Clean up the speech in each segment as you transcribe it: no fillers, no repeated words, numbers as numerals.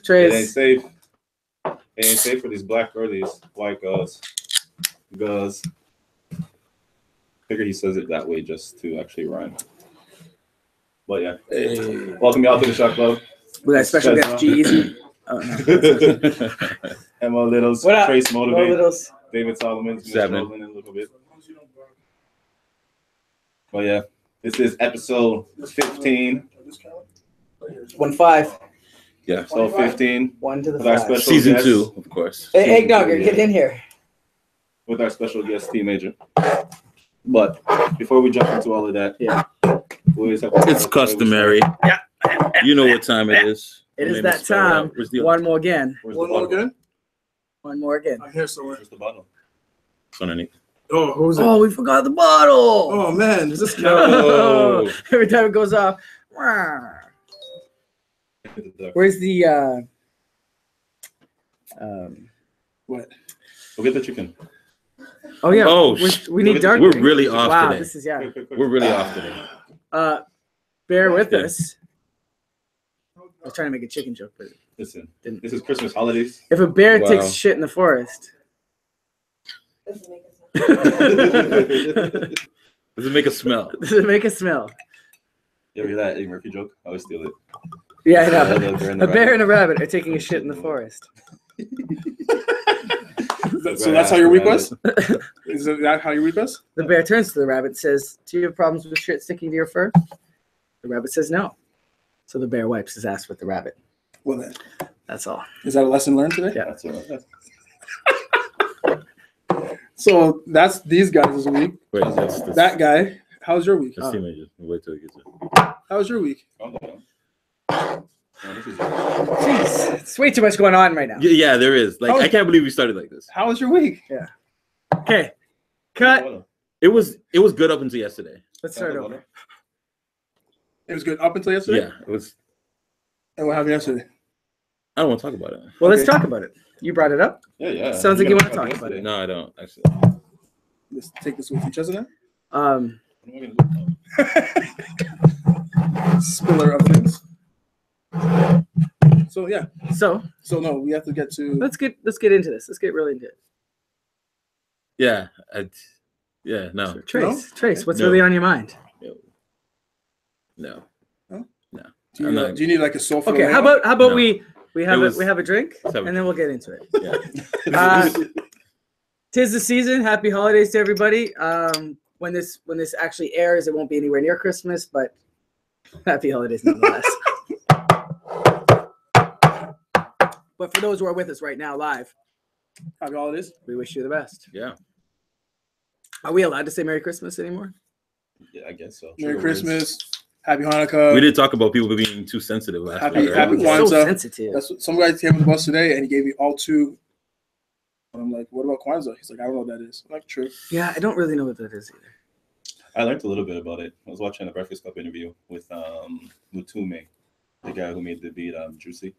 Trace. It ain't safe. It ain't safe for these black or these white girls. Girls. Figure he says it that way just to actually rhyme. But yeah. Hey. Welcome y'all to the Shot Club. We got special guest Gee. Oh no. Emma Littles, What up? Trace Motivate, Littles. David Solomon, struggling a little bit. But yeah, this is episode 15. 1-5. Yeah, so 15. 1 to the with our 5. special Season guest, 2, of course. Hey, Jagr, get in here. with our special guest T Major. But before we jump into all of that, Yeah, we always have to It's customary. Yeah. You know what time it is. it My is name that spelled time. out. Where's the One more again. Where's One the more bottle? again? One more again. I'm here somewhere. Where's the bottle? It's underneath. Oh, who's it? Oh, we forgot the bottle. Oh, man. Is this No. Every time it goes off. Where's the What? Go get the chicken. Oh yeah. Oh, we need dark. We're really off Wow, today. this is yeah. We're really off today. Bear with Yeah. us. I was trying to make a chicken joke, but Listen, Didn't. this is Christmas holidays. if a bear Wow. takes shit in the forest. Does it make a smell? Does it make a smell? You ever hear that Eddie Murphy joke? I always steal it. Yeah, I know. A A bear and a rabbit are taking a shit in the forest. So that's how your week was? Is that how your week was? The bear turns to the rabbit and says, "Do you have problems with shit sticking to your fur?" The rabbit says no. So the bear wipes his ass with the rabbit. Well, then. That's all. Is that a lesson learned today? Yeah. That's it. So that's these guys this week. Wait, that's That guy. How's your week? Let's see, Major. Wait till he gets it. How's your week? Calm down. No, this is Jeez, it's way too much going on right now. Yeah, there is. Like, I can't believe we started like this. How was your week? Okay, cut. It was good up until yesterday. Let's start over. It was good up until yesterday? Yeah, it was. And what happened yesterday? I don't want to talk about it. Well, let's Okay. talk about it. You brought it up. Yeah. Sounds like you want to talk about it. No, I don't actually. Let's take this with each other then. Spiller of things. So yeah. So So no, we have to get to let's get into this. Let's get really into it. Yeah, no, Trace, what's No. really on your mind? no. do I'm not- you need like a sofa? Okay, how about No. we have It was- we have a drink Seven. and then we'll get into it. Yeah. 'Tis the season. Happy holidays to everybody. When this actually airs, it won't be anywhere near Christmas, but happy holidays nonetheless. But for those who are with us right now live, happy holidays? we wish you the best. Yeah. Are we allowed to say Merry Christmas anymore? Yeah, I guess so. Merry Christmas. Happy Hanukkah. We did talk about people being too sensitive last Happy- week. right? happy So Kwanzaa. sensitive. That's what some guy came on the bus today and he gave me all two. And I'm like, what about Kwanzaa? He's like, I don't know what that is. I'm like, true. Yeah, I don't really know what that is either. I learned a little bit about it. I was watching a Breakfast Club interview with Mutume, the guy who made the beat Juicy.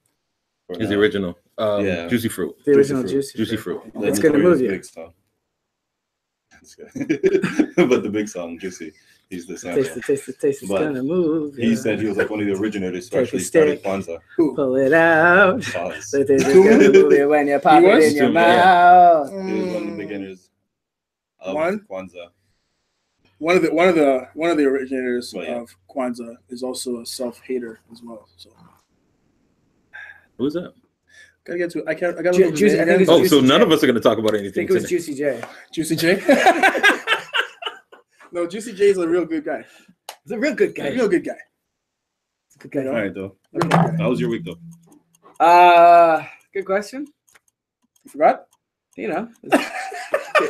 He's the original. Yeah. Juicy Fruit. The original Juicy. Juicy Fruit. It's gonna move you. Big song. But the big song, Juicy, he's the sample. Taste it, it's But gonna move. He yeah. said he was like one of the originators who Take a actually started stick. Kwanzaa. Pull it out. Pause. The taste is gonna move you when you pop He it was? in your Yeah. mouth. He was one of the beginners of One? Kwanzaa. One of the originators Well, yeah. of Kwanzaa is also a self-hater as well. So Who's that? gotta get to it. I gotta Ju- look at Juicy, the I name think again. Oh, so Juicy none J. of us are going to talk about I anything think it was today. Juicy J. Juicy J. No, Juicy J is a real good guy. He's a real good guy. A real good guy. Good guy. All right, though. A real good guy. How was your week, though? Good question. You forgot? You know,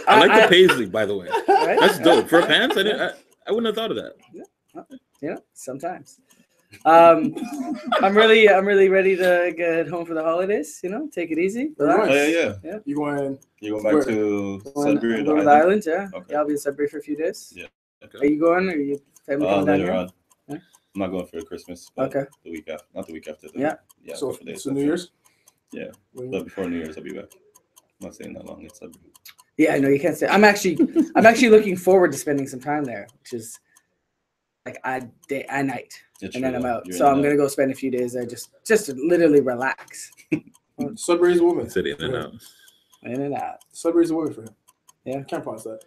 I like the paisley, by the way. right? That's dope. For pants, I wouldn't have thought of that. You know, sometimes. I'm really ready to get home for the holidays. You know, take it easy. Relax. Oh, yeah. You going? You going back Where? to Going Sudbury to the Island? island, yeah. Okay. Yeah, I'll be in Sudbury for a few days. Yeah. Okay. Are you going? Or are you family coming down Later here? on. Yeah. I'm not going for Christmas. But Okay. The week after, not the week after. Yeah. Yeah. So, for days so after. New Year's? Yeah. But before New Year's, I'll be back. I'm not saying that long. It's Sudbury. Yeah, I know you can't say. I'm actually looking forward to spending some time there, which is like a day, a night, It's and then true, I'm though. out. You're So in I'm the- gonna go spend a few days there, just to literally relax. Sudbury's a woman. It's in and out. In and out. Sudbury's a woman for him. Yeah. Can't pause that.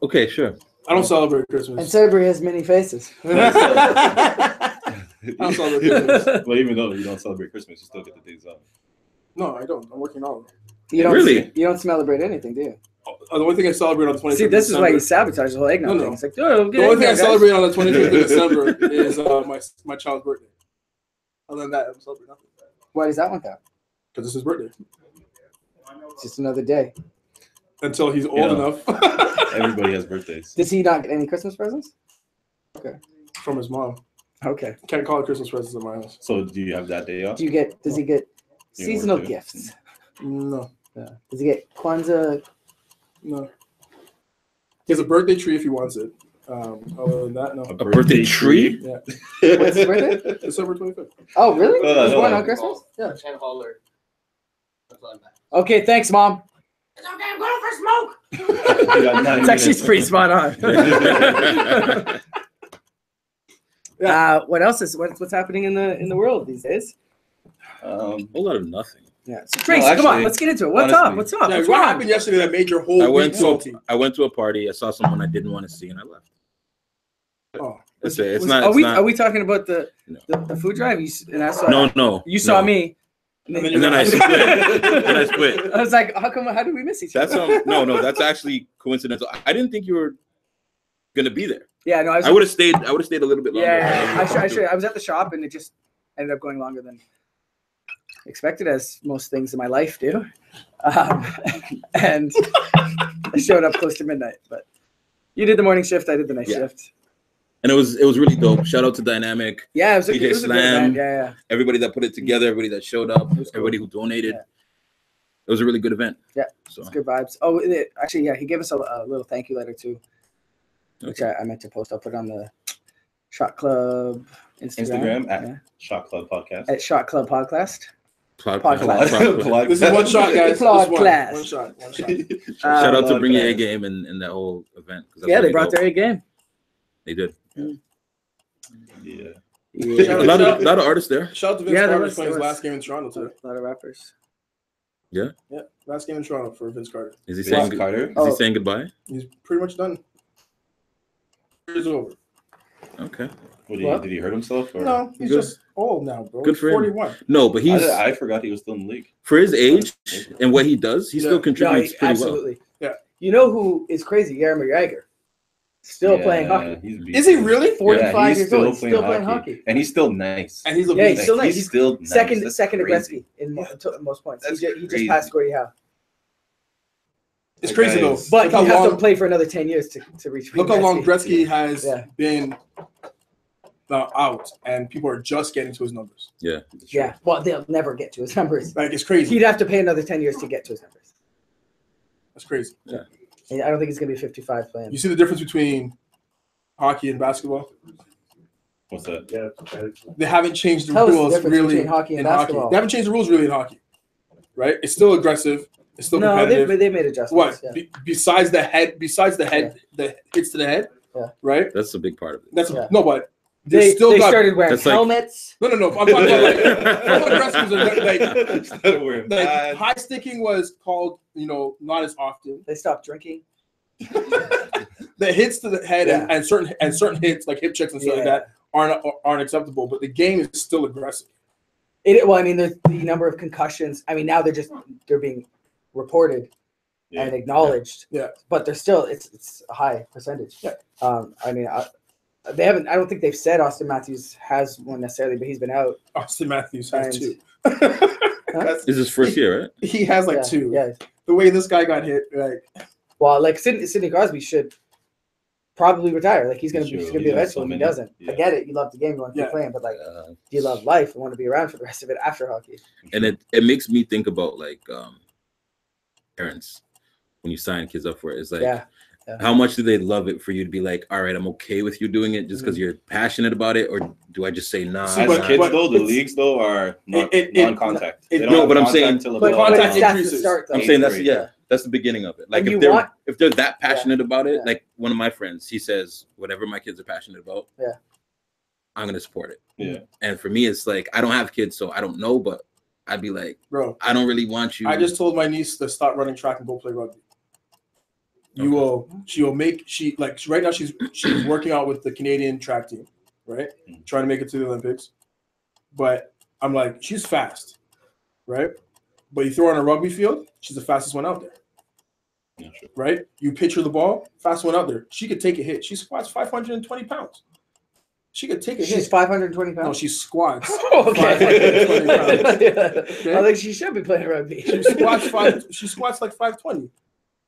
Okay, sure. I don't celebrate And Christmas. Sudbury has many faces. I don't celebrate Christmas. But even though you don't celebrate Christmas, you still get the days off. No, I don't. I'm working all of them. You don't Really? You don't celebrate anything, do you? The only thing I celebrate on the 25th See, this is of why you December, sabotage the whole eggnog No. thing. It's like, oh, the only thing I celebrate on the 25th of December is my child's birthday. Other than that, I don't celebrate nothing. Why does that one count? Because it's his birthday. It's just another day. Until he's old Yeah. enough. Everybody has birthdays. Does he not get any Christmas presents? From his mom. Okay. Can't call it Christmas presents in my house. So do you have that day off? Does he get You seasonal work too? gifts? No. Does he get Kwanzaa? No. He has a birthday tree if he wants it. Other than that, no. A birthday tree? Yeah. What's his birthday? December 25th. Oh, really? He's born no. on Christmas? Yeah. And holler. That's all I'm back. Okay, thanks, Mom. It's okay, I'm going for smoke. It's actually pretty spot on. What else is what's happening in the world these days? A whole lot of nothing. Yeah. So Trace, No, come on, actually, let's get into it. What's honestly. up? What's up? Yeah, What's what wrong? happened yesterday that made your whole I went week salty? to a party. I saw someone I didn't want to see, and I left. Oh. That's it. It's Was- not. Are It's we not. are we talking about the food drive? And I saw No. you saw no. me. And then And then I split. And I split. I was like, how did we miss each That's other? no. That's actually coincidental. I didn't think you were gonna be there. Yeah, no, I would have stayed. I would have stayed a little bit longer. Yeah, I should. I was at the shop and it just ended up going longer than expected, as most things in my life do. And I showed up close to midnight. But you did the morning shift. I did the night shift. And it was really dope. Shout out to Dynamic, Yeah, it was a DJ good Slam. event. Yeah. everybody that put it together, everybody that showed up, was cool. everybody who donated. Yeah. It was a really good event. Yeah, So it's good vibes. Oh, actually, yeah, he gave us a little thank you letter too, which I meant to post. I'll put on the Shot Club Instagram at Shot Club Podcast. at Shot Club Podcast. Podcast. This is one shot, guys. Plug This class. one shot. One shot. Shout out to Plug Bring Your A class. Game and that whole event. 'Cause that's Yeah, they really brought dope. their A game. They did. Yeah. A lot of artists there. Shout out to Vince Yeah, there Carter was- playing his there was- last game in Toronto today. A lot of rappers. Yeah, last game in Toronto for Vince Carter. Is he Vince saying Carter. Is Oh. he saying goodbye? He's pretty much done. It's over. Okay. Did he hurt himself? Or? No, he's Good. just old now, bro. Good He's for him. 41. No, but he's I forgot he was still in the league. for his age and what he does, he still Yeah. contributes pretty Absolutely. Yeah. You know who is crazy? Jaromir Jagr. Still playing hockey. Is he really? 45 he's years old. Still playing hockey. And he's still nice. And he's a Yeah, he's beast. still nice. He's still nice. Second That's to crazy. Gretzky in most points. That's He just crazy. passed Gordie Howe. It's That crazy guy though. is- But Look he how has to long- play for another 10 years to reach. Look how long Gretzky has Yeah. been out, and people are just getting to his numbers. Yeah. Well, they'll never get to his numbers. Like, it's crazy. He'd have to pay another 10 years to get to his numbers. That's crazy. I don't think he's going to be 55 playing. You see the difference between hockey and basketball? What's that? They haven't changed the Tell us the rules difference really between hockey and in hockey. basketball. They haven't changed the rules really in hockey, right? It's still aggressive. It's still No, competitive. they made adjustments. What? Yeah. Besides the head, the hits to the head, Yeah. right? That's a big part of it. That's Yeah. no, but They still got started wearing That's like- helmets. no. I'm talking about like former wrestlers are like Instead of wearing pads. high sticking was called, not as often. They stopped drinking. The hits to the head Yeah. and certain hits like hip checks and stuff like that aren't acceptable. But the game is still aggressive. Well, I mean, there's the number of concussions. I mean, now they're being reported Yeah. and acknowledged. Yeah. But they're still it's a high percentage. Yeah. I mean, they haven't. I don't think they've said Austin Matthews has one necessarily, but he's been out. Austin Matthews has And- two. This is his first year, right? He has like Yeah, two. Yeah. The way this guy got hit, like Well, like Sidney Crosby should probably retire. Like he's gonna He be should. be He has eventually. so He many. doesn't. Yeah. I get it. You love the game. You want to keep Yeah. playing, but like, do you love life and want to be around for the rest of it after hockey? And it makes me think about like parents when you sign kids up for it. It's like Yeah. how much do they love it for you to be like, all right, I'm okay with you doing it just because you're passionate about it, or do I just say nah? See, As but- kids, but though, the it's- leagues though are non-contact. They don't No, have but I'm contact saying- till But about- contact that's the increases. start. Though. I'm saying that's grade. that's the beginning of it. Like And if you they're that passionate about it, Yeah. like one of my friends, he says whatever my kids are passionate about, Yeah. I'm gonna support it. Yeah. And for me, it's like I don't have kids, so I don't know, but I'd be like, bro, I don't really want you. I just told my niece to stop running track and go play rugby. She right now she's working out with the Canadian track team, right? Trying to make it to the Olympics. But I'm like, she's fast, right? But you throw her on a rugby field, she's the fastest one out there. Yeah, sure. Right? You pitch her the ball, fast one out there. She could take a hit. She squats 520 pounds. She could take a hit. She's 520 pounds. No, she squats. Okay. 520 pounds. Okay? I think she should be playing rugby. She squats like 520.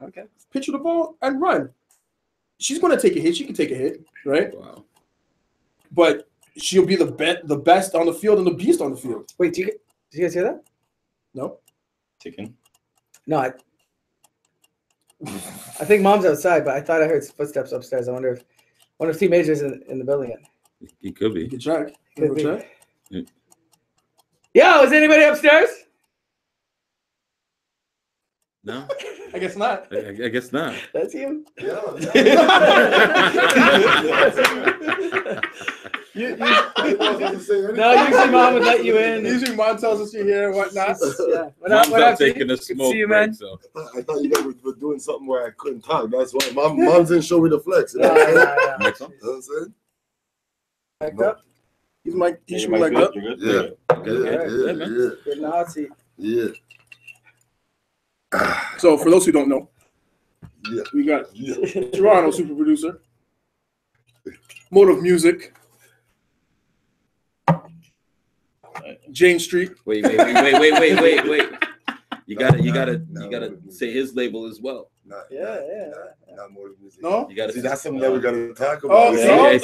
Okay. Pitch her the ball and run. She's going to take a hit. She can take a hit, right? Wow. But she'll be the best on the field and the beast on the field. Wait, did you guys hear that? No. Chicken. No, I think Mom's outside, but I thought I heard footsteps upstairs. I wonder if T Major's in the building yet. He could You be. can check. Could be. Check. Yo, is anybody upstairs? No, I guess not. I guess not. That's you. No, usually Mom would let you in. Usually Mom tells us you're here and whatnot. Yeah. Mom's out T? taking a Good to smoke see you, break, man. so. I thought you guys were doing something where I couldn't talk. That's why Mom's didn't show me the flex. You know No, what I'm saying? no, no. Next one. You know what I'm saying? Back up. He should be You're like good? that. You're good? Yeah. Yeah, man. Good in the hot seat. Yeah. So for those who don't know, Yeah. we got Yeah. Toronto super producer, Motive Music, Jane Street. Wait. You gotta say his label as well. Not more music. No? You gotta See, that's something that we gotta talk Oh, about. see? Yeah,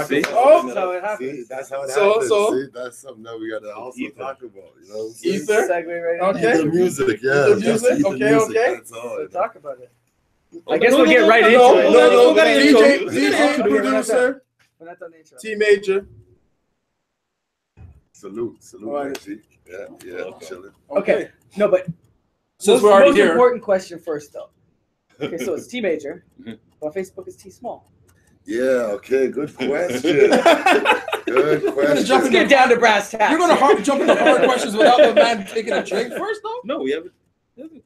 See, So it happens. See, that's how it So- happens. so- See, that's something that we gotta also Ether. talk about. You know what I'm saying? Ether? Segue right in. Okay. Ether music, yeah. Ether Just music? Ether Okay, music, okay. That's all. So talk about it. Oh, I guess no, we'll no, get no, right no, into no, it. no, no, DJ producer, We're not done the intro. T Major. Salute, All right. Reggie. Yeah, chilling. Okay. No, but Since we're already most here, important question first, though. Okay, so it's T Major. Mhm. Well, Facebook is T Small. Yeah, okay, good question. Good Jump Let's question. get down to brass tacks. you're gonna jump into hard questions without the man taking a drink first, though. No, we haven't. Now, here's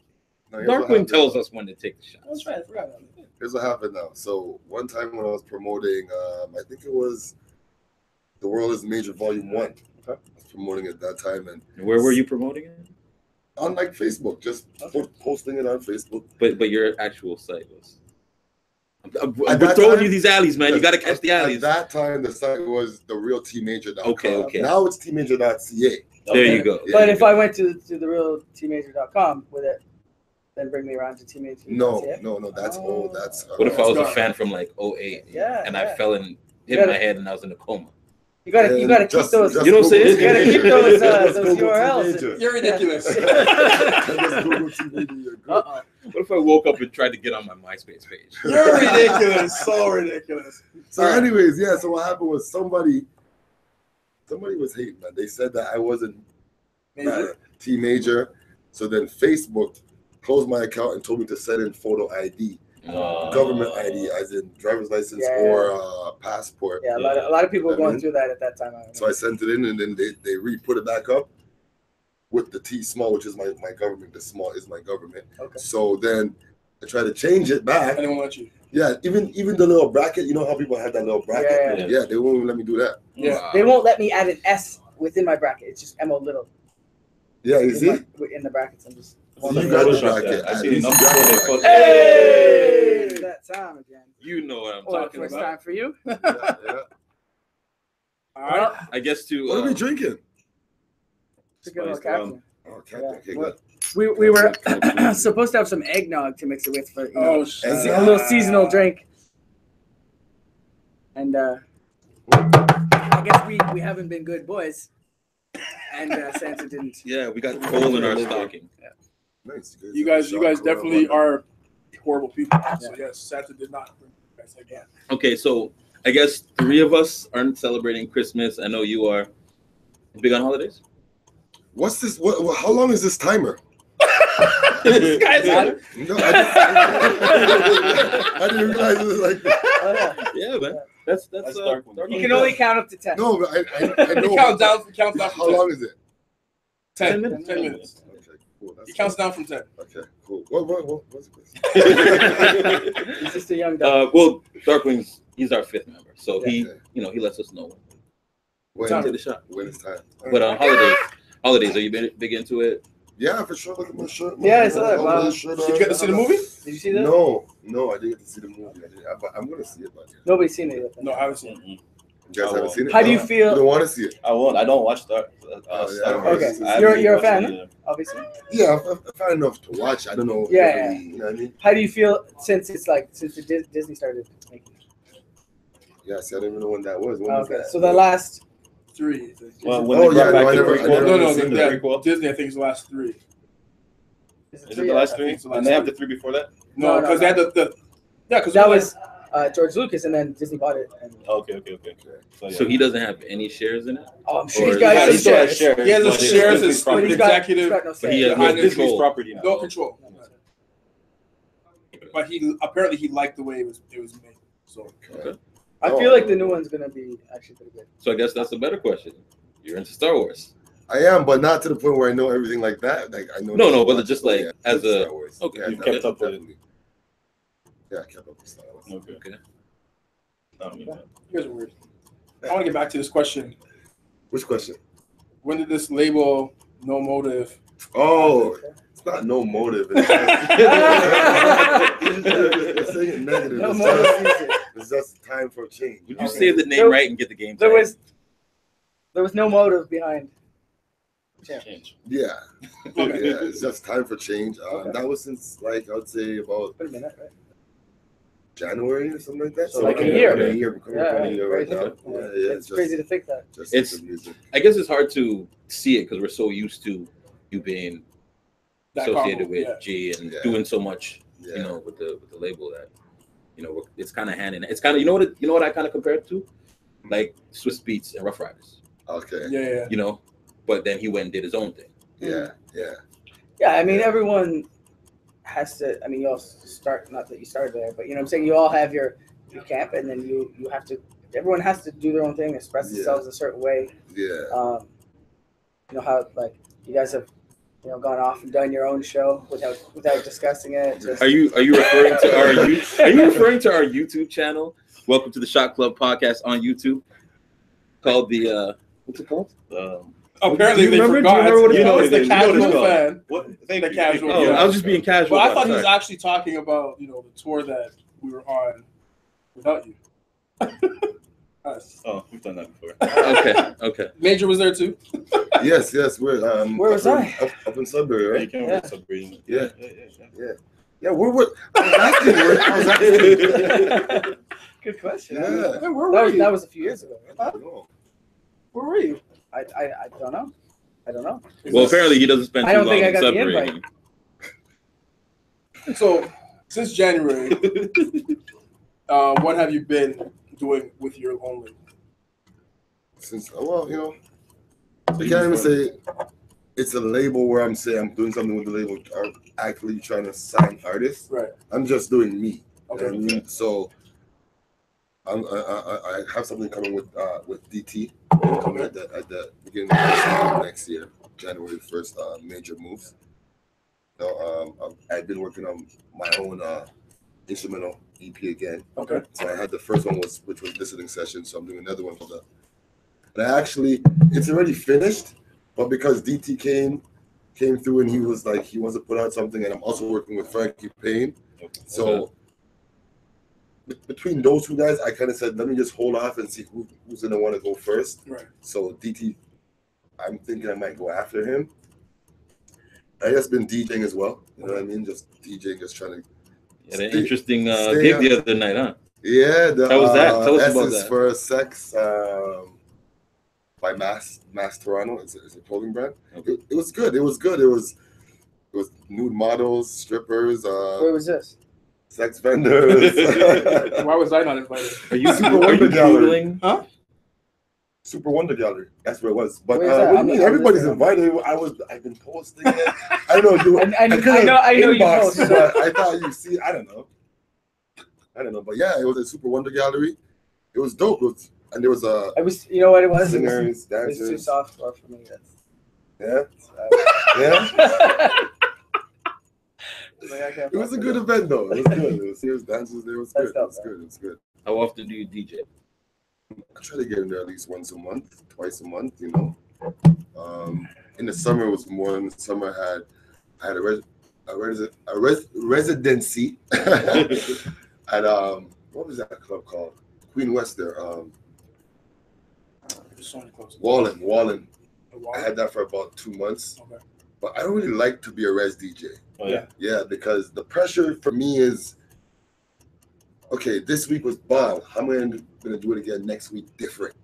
what Darkwing happened. tells us when to take the shots. That's right. I forgot about that. Here's what happened now. So one time when I was promoting, I think it was The World is Major Volume 1. I was promoting it that time, and Where were you promoting it? on like Facebook, just posting it on Facebook. But your actual site was. We're At that throwing time- you these alleys, man. You got to catch the At alleys. that time, the site was the real tmajor.com. Okay. Now it's tmajor.ca. There you go. Yeah. But if I went to the real tmajor.com with it, then bring me around to tmajor. No, that's old. That's What if I was a Scar. fan from like 08 Yeah, and yeah. I fell and hit gotta- my head and I was in a coma? You gotta keep Just those. You know what I'm saying? Google You gotta keep Teenager. those Just Google URLs. Teenager. You're ridiculous. Just Google Teenager, you're good. Uh-oh. What if I woke up and tried to get on my MySpace page? You're ridiculous. So ridiculous. So, anyways, yeah. So what happened was somebody was hating, man. They said that I wasn't teenager. So then Facebook closed my account and told me to send in photo ID, government ID, as in driver's license or passport. Yeah, a lot of people were going through that at that time. So I sent it in, and then they re-put it back up with the T small, which is my government. The small is my government. Okay. So then I tried to change it back. Anyone let you? Yeah, even the little bracket. You know how people have that little bracket? Yeah. Yeah, they won't even let me do that. Yeah. They won't let me add an S within my bracket. It's just MO little. Yeah, you see? In the brackets, I'm just. You got the Photoshop bracket. that. I At see least enough you got before the they bracket. put- Hey! It's that time again. You know what I'm Well, talking first about. time for you. Yeah. All right. I guess to What are we drinking? It's a good little Spiced rum. capsule. Oh, Captain. Yeah. Okay, Well, good. We were supposed to have some eggnog to mix it with for Oh, a little seasonal drink. And I guess we haven't been good boys. And Santa didn't. Yeah, we got coal in our stocking. Nice. You guys definitely are horrible people. So yes, Santa did not bring you guys like that. Okay, so I guess 3 of us aren't celebrating Christmas. I know you are. Big on holidays? What's this? What? How long is this timer? This guy's Matter? No, I didn't realize it was like that. Oh, yeah. Yeah, man. That's That's dark one. dark You one. can only count up to 10. No, but I know. Count down. How long is it? 10 minutes. 10 minutes. Okay, cool. That's He counts down from 10. Okay, cool. What's it? He's just a young dog. Well, Darkwing's he's our 5th member, so Yeah. he he lets us know When, to the shop. when it's time. But holidays, are you big into it? Yeah, for sure. Look at my shirt. Yeah, I saw that. Wow. Did you get to see the movie? Did you see that? No, I didn't get to see the movie. But I'm gonna see it. But Nobody's seen it yet. No, I haven't seen it. you guys haven't seen it. How do you You feel? don't want to see it? I won't. I don't watch Star yeah. Star Wars. Okay. I haven't You're a watched fan, it either. Obviously. Yeah, I'm fan enough to watch. I don't know. Yeah, really, you know what I mean? How do you feel since Disney started making it? Yeah, see, I don't even know when that was. When was Okay, that? so the last 3. Well, when Oh, they yeah, brought no, I back the never- I prequel. never- No, seen the that. prequel. Disney, I think, is the last 3. Is it the last 3? I think it's the last And they have three. the 3 before that? No, No, because they had because that was George Lucas, and then Disney bought it. And, Okay. So, So he doesn't have any shares in it. oh, I'm sure Or he's is got that some his shares. He has but his it's shares Disney's as But property. he's got executive. no But he say. has Behind no the Disney's control. property now. No control. But he apparently he liked the way it was made. So Okay. I feel like the new one's gonna be actually pretty good. So I guess that's a better question. You're into Star Wars? I am, but not to the point where I know everything like that. Like I know. No, but just like as a Star Wars. okay, Yeah, you've kept up with it. definitely. Yeah, I kept up with Star Wars. Okay. I don't mean that. you guys are weird. I want to get back to this question. Which question? When did this label No Motive? Oh, it's not no motive. It's saying it negative. No It's motive just- music. It's just time for change. Would you Okay. say the name There- right and get the game? There time? was no motive behind. Change. Yeah, yeah. It's just time for change. Okay. That was since like I would say about Wait a minute, right? January or something like that. So like a year. A year. Coming up on a year right crazy. now. Yeah, It's crazy to think that. Just It's- the music. I guess it's hard to see it because we're so used to you being That associated combo, with yeah. G and Yeah. doing so much, Yeah. you know, with the label that, you know, it's kind of hand in. It's kind of you know what I kind of compare it to, like Swiss Beats and Rough Riders, Okay. Yeah. you know, but then he went and did his own thing. Yeah. Yeah, I mean, everyone has to. I mean, you all start. Not that you started there, but you know what I'm saying. You all have your camp, and then you have to. Everyone has to do their own thing, express Yeah. themselves a certain way. Yeah. You know how like you guys have, you know, gone off and done your own show without discussing it. Just, Are you referring to our YouTube channel? Welcome to the Shot Club podcast on YouTube, called the what's it called? Apparently Do you they remember? forgot. Do you remember what You it's know, called? it's the You know what it's casual called. fan. What? Thank The you. casual, Oh, yeah. I was just being casual. But I about thought it, he was sorry. actually talking about the tour that we were on without you. Us. Oh, we've done that before. Okay. Major was there too. Yes. We're Where was up I? in- up in Sudbury, right? Yeah. Yeah. Yeah. Yeah. We're I was asking. Good question. Yeah. Hey, where were you? That was a few years ago. Right? No. Where were you? I don't know. I don't know. Well, apparently he doesn't spend I too don't long think I in got the Sudbury. invite. So since January, what have you been doing with your own label? Since I can't even say it's a label where I'm saying I'm doing something with the label. I'm actually trying to sign artists. Right. I'm just doing me. Okay. You know what I mean? So I have something coming with DT coming at the beginning of next year, January 1st. Major moves. I've been working on my own instrumental EP again. Okay. So I had the first one which was listening session. So I'm doing another one for that. And it's already finished, but because DT came through and he was like he wants to put out something, and I'm also working with Frankie Payne. So between those two guys, I kind of said, let me just hold off and see who's gonna want to go first. Right. So DT, I'm thinking I might go after him. I just been DJing as well. You know what I mean? Just DJing, just trying to. You had an interesting stay gig up. the other night, huh? Yeah. How was that? Tell us S about is that. for Sex by Mass Toronto. It's a clothing brand. Okay. It was good. It was nude models, strippers, Where was this? sex vendors. Why was I not invited? Are you Super Wonder Gallery. Googling? Super Wonder Gallery. That's where it was. But Where's that? what do you mean? I'm Everybody's listening. invited. I've been posting it. I don't know. I know you post. But I thought you see. I don't know. But yeah, it was a Super Wonder Gallery. It was dope. You know what it was? singers, It was too dancers. soft for me. Yeah. Yeah. Like, I can't It was a fuck good with event though. It was good. It was serious dances there. It was good. That's It was dope, good. It was good. How often do you DJ? I try to get in there at least once a month, twice a month, you know. In the summer it was more. In the summer I had a residency at what was that club called? Queen West there. Wallen. I had that for about 2 months. Okay. But I don't really like to be a res DJ. Oh, yeah. Yeah, because the pressure for me is, okay, this week was bomb. How am I gonna do it again next week different?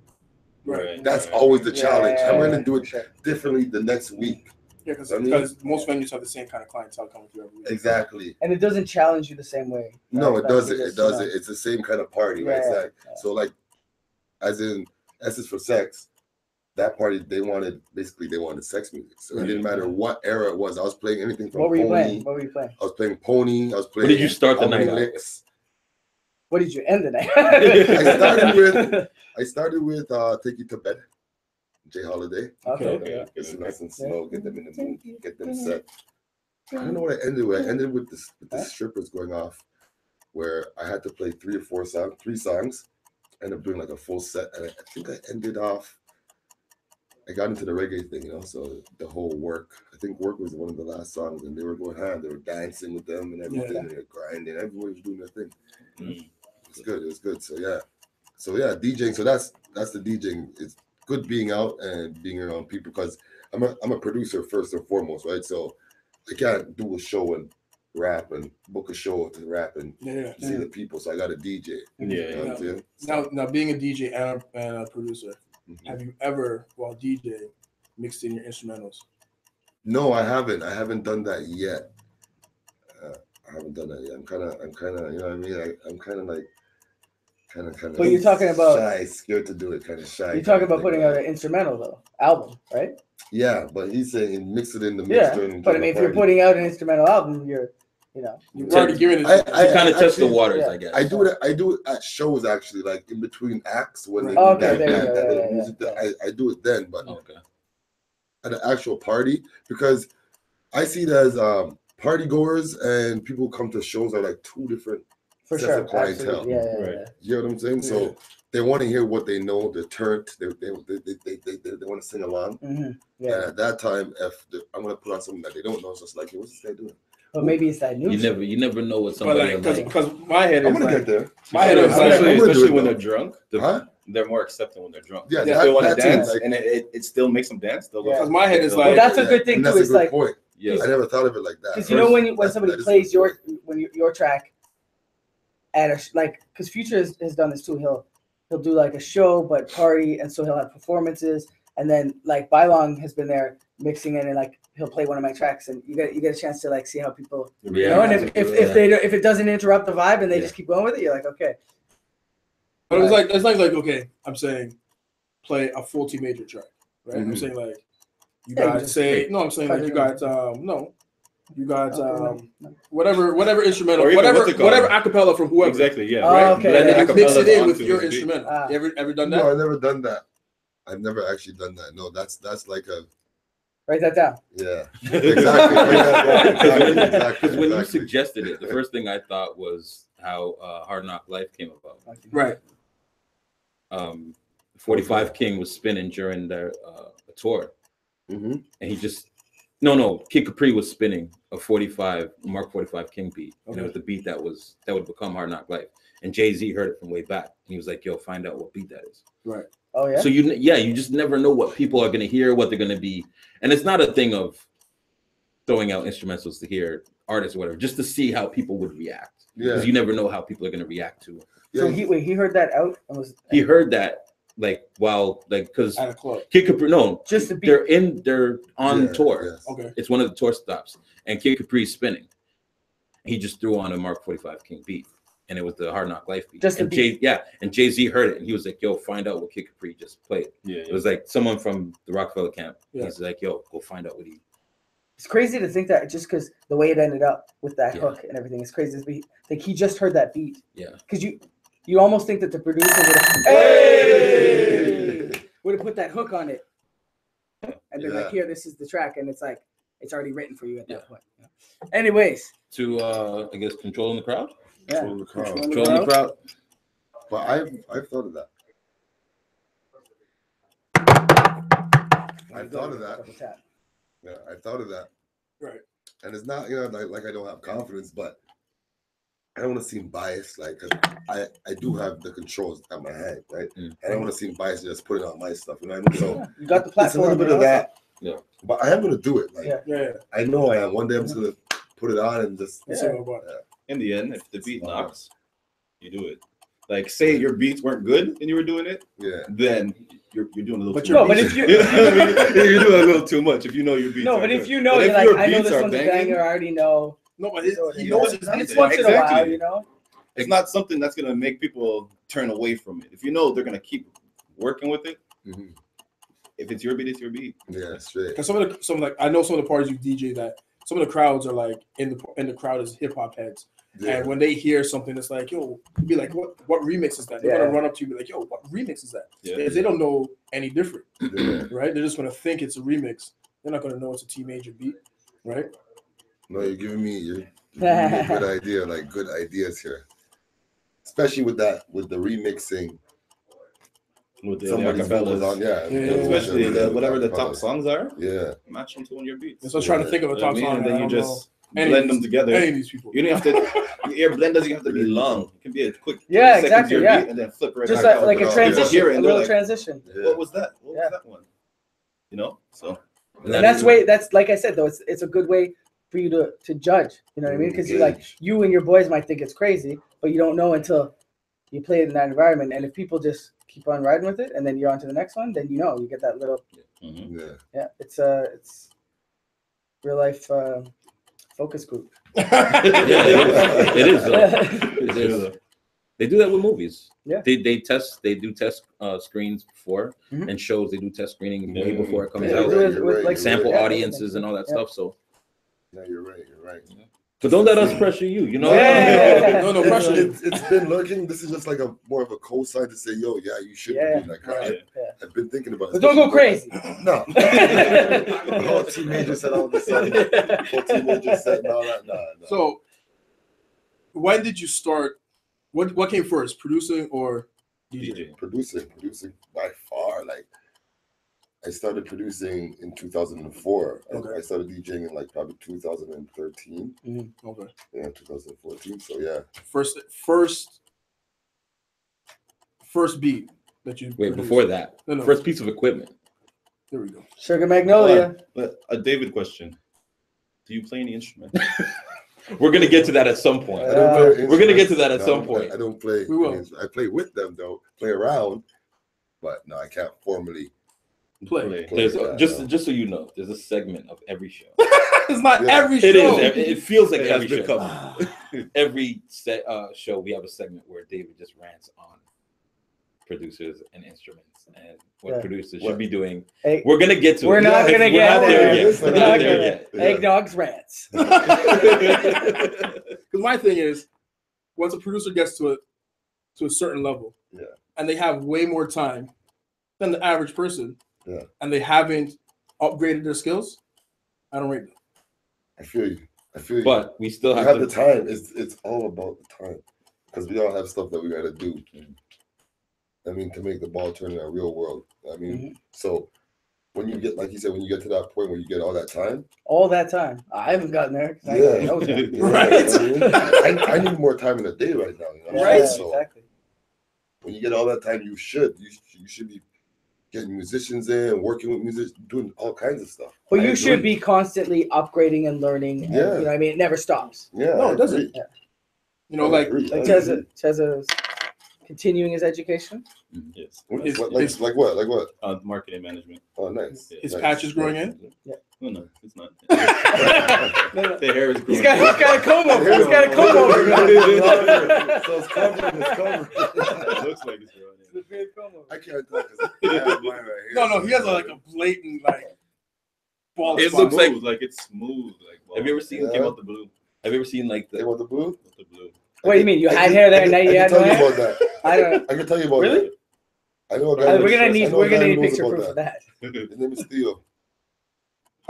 Right. That's always the challenge. How am I Yeah. gonna do it differently the next week? Yeah, because I mean- most venues have the same kind of clientele coming through every week. Exactly. And it doesn't challenge you the same way. No, right? it Like, doesn't. you It just, doesn't. It's the same kind of party, right? Yeah, Exactly. yeah. So like, as in S is for Sex, that party they wanted sex music. So it didn't matter what era it was. I was playing anything from What were you Pony. playing? What were you playing? I was playing Pony. I was playing. What did you start the How Many night out Licks. What did you end the night? I started with Take You to Bed, Jay Holiday. Okay. It's nice and slow. Get them in the mood. Get them set. I don't know what I ended with. I ended with the strippers going off, where I had to play 3 songs. Ended up doing like a full set, and I think I ended off. I got into the reggae thing, you know. So the whole Work. I think Work was one of the last songs, and they were going hand. They were dancing with them and everything. And they were grinding. Everybody was doing their thing. It was good. It was good. So yeah, DJing. So that's the DJing. It's good being out and being around people because I'm a producer first and foremost, right? So I can't do a show and rap and book a show to rap and see the people. So I got a DJ. You know what I'm saying? Now being a DJ and a producer, have you ever, while DJing, mixed in your instrumentals? No, I haven't. I haven't done that yet. I haven't done that yet. I'm kind of, you know what I mean? I'm kind of like, kind of. But you're talking about shy, scared to do it, kind of shy. You're talking about putting out an instrumental though, album, right? Yeah, but he's saying mix it in the Yeah, mixer. and but I do mean, a if you're party. putting out an instrumental album, you're already given it. To kind of test the actually- waters, yeah. I guess. I do it at shows actually, like in between acts when they Oh, do okay, that, there you that go, little yeah, music. yeah. I do it then, but Okay. at an actual party because I see it as party goers and people who come to shows are like two different for sets sure. of clientele. Absolutely. Yeah. Right. You know what I'm saying? So they want to hear what they know. They're turned. They want to sing along. Mm-hmm. And Yeah. at that time, I'm gonna put on something that they don't know, it's just like, hey, what's this guy doing? But maybe it's that new. You never know what But somebody like, will like. because my head I'm is gonna like, get there. my head is like, I'm gonna do Especially it when though. they're drunk. Huh? They're more accepting when they're drunk. Yeah, They that- still want to that too, dance, like- and it still makes them dance. They'll go. Yeah. because my head is But But like, that's a good thing And too. that's a It's good like point. Yes. I never thought of it like that. because you know when That somebody is a plays good point. your track at a like because Future has done this too. He'll do like a show but party, and so he'll have performances, and then like Bylong has been there mixing in, and like he'll play one of my tracks, and you get a chance to like see how people you know, and if it doesn't interrupt the vibe and they just keep going with it, you're like okay. but it's like okay, I'm saying play a full T major track, right? I'm Mhm. saying like you Yeah, you guys just say no, I'm saying cut like you it got you got Okay, no. whatever instrumental, Or even what's it called? whatever acapella from whoever. Exactly. Yeah. Oh, Right. okay, And then yeah. you mix it in Acapellas with onto your the beat. instrumental. Ah. You ever done No, that? I've never done that. I've never actually done that. No, that's like a Write that down. yeah. Exactly. Because when you Exactly. suggested it, the first thing I thought was how Hard Knock Life came about. Right. 45 King was spinning during their tour, Mhm. and he just Kid Capri was spinning a Mark 45 King beat, and it was the beat that would become Hard Knock Life. And Jay-Z heard it from way back, and he was like, "Yo, find out what beat that is." Right. Oh yeah. So you just never know what people are gonna hear, what they're gonna be, and it's not a thing of throwing out instrumentals to hear artists or whatever, just to see how people would react. Yeah. Because you never know how people are gonna react to it. So Yeah. he heard that out and was He heard that because At a club. Kid Capri, just the beat. they're on Yeah, tour. yes. Okay. It's one of the tour stops, and Kid Capri's spinning. He just threw on a Mark 45 King beat, and it was the Hard Knock Life beat. Just the and beat. and Jay-Z heard it, and he was like, "Yo, find out what Kid Capri just played." Yeah. It was like someone from the Rockefeller camp. Yeah. He's like, "Yo, go find out what he." It's crazy to think that just because the way it ended up with that Yeah. hook and everything, it's crazy to be like he just heard that beat. Yeah. Because you almost think that the producer would have put that hook on it, and then like Yeah. here, this is the track, and it's like it's already written for you at that point. You know? Anyways, To I guess controlling the crowd. yeah. Control the crowd. Controlling the crowd. But I've thought of that. I thought of that. Double tap. Yeah, I thought of that. Right. And it's not, like I don't have confidence, but I don't want to seem biased. Like, 'cause I do have the controls at my hand, right? Mm. I don't want to seem biased and just putting out my stuff. You know what I mean? So Yeah, you got the it's a platform. little bit you of know? that. Yeah. But I am gonna do it. Like, Yeah. Yeah. I know I am. One day I'm just gonna put it on and just. Let's see about it. In the end, if the beat knocks, you do it. Like, say your beats weren't good and you were doing it, Yeah. then you're doing a little But too No, much. but if you You know what I mean? You're doing a little too much if you know your beats. no, aren't but if good. you know, But you're if like, your I know beats this are one's a banging, banger. I already know. No, but So he it knows is. his And beats. it's once in a while, Exactly. you know. It's not something that's gonna make people turn away from it. If you know they're gonna keep working with it, Mhm. if it's your beat, it's your beat. Yeah, straight. Because some like I know some of the parties you DJ that some of the crowds are like in the crowd is hip hop heads, Yeah. and when they hear something that's like, yo, you'd be like, what remix is that? They're Yeah. gonna run up to you and be like, yo, what remix is that? Yeah. Because they don't know any different, Yeah. right? They're just gonna think it's a remix. They're not gonna know it's a T Major beat, right? No, you're giving me a good idea, like good ideas here. Especially with the remixing. With the Somebody's vocals on, acapellas. yeah. Yeah. Especially whatever the top acapellas. songs are, Yeah. match them to one of your beats. And so I was trying to think of a You know top what I mean? song. And And then I you don't just know any blend of them these- together. any of these people. You don't have to. Your blend doesn't have to be long. It can be a quick. Yeah, 30 seconds exactly, your yeah. beat and then flip right Just back. like a Yeah. transition, Hear it a and they're little like, transition. Yeah. What was that? What Yeah. was that one? You know. So. And that's like I said though, it's a good way for you to judge. You know what I mean? Because you and your boys might think it's crazy, but you don't know until you play it in that environment. And if people just keep on riding with it, and then you're on to the next one, then you get that little. Mhm. Yeah. It's real life focus group. It is. It is. They do that with movies. Yeah. They do test screens before Mhm. and shows. They do test screening way Yeah. before it comes Yeah, out. they do it You're with, right, like you're Sample yeah, audiences and all that yeah. stuff. So, Yeah, you're right. You're right. but don't let us pressure you. You know. Yeah. No pressure. It's been lurking. This is just like more of a cosign to say, yo, yeah, you should Yeah. be like. Right. I've been thinking about it. But don't go crazy. No. The whole teenager said all of a sudden. Whole teenager said and all that. No. So, when did you start? What came first, producing or DJing? DJ. Producing by far. Like, I started producing in 2004. Okay. I started DJing in like probably 2013. Okay. Yeah, 2014. So yeah. First beat that you Wait, produced. before that, No. first piece of equipment. There we go. Sugar Magnolia. But a David question: do you play any instrument? We're gonna get to that at some point. I don't play We're gonna get to instruments. that at No, some point. I don't play. We will. I play with them though. Play around, but no, I can't formally Play. play. There's that, just no. so you know, there's a segment of every show. It's not Yeah. every show. It is. It feels like It every has show. become. Every show we have a segment where David just rants on producers and instruments and what Yeah. producers What? should be doing. Hey, We're gonna get to we're it. not gonna We're get not there. there yet. We're We're not not gonna there get yet. Eggnogs rants. Because my thing is, once a producer gets to a certain level, Yeah. and they have way more time than the average person, Yeah. and they haven't upgraded their skills, I don't rate them. I feel you. But we still you have have to. the time. It's all about the time, because we all have stuff that we got to do. I mean, to make the ball turn in a real world. I mean, so when you get, like you said, when you get to that point where you get all that time, All that time. I haven't gotten there. 'Cause I Yeah. ain't got no time. yeah, Right. I mean, I need more time in the day right now. You know what I'm Right. saying? So Exactly. when you get all that time, you should be getting musicians in, working with musicians, doing all kinds of stuff. But I you agree. should be constantly upgrading and learning. And, Yeah. You know what I mean? It never stops. Yeah, No, I it doesn't. agree. Yeah. You know, I like agree. Like I Cheza, agree. Cheza's continuing his education. Yes. Is- Like what? Marketing management. Oh, nice. Yeah. his Nice. patches growing in. Oh, no, it's not. No, no. The hair is growing. He's got a comb over. He's got a comb over. So it's covered. It's covered. It looks like it's growing. The beard comb over. I can't tell because I have mine right here. No, he has like a blatant bald It spot. looks like- Like it's smooth. Like Have you ever seen? Yeah. came out the blue. Have you ever seen like They the? want the blue? With the blue. What do you mean? You I had can- hair there I and now can- you I had can no tell you hair? about that. I don't. I can tell you about Really? that. I know a guy. We're gonna I need know a guy who knows picture about proof of that. His name is Theo.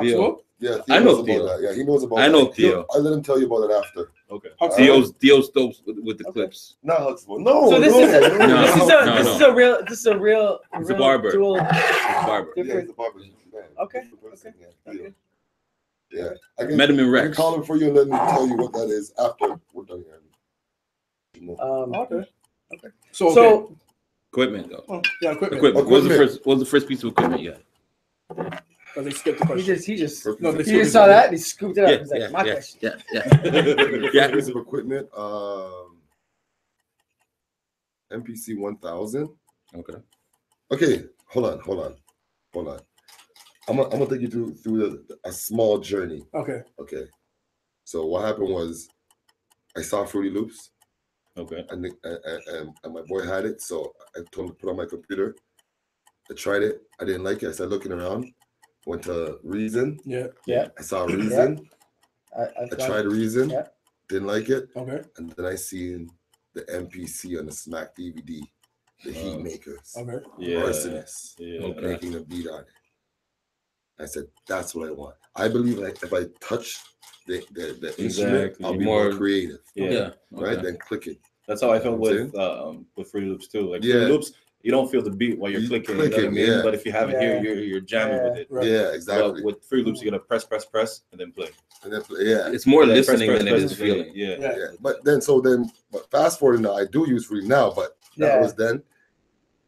Theo. Yeah, I know knows Theo. about that. Yeah, he knows about I that. know Theo. I let him tell you about it after. Okay. Theo's dope with the clips. Not Huxtable. No. So this no, is a, no, this is no, a no. this is a real this is a real He's a barber. dual He's a barber. Yeah, different. he's a barber. Man, Okay, different person, okay, yeah, Theo. okay. Yeah. I can, Met him in I can Rex. call him for you and let me tell you what that is after we're done here. You know. Okay. Okay. So Equipment though. oh, yeah, equipment. Equipment. What was the first piece of equipment you had? Because they skipped the question. He just No, they he just saw that and he scooped it up. He's like, my question. Yeah. Piece of equipment. MPC 1000. Okay. Okay, hold on. I'm gonna take you through a small journey. Okay. Okay. So what happened was, I saw Fruity Loops, Okay. and my boy had it, so I told him to put it on my computer. I tried it. I didn't like it. I started looking around. Went to Reason. Yeah. I saw Reason. I tried Reason. Yeah. Didn't like it. Okay. And then I seen the MPC on the Smack DVD, the Heat Makers, Okay. Yeah. Arsonists, Yeah. making a beat on it. I said, that's what I want. I believe like if I touch the instrument, Exactly. I'll be more creative. Yeah. Right? Then click it. That's how I felt You know with Fruity Loops too. Like Yeah. Fruity Loops, you don't feel the beat while you're clicking. You know what I mean? yeah. But if you have it here, you're jamming with it. Right. Yeah, exactly. But with Fruity Loops, you gotta press, and then play. And then, yeah. It's more Yeah, listening press, than it is and then- feeling. Yeah. Yeah. Yeah. But fast forward now, I do use Fruity now, but that was then.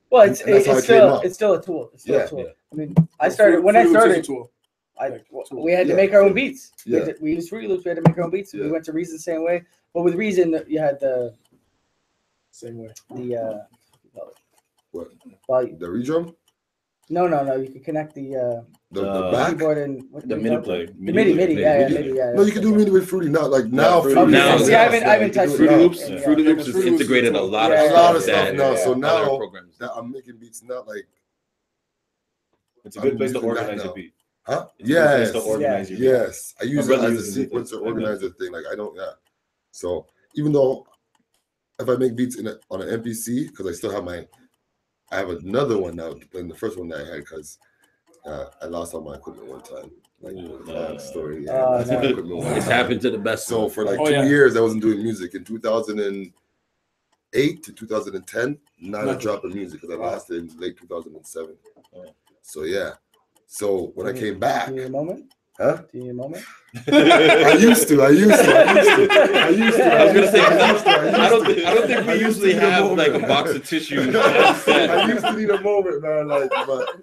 Well, it's And that's how it's it came still up. it's still a tool. It's still Yeah. a tool. Yeah. I mean, I started when I Fruity Loops is a started. tool. We had to Yeah. make our own beats. Yeah. We used Fruity Loops. We had to make our own beats. Yeah. We went to Reason the same way, but with Reason you had the Same way. What? volume. The redrum? No. You could connect the The back? keyboard and what The do you MIDI call play. it? The MIDI. Yeah, MIDI. MIDI. Yeah. No, you can do MIDI with Fruity now. Like now, Fruity Fruity now, Loops, see, I haven't touched Fruity Yeah. Loops. Yeah. Fruity Yeah, Loops because has Fruity Loops is integrated a tool. lot Yeah, of yeah, stuff. a lot of that, stuff now. So other now programs. that I'm making beats, not like, It's a good place to using that organize now. your beat. huh? It's a good place Yes. to organize your beat. Yes. I use it brother as a uses it, sequencer like organizer thing. Like I don't, yeah. So even though if I make beats on an MPC, because I still have I have another one now than the first one that I had because I lost all my equipment one time. Like long story. Yeah, Oh, that's my no. equipment one It's time. happened to the best. So for like Oh, 2 yeah. years, I wasn't doing music. In 2008 to 2010, not a Nothing. drop of music because I lost it in late 2007. Oh. So yeah. So when I came back, Do you need a moment? huh? Do you need a moment? I used to. I was gonna say I I don't think we usually have like a box of tissues. I used to need a moment, man. Like, but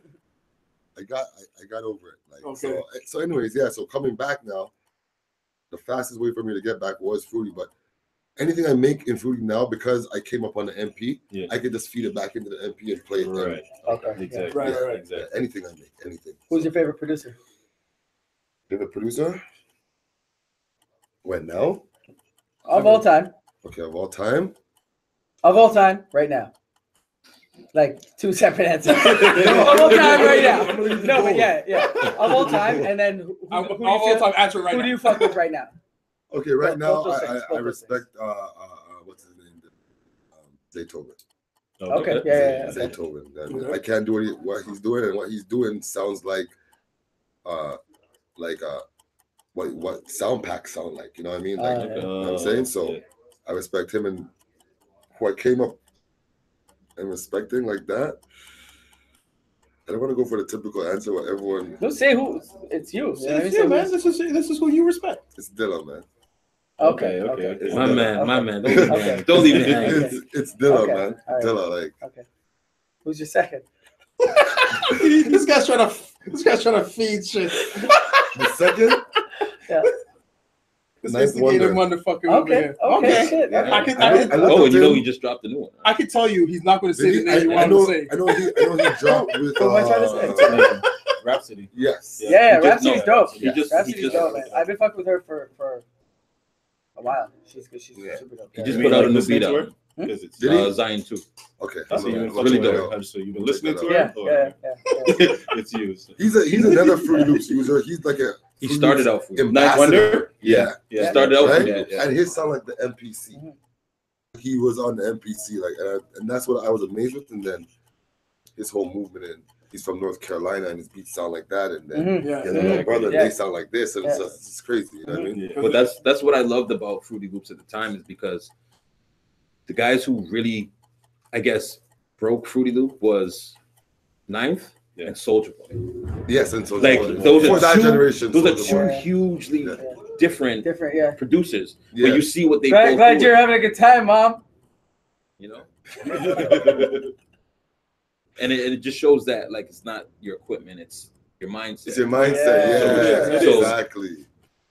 I got over it. Like, Okay. so anyways, yeah. So coming back now, the fastest way for me to get back was Fruity. But anything I make in Fruity now, because I came up on the MP, Yeah. I could just feed it back into the MP and play it. then. Right. Okay. Exactly. Right. Yeah, Exactly. anything I make, anything. Who's your favorite producer? Favorite producer? When now? Of all time. Okay, of all time. Of all time, right now. Like 2 separate answers. Of all time, right now. I'm gonna leave you No, but both. yeah. Of all time, and then who Of do you all feel- time, answer right who now. do you fuck with right now? Okay, right now Both those things, I both those respect what's his name? Zaytoven. Okay, yeah. Zaytoven. Okay. I can't do what he's doing, and what he's doing sounds like what sound packs sound like. You know what I mean? Like Yeah. you know what I'm saying. So I respect him, and who I came up and respecting like that. I don't want to go for the typical answer what everyone. Don't say who. It's you. Yeah, man. This is who you respect. It's Dilla, man. Okay. It's My Dilla. man. Okay. Don't leave it hanging. Okay. It's Dilla, Okay. man. All right. Dilla, like Okay. Who's your second? This guy's trying to feed shit. the second. Yeah. This Ninth instigator Wonder. motherfucker over Okay. here. Okay. Shit. Yeah. I can I looked Oh, up and you to know him. he just dropped the new one. I can tell you he's not going to say the name you I want know. to say. I know he dropped with. Who am I trying to say? Rhapsody. Yes. Yeah, He just- Rhapsody's no, dope. he just- Rhapsody's dope, man. I've been fucking with her for a while. She's good. She's Yeah. super dope. He Yeah. just You put mean out a like new listening beat to her? out. Because it's Did he? Zion too. Okay. So you've been Really fucking with dope. her. So you've been listening to her? Yeah, or- yeah. It's you. So. He's another Fruity Loops user. He's like a. He Fruity started Loops out with Ninth Wonder? Yeah. Yeah. started out Right? with Yeah. And his sound like the MPC. Mhm. He was on the MPC, like, and that's what I was amazed with. And then his whole movement, and he's from North Carolina and his beats sound like that, and then Mhm. he has another brother, Yeah. they sound like this, and it's crazy. You know what I mean? But that's what I loved about Fruity Loops at the time, is because the guys who really, I guess, broke Fruity Loop was Ninth and Soulja Boy. Yes, and so Like those for are that two, generation, those are Soulja two Boy. hugely different producers. Yeah. But you see what they Glad, go glad through you're it, having a good time, Mom. you know. And it just shows that, like, it's not your equipment, it's your mindset. It's your mindset, yeah, So- exactly.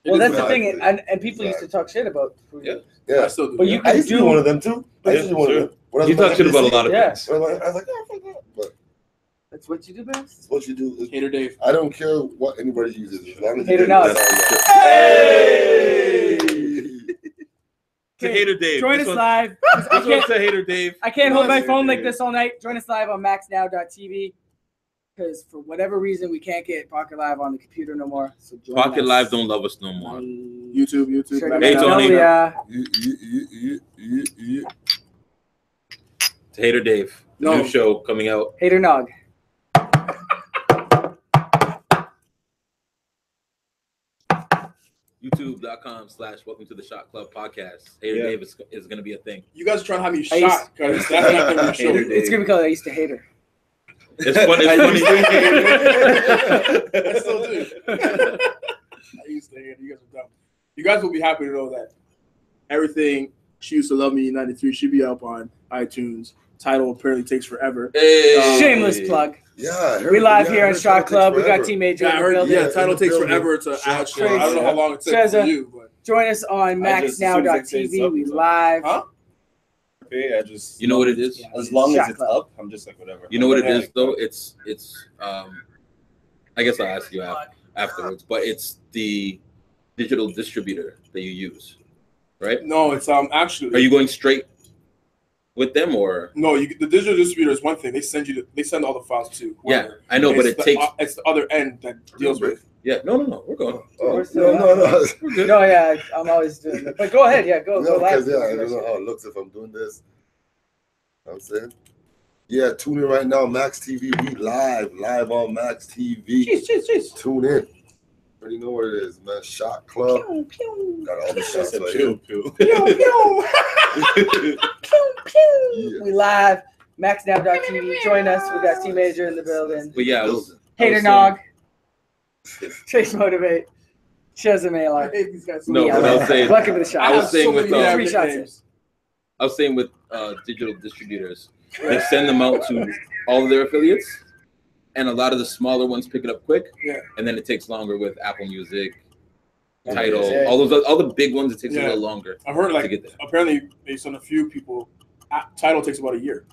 Well, that's the Exactly. thing, and people used to talk shit about Fruity Loops. Yeah, I still do. But you I can used to be do one of them too. I used to be one of them. When I was You talk like, shit about a lot of Yeah. things. I was like, oh, fuck that. But That's what you do best. it's what you do. Hater Dave. I don't care what anybody uses. As long as Hater you Nog. Hey! To Hater Dave. Join This us one- live. This one's to Hater Dave. I can't hold my Hater phone like Dave. this all night. Join us live on maxnow.tv because for whatever reason we can't get Pocket Live on the computer no more. So join Pocket us. Live don't love us no more. YouTube. Check Hey, it out. Tony. Yeah. You. To Hater Dave. The No. new show coming out. Hater Nog. YouTube.com/Welcome to the Shot Club podcast. Hater Dave is going to be a thing. You guys are trying to have me I used- shot because that's not gonna be show. Hater Dave. It's gonna be called I Used to Hate Her. It's funny. It's funny. I still do. I used to hate it. You guys are dumb. You guys will be happy to know that everything She Used to Love Me in '93 should be up on iTunes. Tidal apparently takes forever. Hey. Shameless plug. Yeah, I heard- We live yeah, here I on heard Shot Tidal Club. We takes got forever. teammates Yeah, I in the heard. building. Yeah, Tidal takes building. forever to add. Shot I don't know how long it takes Treza. for you, but Join us on I just- as soon as it says maxnow.tv. up, We it's up. live. huh? Okay, I just You know what it is? as long Shot as it's Club. up, I'm just like whatever. You know what it Yeah, is though? It's I guess I'll ask you afterwards, but it's the digital distributor that you use, right? No, it's actually. Are you going straight with them or? No, the digital distributor is one thing. They send all the files to. Yeah, whoever. I know, but It's it takes. It's the other end that deals with. Yeah, no, we're going. Oh, We're still no. We're good. No, yeah, I'm always doing that. But go ahead, yeah, go No, live. because I don't know how it looks if I'm doing this. You know what I'm saying? Yeah, tune in right now, Max TV. We live on Max TV. Jeez. Tune in. Already know what it is, man. Shot Club. Pew, pew. Got all the I shots said right pew here. pew. Pew, pew. Yeah. We live. maxnow.tv. Join us. We got Team Major in the building. But yeah, I was Hater saying- Nog. Chase Motivate. Shazam I Aylar. hate these guys so No, much. but I was saying- Welcome to the shot. I was saying with, many three shots names. I was saying with digital distributors, they send them out to all of their affiliates, and a lot of the smaller ones pick it up quick. Yeah. And then it takes longer with Apple Music, Yeah. Tidal, Yeah. all the big ones. It takes a Yeah. little longer I've heard to like get there. apparently based on a few people, Tidal takes about a year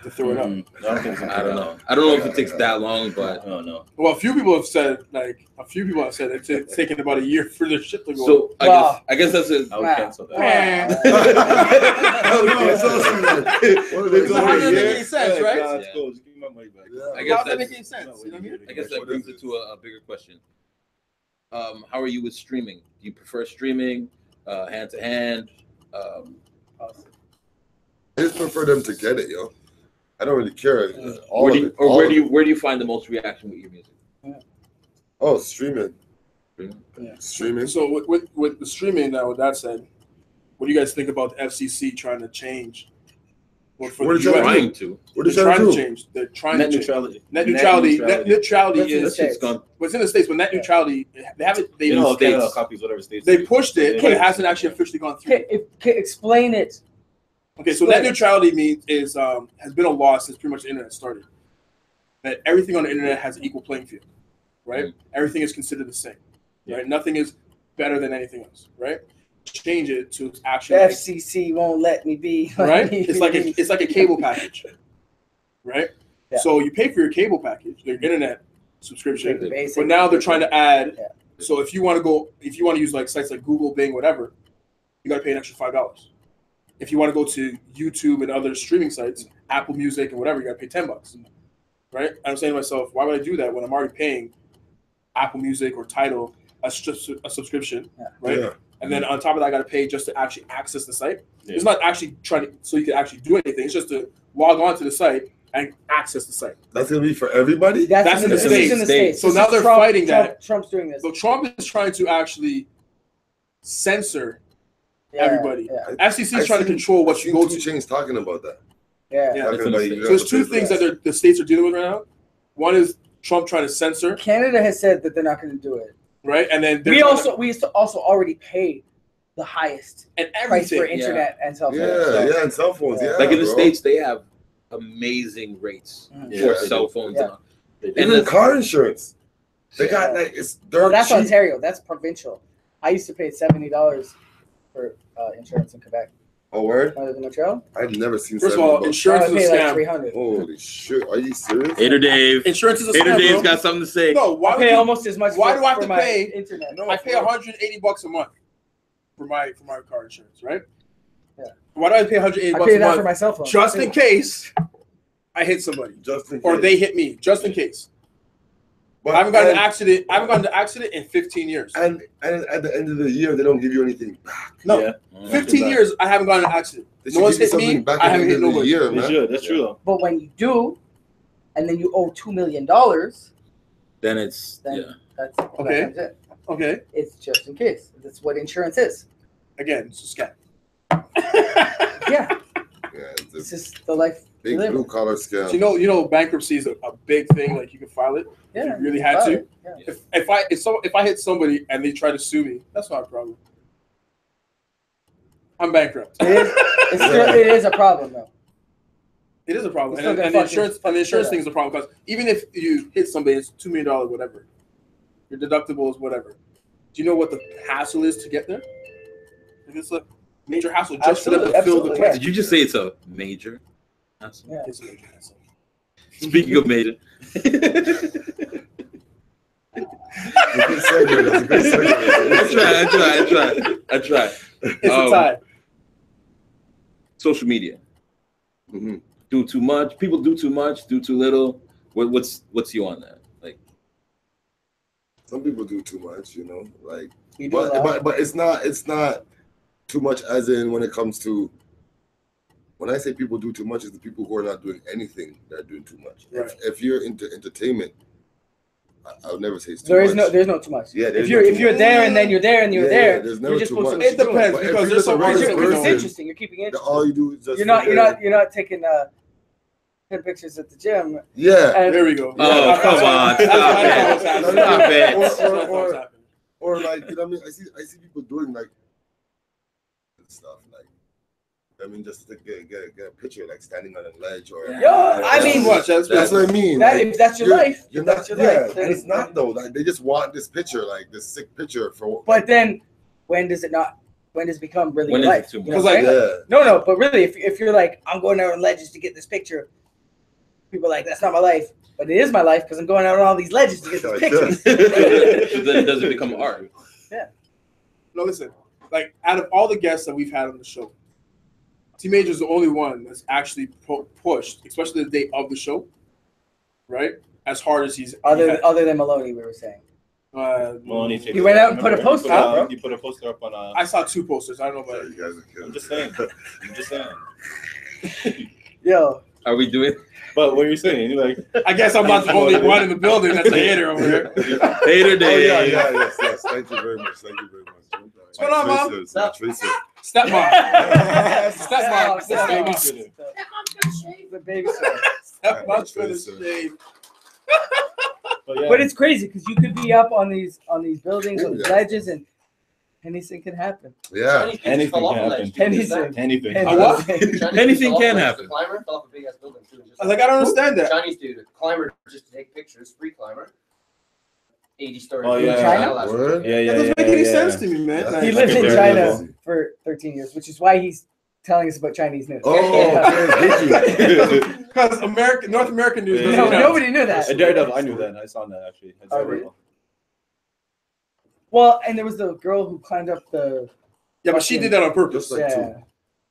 to throw it up. I don't think so. I don't know. I don't know if it takes that long, but I don't know. Well, a few people have said it's taken about a year for their shit to go. so Wow. I guess that's it. I would Wow. cancel that. No, it's awesome, man. What are they It's not doing gonna make here? any sense, right? Nah, it's cool. Just give me my money back. Yeah. I How guess does that that's make any sense? You know what I mean? I guess that brings it to a bigger question. How are you with streaming? Do you prefer streaming, hand to hand? I just prefer them to get it, yo. I don't really care. All Where of do it. all where of do it. where do you find the most reaction with your music? Oh, streaming. Yeah. Streaming. So with the streaming now, with that said, what do you guys think about the FCC trying to change? Well, for What the is that US, Trying to. What they're are they trying trying to to do? change. They're trying Net to change. neutrality. Net neutrality. Net neutrality That's in the is That shit's gone. what's in the States, but net neutrality they haven't they In You the know, Canada States. copies whatever states. they pushed it, but it Yeah. hasn't actually officially gone through. Explain it. Okay, so net neutrality means has been a law since pretty much the internet started. That everything on the internet has an equal playing field, right? Everything is considered the same, right? Nothing is better than anything else, right? Change it to The actually FCC won't let me be. right? It's like a cable package, right? Yeah. So you pay for your cable package, your internet subscription, Basic. but now they're trying to add. Yeah. So if you want to use like sites like Google, Bing, whatever, you got to pay an extra $5. If you want to go to YouTube and other streaming sites, Apple Music and whatever, you got to pay $10, right? And I'm saying to myself, why would I do that when I'm already paying Apple Music or Tidal a subscription, right? Yeah. And then on top of that, I got to pay just to actually access the site. Yeah. It's not actually so you can actually do anything. It's just to log on to the site and access the site. That's gonna be for everybody. That's in the States. States. So This now is they're fighting that. Trump's doing this. So Trump is trying to actually censor Yeah, everybody. Yeah. FCC is trying to control what you go to. Chains talking about that. Yeah. Yeah. Talking about So you So there's have two to pay things for that the states are dealing with right now. One is Trump trying to censor, Canada has said that they're not going to do it. right? And then We used to also already pay the highest and price for everything. internet and cell phones. Yeah, and cell phones. Yeah, Like in the bro. States, they have amazing rates Mhm. for Yeah, cell phones. Yeah. And Even car insurance. They got like it's Well, dirt that's cheap. Ontario. That's provincial. I used to pay $70 for insurance in Quebec. Oh, word? When I lived in Montreal, I've never seen. First of 70 all, bucks. insurance I is would a pay like scam. $300. Holy shit! Are you serious? Hater Dave. Insurance is a Hater scam, Dave's bro. got something to say. No, why I would pay you, almost as much. why for, do I have for to my pay- internet? No, I for pay real. $180 a month for my car insurance, right? Yeah. Why do I pay $180 I pay a that for month my cell phone. just in case I hit somebody Just in or case. they hit me, just in case? But I haven't gotten an and- accident. I haven't gotten an accident in 15 years. And at the end of the year, they don't give you anything back. No, Yeah. 15 years I haven't gotten an accident. They No should one's give you hit me. something back I at the haven't end hit of the nobody. year, They man. should. That's true though. But when you do, and then you owe $2 million, Then it's then that's Okay. That's it. Okay, It's just in case. That's what insurance is. again, it's a scam. Yeah, Yeah, it's it's a just the life. big we live in. blue collar scam. So you know, bankruptcy is a big thing. Like you can file it. Yeah, you really had got to. it. Yeah. If I hit somebody and they try to sue me, that's not a problem. I'm bankrupt. It is a problem though. It is a problem, It's still and gonna the insurance thing is a problem because even if you hit somebody, it's $2 million, whatever. Your deductible is whatever. Do you know what the hassle is to get there? If it's a major hassle just for them to fill the Absolutely, claim. Did you just say it's a major? hassle? Yeah. It's a major hassle. Speaking of major. It's a good segment. It's a good segment. I try. It's a tie. Social media. Mhm. Do too much. People do too much, do too little. What's you on that? Like, Some people do too much, you know. Like, You do a lot. but it's not too much. As in, when it comes to when I say people do too much, it's the people who are not doing anything that are doing too much. Right. If you're into entertainment, I would never say it's too much. There's no too much. Yeah, there's if no you're too there much. and then you're there and you're Yeah, there, there's you're never just too supposed to much. It depends But if because you're there's some just a artists regular it's person, interesting. You're keeping it that interesting. all you do is just You're not sit there. you're not taking 10 pictures at the gym. Yeah. And There we go. Oh, come on. That's Stop what's it. happening. Stop it. That's what's happening. Or like, you know what I mean? I see people doing like stuff like, I mean, just to get a picture like standing on a ledge or I mean, that's what I mean. that, like, if that's your life, You're if not, that's your yeah, life, then and it's not though. Like they just want this picture, like this sick picture for. But then, when does it not? When does it become really When your is it life? too much? You know what I'm yeah, saying? No, but really, if you're like, I'm going out on ledges to get this picture, people are like, that's not my life. But it is my life because I'm going out on all these ledges to get this picture. Then does it become art? No, listen. Like out of all the guests that we've had on the show, T Major is the only one that's actually pushed, especially the day of the show, right? As hard as he's Other than Maloney, we were saying. Maloney, He went out and put a poster up, bro. He put a poster up on. I saw 2 posters. I don't know Yeah, about you guys are I'm killing. just saying. Yo, Are we doing But what you're saying, you're like, I guess I'm not the only one in the building that's a hater over here. hater Oh day? yeah, yes. Thank you very much. What's going on, Mom? Tracer. Stepmom. Stepmom. Stepmom. The babysitter. Stepmom's for the shade. but yeah. But it's crazy because you could be up on these buildings, on these Yeah. ledges, and anything can happen. Yeah. Anything can happen. Anything. A what? Anything can happen. The climber fell off a big ass building too. I was like, I don't understand that. Chinese dude, a climber just to take pictures, free climber. 80 stories. Oh, yeah. China? Word? Yeah, yeah. That doesn't make any sense to me, man. Yeah. Like, He lived in Like a China daredevil. for 13 years, which is why he's telling us about Chinese news. Oh, okay, did you? because North American news Yeah. doesn't No, count. nobody knew that. Daredevil, I knew that. I saw that actually. I saw Oh, it. really? Well, and there was the girl who climbed up the. Yeah, but she did that on purpose. Just like two. Yeah.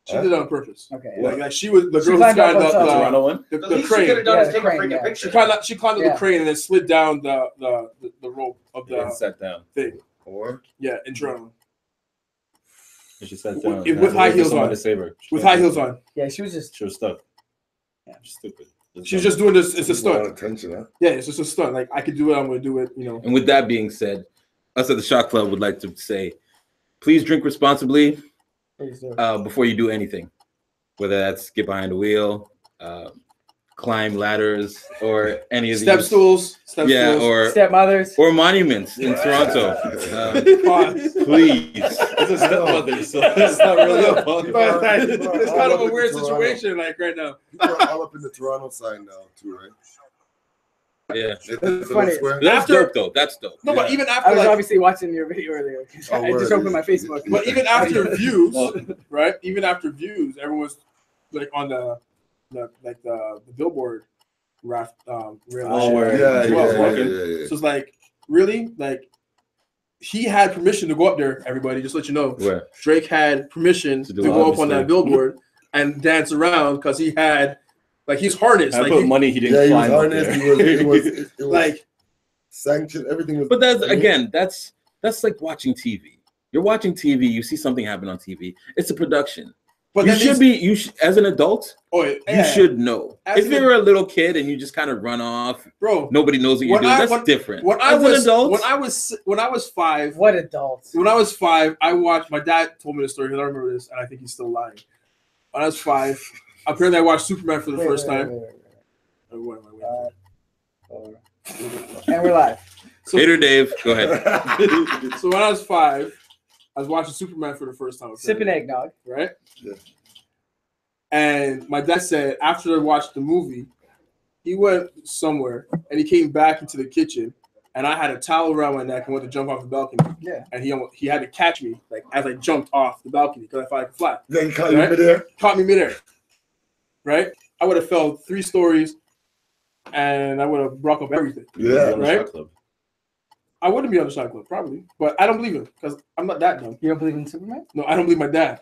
She did that on purpose. Okay. Like she was the She girl who climbed up climbed on up top. The Toronto one. the The least she crane. could have done Yeah, is the take a crane, freaking yeah. picture. She climbed up Yeah. the crane and then slid down the rope of And the sat down. thing. Or Yeah, in Toronto. And she sat With- down. with high heels Someone on. to save her. With high heels on. Yeah, she was just. She was stuck. Yeah. Stupid. She's just doing this. It's a People want stunt. attention, huh? Yeah, it's just a stunt. Like I could do it. I'm gonna do it. You know. And with that being said, us at the Shot Club would like to say, please drink responsibly before you do anything, whether that's get behind the wheel, climb ladders, or any of Step these. stools. Yeah, or stepmothers. or monuments in Toronto. Please. It's a stepmother, so it's not really a mother. It's kind of a weird situation, like right now. People are all up in the Toronto sign now, too, right? Yeah. It's funny. That's dope, though. That's dope. No, but even I after was like, obviously watching your video earlier. Oh, I just word. opened my Facebook. but even after views, right? Even after views, everyone's like on the billboard raft rail. Oh, word. Yeah. So it's like really like he had permission to go up there. Everybody, just let you know, Where? Drake had permission to do go up on obviously. that billboard and dance around because he had like he's harnessed. I Like put he, money he Yeah, didn't he was climb up harnessed. there. It was like sanctioned. Everything was. But that's again, that's like watching TV. You're watching TV, you see something happen on TV. It's a production. but You then should these- be as an adult, you should know. As If an- you're a little kid and you just kind of run off, bro. nobody knows what you're When doing. I- That's different. When As an adult, when I was 5, What adults? when I was 5, I watched. My dad told me the story because I remember this, and I think he's still lying. When I was 5, apparently I watched Superman for the first time. Wait. And we're live. So, Hater Dave, go ahead. so when I was 5, I was watching Superman for the first time. Sipping eggnog. Right? Yeah. And my dad said after I watched the movie, he went somewhere and he came back into the kitchen, and I had a towel around my neck and went to jump off the balcony. Yeah. And he had to catch me like as I jumped off the balcony because I thought I could fly. Then caught you Right? midair. Caught me midair. Right? I would have fell 3 stories, and I would have broke up everything. Yeah. On the Right? Shot Club. I wouldn't be on the shot club probably, but I don't believe him because I'm not that dumb. You don't believe in Superman? No, I don't believe my dad.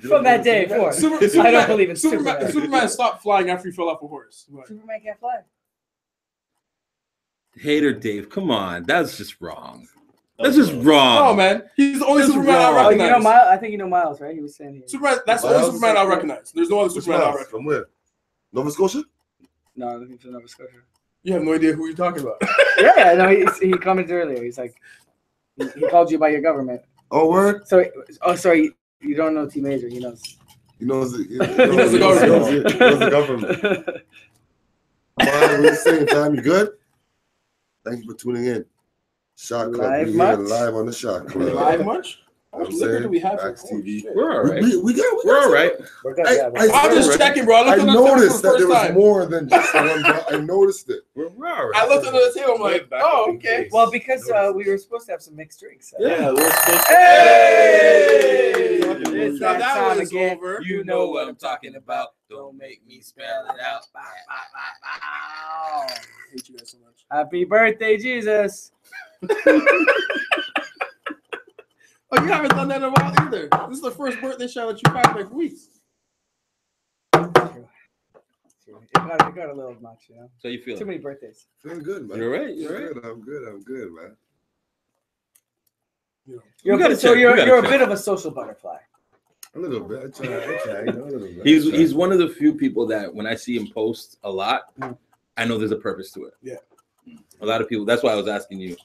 From that day forth. I don't believe in Superman. Superman stopped flying after he fell off a horse. But Superman can't fly. Hater Dave, come on. That's just wrong. That's just wrong. oh man, he's the only That's Superman I wrong. Oh, you recognize. know Miles? I think you know Miles, right? He was saying here. Superman, that's the only Miles? Superman I recognize. There's no other Which Superman I Miles? recognize. From where? Nova Scotia? No, I'm looking for Nova Scotia. You have no idea who you're talking about. Yeah, no, he commented earlier. He's like, he called you by your government. Oh, word? So, sorry, you don't know T Major. He knows. He knows the, knows the government. He knows the government. Come we're saying time. You good? Thank you for tuning in. Shot Club. Live We here much? live on the Shot Club. Live much? How much I'm liquor saying, do we have? Max Oh, TV. shit. We're all right. We got We're all right. We're good. I- Yeah, I- I'm just Right. checking, bro. I I looked under the table noticed for that the there first was time. more than just one. I noticed it. We're all right. I looked under the table. I'm like, Back oh, up in okay. case. well, because we were supposed to have some mixed drinks. Yeah, we're supposed to. Hey! It's Now that that time was again. over. You know what I'm talking about. Don't make me spell it out. I hate you guys so much. Happy birthday, Jesus. Oh, you haven't done that in a while either. This is the first birthday shout that you've had in like weeks. It got a little much, you know. So you feel Too many birthdays. Feeling good, man. You're right. You're right. I'm good, man. You're a bit of a social butterfly. A little bit. I try, you know, a little bit. He's one of the few people that when I see him post a lot, I know there's a purpose to it. Yeah. A lot of people. That's why I was asking you,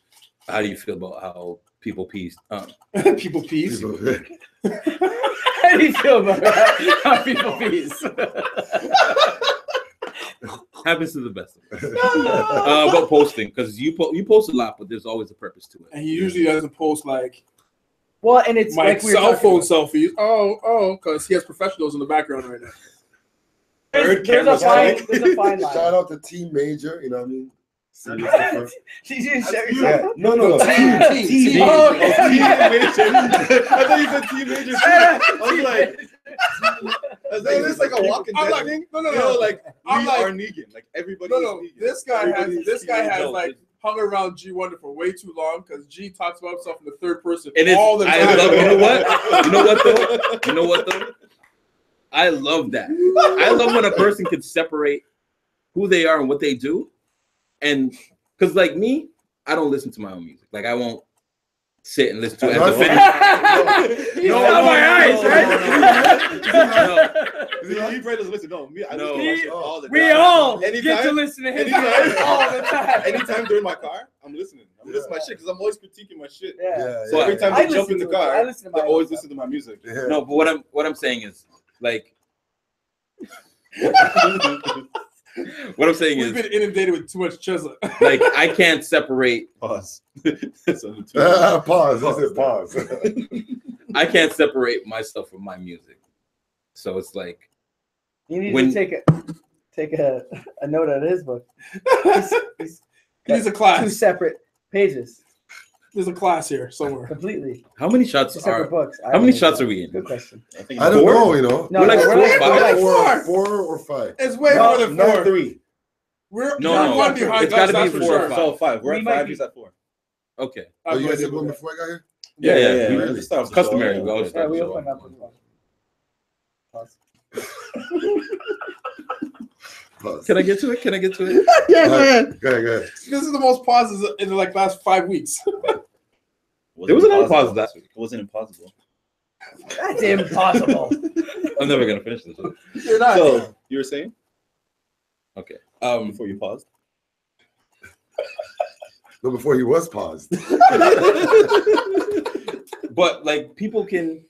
how do you feel about how people peace? People peace. People- How do you feel about how people peace? Happens to the best of us. About posting, because you post a lot, but there's always a purpose to it. And he usually doesn't post like Well, and it's my like we were cell phone talking selfies. Oh, because he has professionals in the background right now. about. There's a fine line. Shout out to Team Major, you know what I mean? Did you share Yeah. yourself? No. Team. Oh, okay. I thought you said Team Major. Too. I was like, is this like a walking I'm dead like, thing? no. Yo, like I'm we like- are Negan. Like everybody. No. is Negan. This guy has No, like hung around Gee Wunder for way too long because G talks about himself in the third person And it's, all the time. I love, you know what though? I love that. I love when a person can separate who they are and what they do. And because like me, I don't listen to my own music. Like I won't sit and listen to it No, as a fan. You saw my eyes, right? He probably doesn't listen. No, me. I No. listen to my shit all the time. We all get to Anytime- listen to his anytime- music all the time. Anytime during my car, I'm listening. I'm listening to my shit because I'm always critiquing my shit. Yeah. So every time I they jump in listen the to it. car, I listen to they my always own listen to my music. Yeah. No, but what I'm saying is like what I'm saying We've is been inundated with too much Chesla. like I can't separate Pause. Pause. I said pause. I can't separate myself from my music. So it's like You need When- to take a note out of his book. He's There's a two class. separate pages, There's a class here somewhere. completely. how many shots Two separate are books. how many shots are we in? Good question. I think I don't Four? know, you know. No, We're like we're four, like- five? we're like Four or five. It's way No, more than Not four. three. We're No, we're no. one behind. It's gotta us, be that's for four or sure. five. So 5. We're We at might 5. be- He's at 4. Okay. I Oh, have you no guys idea did one about before I got here? Yeah, yeah. We we- let's start off the customary. show. We always Yeah, start we the show. open up with one. Pause. Pause. Can I get to it? Can I get to it? Yeah, Go man. ahead. Go ahead. This is the most pauses in the like last 5 weeks. There was another pause that- It wasn't impossible. That's impossible. I'm never gonna finish this. You're not. So you were saying Okay. before you paused? No, before he was paused. But like people can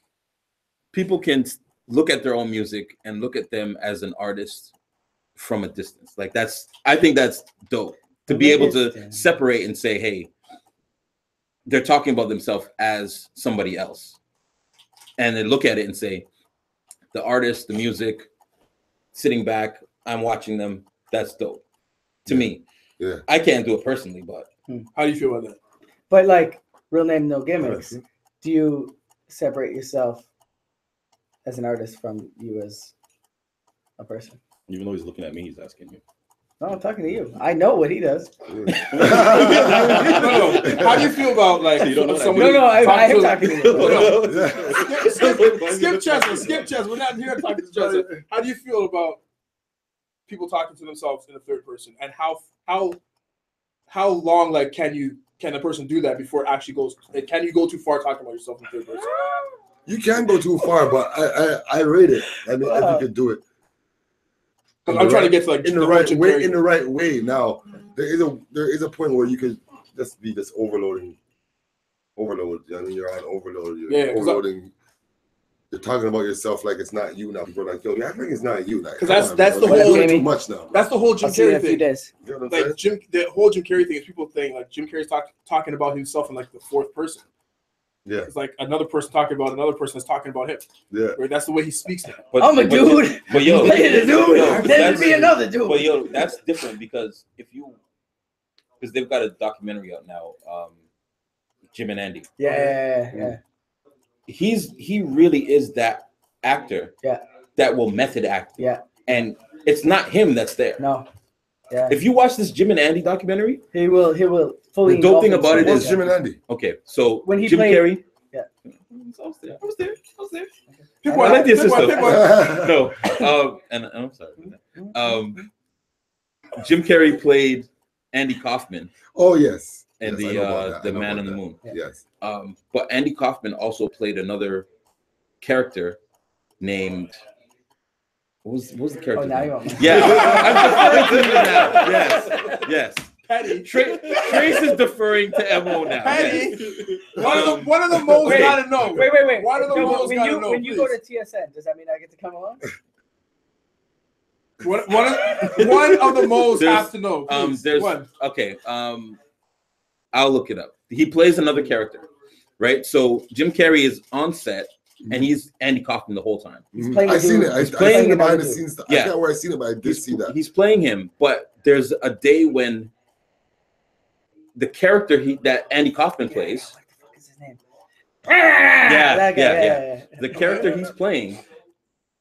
look at their own music and look at them as an artist from a distance. Like I think that's dope to be able to separate and say, hey, they're talking about themselves as somebody else. And then look at it and say, the artist, the music, sitting back, I'm watching them. That's dope to me. Yeah. I can't do it personally, but How do you feel about that? But like, real name, no gimmicks. Do you separate yourself as an artist from you as a person? Even though he's looking at me, he's asking you. No, I'm talking to you. I know what he does. No. How do you feel about like So you don't know that. somebody No, I am talking talking to to- you. No, Yeah. skip Chesla. Skip Chesla. We're not here to talk to Chesla. How do you feel about people talking to themselves in the third person, and how long like can a person do that before it actually goes? Can you go too far talking about yourself in the third person? You can go too far, but I rate it. I mean, if you could do it. I'm trying to get to like in the right way. In the right way. Now, there is a point where you could just be overloading. Overload. I mean, you're on overload. You're Yeah, 'cause overloading. You're talking about yourself like it's not you now. People are like, yo, I think it's not you. Like, 'Cause come that's on, the bro. whole- You're doing too much now. That's the whole Jim I'll see you in Carrey a few thing. days. You know what I'm Like saying? the whole Jim Carrey thing is people think like Jim Carrey's talking about himself in like the fourth person. Yeah, It's like another person talking about another person that's talking about him. yeah. Right? That's the way he speaks now. but, I'm a but- dude. But yo, Hey, the dude. yo, Then that's- be another dude. But yo, that's different because they've got a documentary out now, Jim and Andy. Yeah. He really is that actor. Yeah. That will method act. Yeah. And it's not him that's there. No. Yeah. If you watch this Jim and Andy documentary, He will fully. The dope thing involve about it himself. What's Jim and Andy? okay, so When he Jim played- Carrey. Yeah. I was there. Pick I one. like the Pick one. assistant. Pick one. No, and I'm sorry. Jim Carrey played Andy Kaufman Oh yes. and Yes, I know about that. I the know Man about on the that. Moon. Yes. But Andy Kaufman also played another character named what was the character? Oh, now name? you want me. Yeah, I'm deferring to him now. Yes. Patty. Trace is deferring to Mo now. Yes. Patty. One of the moles Wait. gotta know. Wait. One of the No, moles when gotta you know. when you go to please. TSN, does that mean I get to come along? one of the moles There's- have to know. Please. There's One. okay. I'll look it up. He plays another character, right? So Jim Carrey is on set and he's Andy Kaufman the whole time. playing I a seen dude. it. I He's seen playing the behind the another scenes stuff. Yeah. I forgot where I seen it, but I did see that. He's playing him, but there's a day when the character that Andy Kaufman plays, What the fuck is his name? yeah, That guy, yeah. The character he's playing,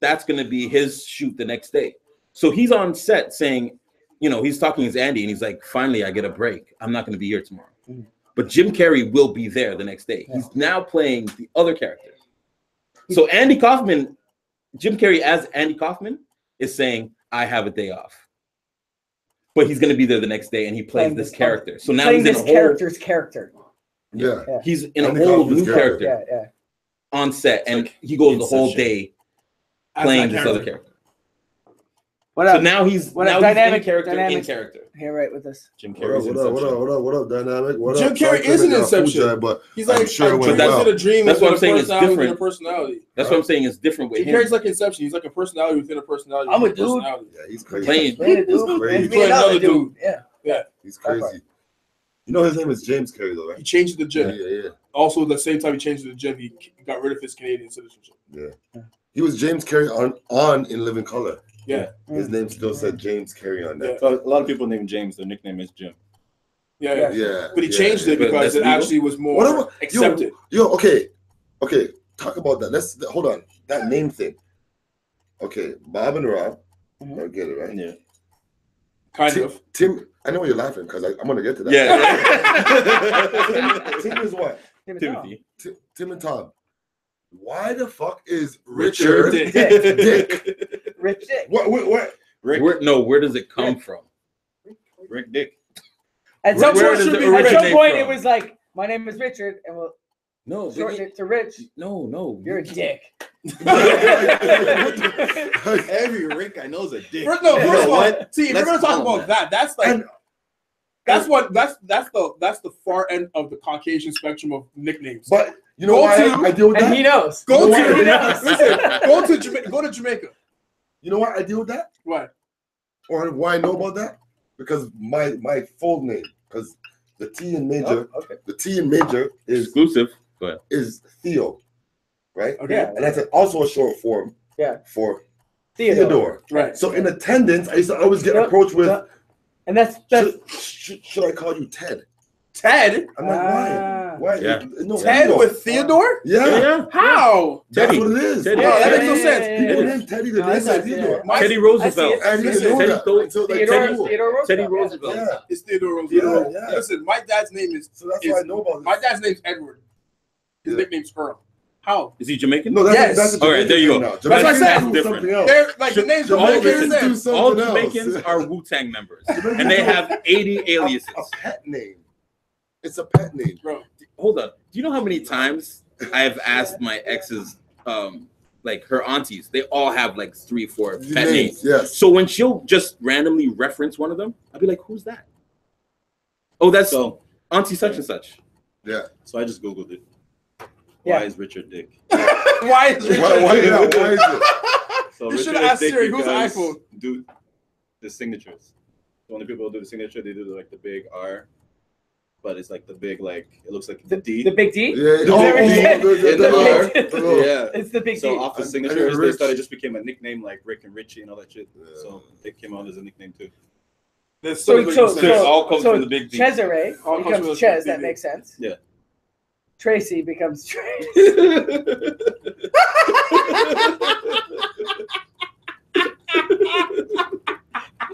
that's gonna be his shoot the next day. So he's on set saying, he's talking as Andy, and he's like, "Finally, I get a break. I'm not gonna be here tomorrow." Mhm. But Jim Carrey will be there the next day. Yeah. He's now playing the other character. So Andy Kaufman, Jim Carrey as Andy Kaufman is saying, "I have a day off." But he's going to be there the next day, and he plays Playing this this character. So now Playing he's in this a whole. character's character. Yeah. He's in And a the whole Concussions new character. character Yeah. on set, and he goes the whole day As playing that this other character. What So up? now he's What now up? he's Dynamic- in character. dynamic- In character. Here, right with us. Jim What Carrey's up, what up, what Inception. up, what up, what up, Dynamic? What Jim up? Carrey Sorry, is in I got Inception. food, but He's I'm like sure it a went dream well. within a dream That's what within I'm a saying, it's personality within a different. personality. That's what I'm saying. It's different with Jim him. Carrey's like Inception. He's like a personality within a personality. I'm a within dude. personality. Yeah, he's crazy. Playing. Playing a dude. Crazy. Be Playing another another dude. dude. Yeah. He's That part. crazy. You know his name is James Carrey, though, He right? changed the Yeah, gym. yeah, Also, at the same time he changed the gym, he got rid of his Canadian citizenship. yeah. He was James Carrey on In Living Color. Yeah. His name still said James Carrey on that. So a lot of people name James. Their nickname is Jim. Yeah. Yeah. But he yeah, changed yeah. it But because that's it legal? actually was more Whatever. accepted. Yo, okay. Talk about that. Hold on. That name thing. Okay, Bob and Rob. Mhm. I get it, right? Yeah. Kind Tim, of. Tim, I know you're laughing because I'm gonna get to that. Yeah. Tim is what? Timothy. Tim and Tom. Why the fuck is Richard Dick. Dick? Rich Dick. What? Where does it come from? Rick Dick. At Where some point, does it at some originate point from? it was like, my name is Richard, and we'll No, shorten it to Rich. no. You're a dick. Every Rick I know is a dick. First of all, what? see, if Let's we're gonna talk call him about that, that's like And- that's the far end of the Caucasian spectrum of nicknames. But you know Go why to- I deal with And that? he knows. Go You know to what? listen, go to Jamaica. You know why I deal with that? Why? Or why I know about that? Because my full name, because the T in major, Okay. the T in major Exclusive. But is Theo, right? Okay. Yeah. And that's also a short form for Theodore. Right. So in attendance, I used to always get Yep. approached with, Yep. And that's should I call you Ted? Ted? I'm like, Ah. why? Yeah. No, Ted Theo. with Theodore? Yeah. How? That's Teddy. what it is. Teddy. Oh, that Yeah, makes no sense. People named Teddy the No, name that's like Theodore. not Teddy I Roosevelt. see it. I didn't Listen, know Teddy that Thor- until like Theodore, Teddy. Theodore Roosevelt. Teddy yeah. Roosevelt. Yeah. It's Theodore Roosevelt. Yeah. Listen, my dad's name is So that's why I know about my this. dad's name's Edward. His Yeah. nickname's Earl. How? Is he Jamaican? No, that's Yes. that's a All right, there you Jamaican go. thing now. That's what I Jamaicans said. do Different. something else. They're like the names are all Jamaicans the do same. something All else. Jamaicans are Wu-Tang members, and they have 80 aliases. A pet name. It's a pet name. Bro, Hold on. Do you know how many times I've asked my exes, like her aunties, they all have like 3, 4 pet names. Yes. So when she'll just randomly reference one of them, I'll be like, "Who's that?" Oh, that's So Auntie such and such. Yeah. so I just Googled it. Yeah. Why is Richard Dick? why is Richard? Why is it? So You should Richard have asked is Dick Siri, who's the because iPhone? Do the signatures. So when the people do the signature, they do like the big R, but it's like the big like it looks like the D. The big D? Yeah. The In the R. big- Yeah. It's the big So D. off the And signatures, they Rich. started just became a nickname like Rick and Richie and all that shit. Yeah. So it came out as a nickname too. There's So it all comes so from the big D. Cesare All comes from becomes the Ches. big That D. makes sense. Yeah. Tracy becomes Trace.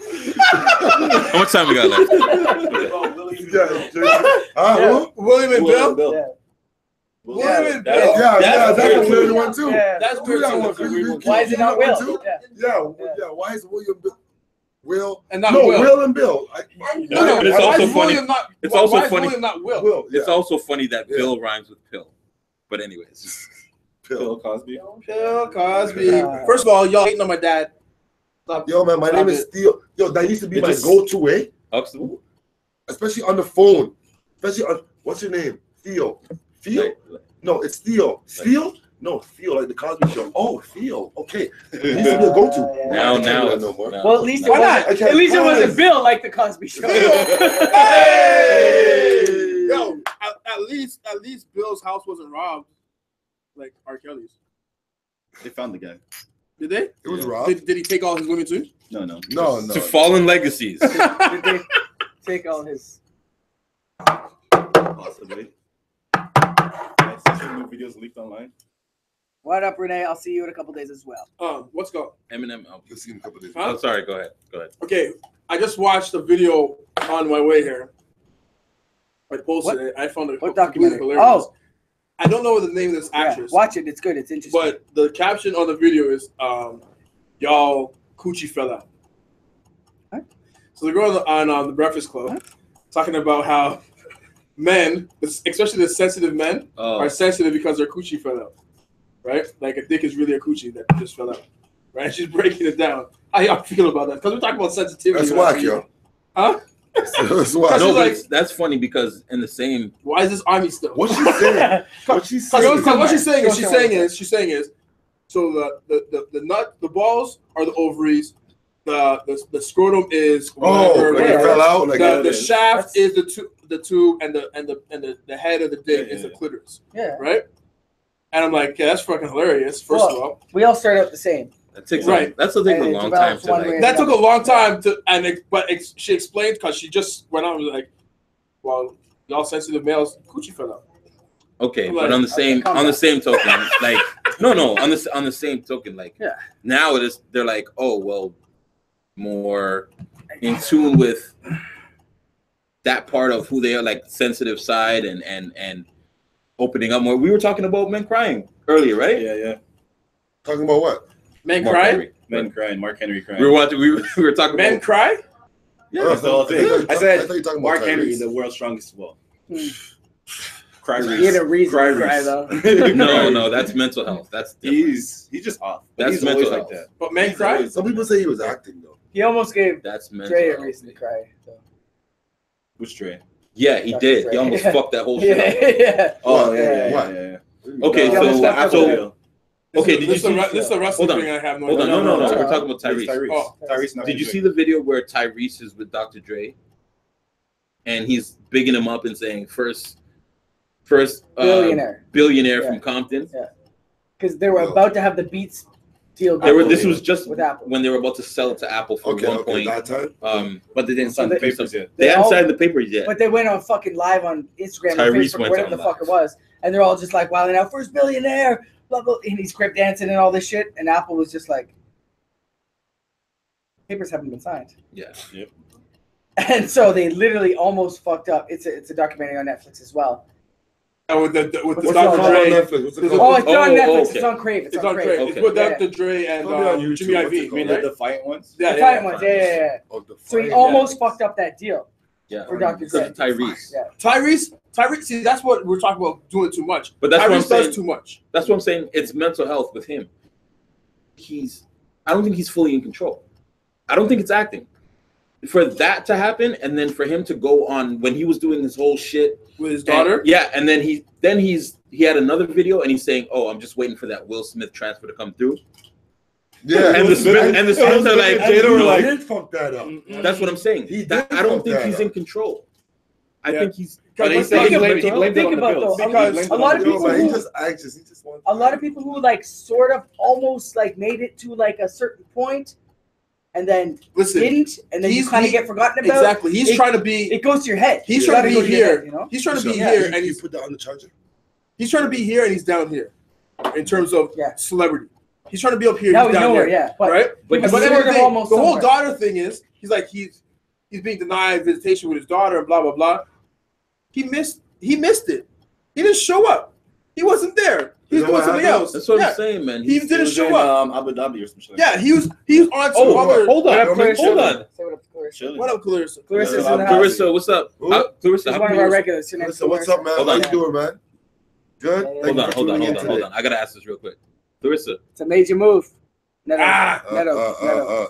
How much time we got left? William and Bill. Yeah. William and That's- Bill. Yeah, that's a weird. weird one too. Yeah. That's Do weird. that too. one. Can you- Why is it can you not do that Will? one too? Yeah. Yeah. Why is William Will? And not No, Will. Will and Bill. No, But it's why also is funny- William not? it's why also is funny- William not Will? Will. It's Yeah. also funny that Yeah. Bill rhymes with pill. But anyways, Bill. Bill Cosby. Bill Cosby. Yeah. First of all, y'all hating on my dad. Stop. Yo, man, my Stop name is it. Theo. Yo, that used to be It my just- go-to way, Huxtable? especially on the phone. Especially on what's your name? Theo. Theo? No, it's Theo. Theo? No, Theo, like the Cosby Show. Oh, Theo. Okay. It used to be a go-to. Yeah. Now, I can't do now, that no more. now. Well, at least it Why wasn't. not? I can't At least it wasn't find- Bill like the Cosby Show. Hey! Yo, at least Bill's house wasn't robbed like R. Kelly's. They found the guy. Did they? It was Yeah. Rob. Did he take all his women too? No, no. No. To fallen legacies. Did they take all his? Possibly. I see some new videos leaked online. What up, Renee? I'll see you in a couple days as well. What's going? Eminem album. You'll see in a couple days. Huh? Oh, sorry. Go ahead. Go ahead. Okay, I just watched a video on my way here. I posted it. I found it What completely documentary? hilarious. Oh. I don't know the name of this Yeah, actress, watch it. It's good. It's interesting. but the caption on the video is "Y'all Coochie fell out." What? So the girl on the Breakfast Club What? talking about how men, especially the sensitive men, Oh. are sensitive because their coochie fell out, right? Like a dick is really a coochie that just fell out, right? She's breaking it down. How y'all feel about that? Because we're talking about sensitivity. That's whack, yo. Huh? That's whack. No, like- but that's funny because in the same. Why is this army still? What's she saying? What she saying? What she's saying is, so the nut, the balls are the ovaries, the scrotum is Oh, whatever, it fell out like the that. shaft is the tube, and the head of the dick is the clitoris, Yeah. right? And I'm like, yeah, that's fucking hilarious. First of all, we all start out the same. That takes Right. That's will take a And it long time develops to one like. way. that took a long time she explained because she just went on and was like, well, y'all sensitive males, coochie fell out. Okay, Like, but on the same calm on the down. same token, like no, on the same token, like Yeah. now it is. They're like, oh well, more in tune with that part of who they are, like sensitive side and opening up more. We were talking about men crying earlier, right? Yeah. Talking about what? Men Mark cry? Henry. Men crying, Mark Henry crying. We were watching. We were talking Men about. cry? Yeah, That's the whole thing. I I thought said you were talking about Mark Henry, Tyrese. the world's strongest. Well, Hmm. cry He had a reason Cry to cry, Reese. though. no, that's mental health. That's different. He's just off. But That's he's always mental like health. that. But men cry? Some people say he was acting though. He almost gave That's mental Dre a health. reason to cry. So. Which Dre? Yeah, he Dr. did. Dre. He almost Yeah. fucked that whole shit up. Yeah. Oh yeah, yeah. Okay, He almost so fucked up so okay, did you This see? is a wrestling Hold on. thing I have no Hold on, idea. no. no. We're talking about Tyrese. Tyrese. Tyrese. Tyrese. not Did you Dre. see the video where Tyrese is with Dr. Dre, and he's bigging him up and saying first Billionaire. billionaire Yeah. from Compton? Because they were No. about to have the Beats deal. They were. going This was just with Apple. when they were about to sell it to Apple for Okay, one okay, point. that time. But they didn't sign So the they- papers yet. They They hadn't all- signed the papers yet. But they went on fucking live on Instagram or Tyrese Facebook, went whatever on the fuck live. it was. And they're all just like, wow, now first billionaire, blah, blah. And he's crip dancing and all this shit. And Apple was just like, papers haven't been signed. Yeah. And so they literally almost fucked up. It's a documentary on Netflix as well. With the What's What's Dr. it called on Dre. Netflix? What's it There's a- called? Oh, it's on Oh, Netflix. okay. It's on Crave. It's on Crave. Okay. It's with Yeah. Dr. Dre and Probably on YouTube. Jimmy What's Iovine. it You mean called? the fight ones? Yeah, The yeah. fight ones, yeah. Oh, the So he fight. almost fucked up that deal Yeah. for Dr. Because Dre. of Tyrese. Yeah. Tyrese, see, that's what we're talking about doing too much. But that's what I'm Tyrese does saying. too much. That's what I'm saying. It's mental health with him. I don't think he's fully in control. I don't think it's acting. For that to happen, and then for him to go on when he was doing this whole shit With his daughter? and then he had another video and he's saying, "Oh, I'm just waiting for that Will Smith transfer to come through." Yeah. And the Smiths are like, Jada were no. like, did fuck that up. That's what I'm saying. He That- did I don't fuck think that he's up. in control. I Yeah. think he's. But he But said think he about- blamed it on think the about bills. though, because a lot of Yo, people man, who- he just anxious. He just wants a lot of people who like sort of almost like made it to like a certain point and then Listen, didn't, and then you he's- kind of he- get forgotten about. exactly. He's It- trying to be. It goes to your head. He's You trying to gotta be go your here. head, you know? He's trying to be Yeah, here, and and you he's put that on the charger. trying to be here, and he's down here, in terms of Yeah. celebrity. He's trying to be up here. Now he's he's down nowhere, here, yeah. But right? But But sort then of almost the whole somewhere. daughter thing is, he's like he's being denied visitation with his daughter and blah blah blah. He missed it. He didn't show up. He wasn't there. He's You know doing what something happened? else. That's what yeah. I'm saying, man. He didn't was show in, up. Abu Dhabi or some shit. Yeah, he was on some Oh, other. hold What up, on. Clarissa? Hold on. Say what up, Clarissa. Chilling. What up, Clarissa? Clarissa's in the house. Clarissa, what's up? Who? Clarissa, She's how one come of our you- regulars. Her name's Listen, what's up, man? Hold How on. you doing, man? Good. Hold Thank you for tuning in Hold today. on. I gotta ask this real quick. Clarissa, It's a major move. Neto. Ah, Neto.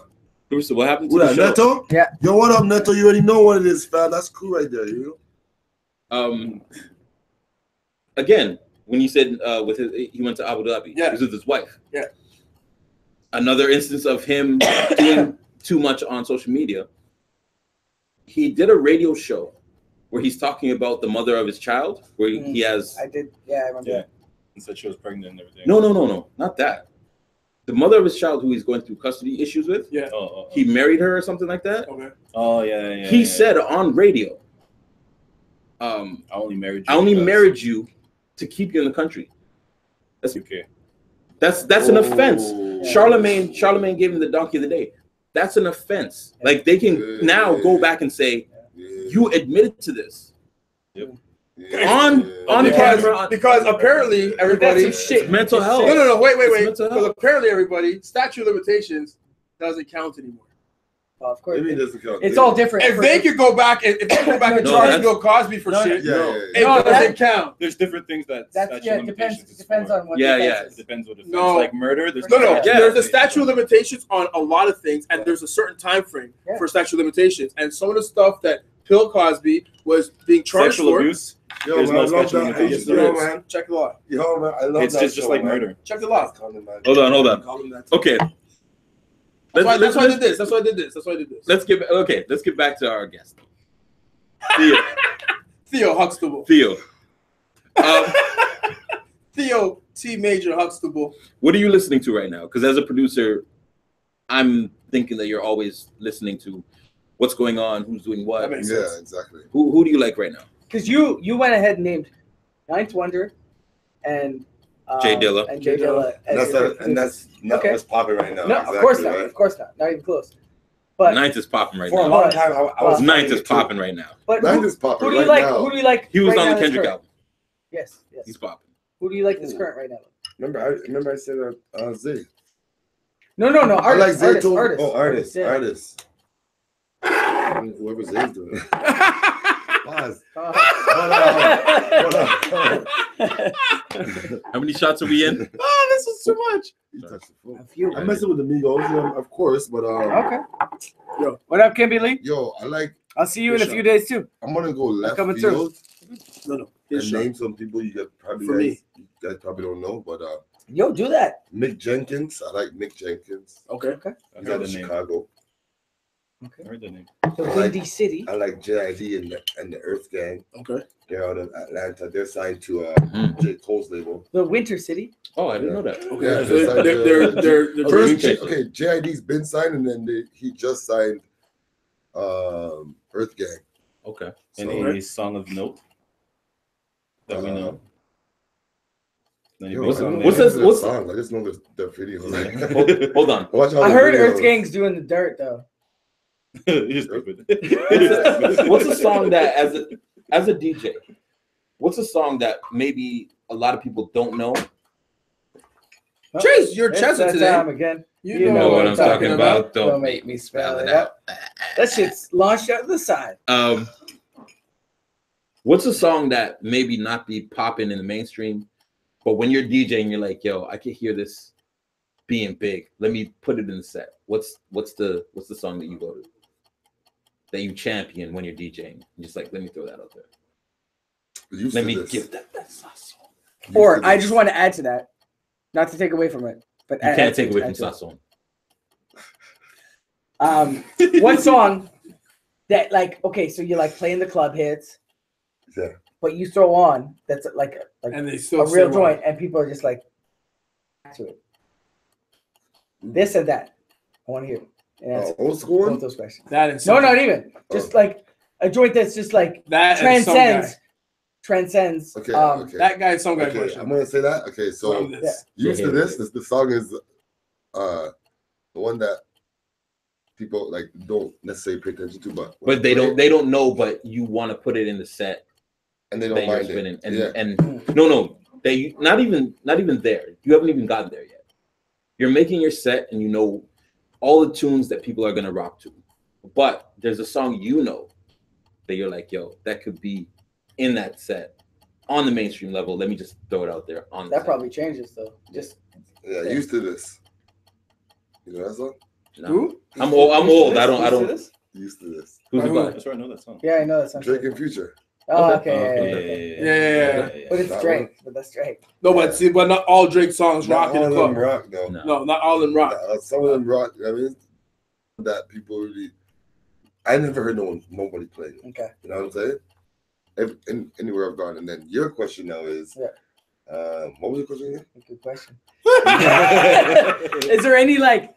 Clarissa, what happened Who to the that, show? Neto? Yeah. Yo, what up, Neto? You already know what it is, fam. That's cool right there, you know? Again, when you said he went to Abu Dhabi, Yeah. he was with his wife. Yeah. Another instance of him doing too much on social media. He did a radio show where he's talking about the mother of his child, where he has. I did. Yeah, I remember. Yeah. And said she was pregnant and everything. No, not that. The mother of his child, who he's going through custody issues with. Yeah. He married her or something like that. Okay. Oh yeah. He said on radio, I only married you. I only because married you to keep you in the country. That's UK. That's an offense. Oh. Charlemagne gave him the donkey of the day. That's an offense. Like they can now go back and say, you admitted to this. Yep. On camera. Because apparently everybody. That's some shit. Mental health. No. Wait. It's mental Because health. apparently everybody statute of limitations doesn't count anymore. Well, of course. Maybe it doesn't count. It's all different. If they could go back and No, charge that's- Bill Cosby for shit, it No, doesn't count. There's different things that That's statute yeah. of It limitations is depends for. on what. Yeah, the yeah. offense It is. depends what offense. No. Like murder. There's No, Yeah. there's a statute of limitations on a lot of things, and there's a certain time frame Yeah. for statute of limitations. And some of the stuff that Bill Cosby was being charged Sexual for. abuse. Yo, There's man, no I love statute of that. limitations. There Yo, is. man. Check the law. Yo, man, I love It's that. just show, like man. murder. Check the law. Hold on. Okay. That's why I Let's- did this. That's why I did this. That's why I did this. Let's get back to our guest. Theo Huxtable. Theo. Theo T. Major Huxtable. What are you listening to right now? Because as a producer, I'm thinking that you're always listening to what's going on, who's doing what. That makes Yeah, sense. exactly. Who do you like right now? Because you went ahead and named Ninth Wonder and Jay Dilla. and Jay Dilla. And that's not Okay. what's popping right now. No, exactly, of course not. right? Of course not. Not even close. But Ninth is popping right For a now. long time, I was Ninth finding is it too. popping right now. but Ninth who, is popping who do you right like? now. Who do you like? He was right on now the that's Kendrick current? album. Yes. He's popping. Who do you like that's current right now? Remember I said Zay. No. I like Artists. Zay too. Artists. Oh, artists. Yeah. Artists. Whoever Zay's doing. Pause. How many shots are we in? Oh, this is too much. You touched the phone. A few. I'm messing with the Migos, of course, but Okay. What up, Kimby Lee? yo, I like. I'll see you in a Good few shot. days too. I'm gonna go left coming field No. and name some people you guys probably don't know, but Yo, do that. Mick Jenkins. I like Mick Jenkins. Okay. I He's heard out the of name. Chicago. I heard the name. The like- Windy City. I like JID and the Earth Gang. Okay. They're out of Atlanta. They're signed to Mhm. J. Cole's label. The Winter City. Oh, I didn't know that. Okay. Yeah, So they're First, Okay. okay, JID's been signed, and then he just signed Earth Gang. Okay. Any Okay. song of note that we know? Any Yo, big what's- song I what's don't names? this- know what's- the song. I just know the video. Hold on. Watch all I the heard videos. Earth Gang's doing the dirt though. You're stupid. What's a song that as a DJ, what's a song that maybe a lot of people don't know? Chase, you're It's Chesa that today. time again. You know what I'm talking about. Don't make me spell it out. That shit's launched out the side. What's a song that maybe not be popping in the mainstream, but when you're DJing, you're like, yo, I can hear this being big. Let me put it in the set. What's the song that you go to, that you champion when you're DJing? You're just like, let me throw that out there. Used Let to me this. give that sauce. Used Or to I this. just want to add to that, not to take away from it, but You add can't to take it, away add from to it. Sasson. One song that like okay, so you like playing the club hits, Yeah. but you throw on that's like And they still a real say, joint, and people are just like to it. This and that. I want to hear it. And answer Old school both one? those questions. That and No, something. not even. Just like a joint that's just like That and some guy. transcends. Okay, um, okay. That guy, some guy Okay, question. I'm gonna say that. Okay, so From this. used to Yeah. this. The song is the one that people like don't necessarily pay attention to, but But they don't know, but you want to put it in the set and they that don't you're mind spinning. it. And Yeah. and no, they not even there. You haven't even gotten there yet. You're making your set and you know all the tunes that people are gonna rock to. But there's a song you know that you're like, yo, that could be in that set on the mainstream level. Let me just throw it out there on the that set. probably changes though. Just Yeah, used to this. You know that song? No. Who? I'm old. I Used to don't. this? Used to this. Who's it Who? by? That's where I know that song. Yeah, I know that song. Drake and Future. Oh, Okay. okay. Yeah. But it's That Drake. But that's Drake. No, but see, but not all Drake songs rock in all the of them club. rock though. No. No, not all in rock. Some of them rock. I mean, that people really. I never heard nobody play it. Okay. You know what I'm saying? Anywhere I've gone, and then your question now is, what was the question again? Good question. Is there any like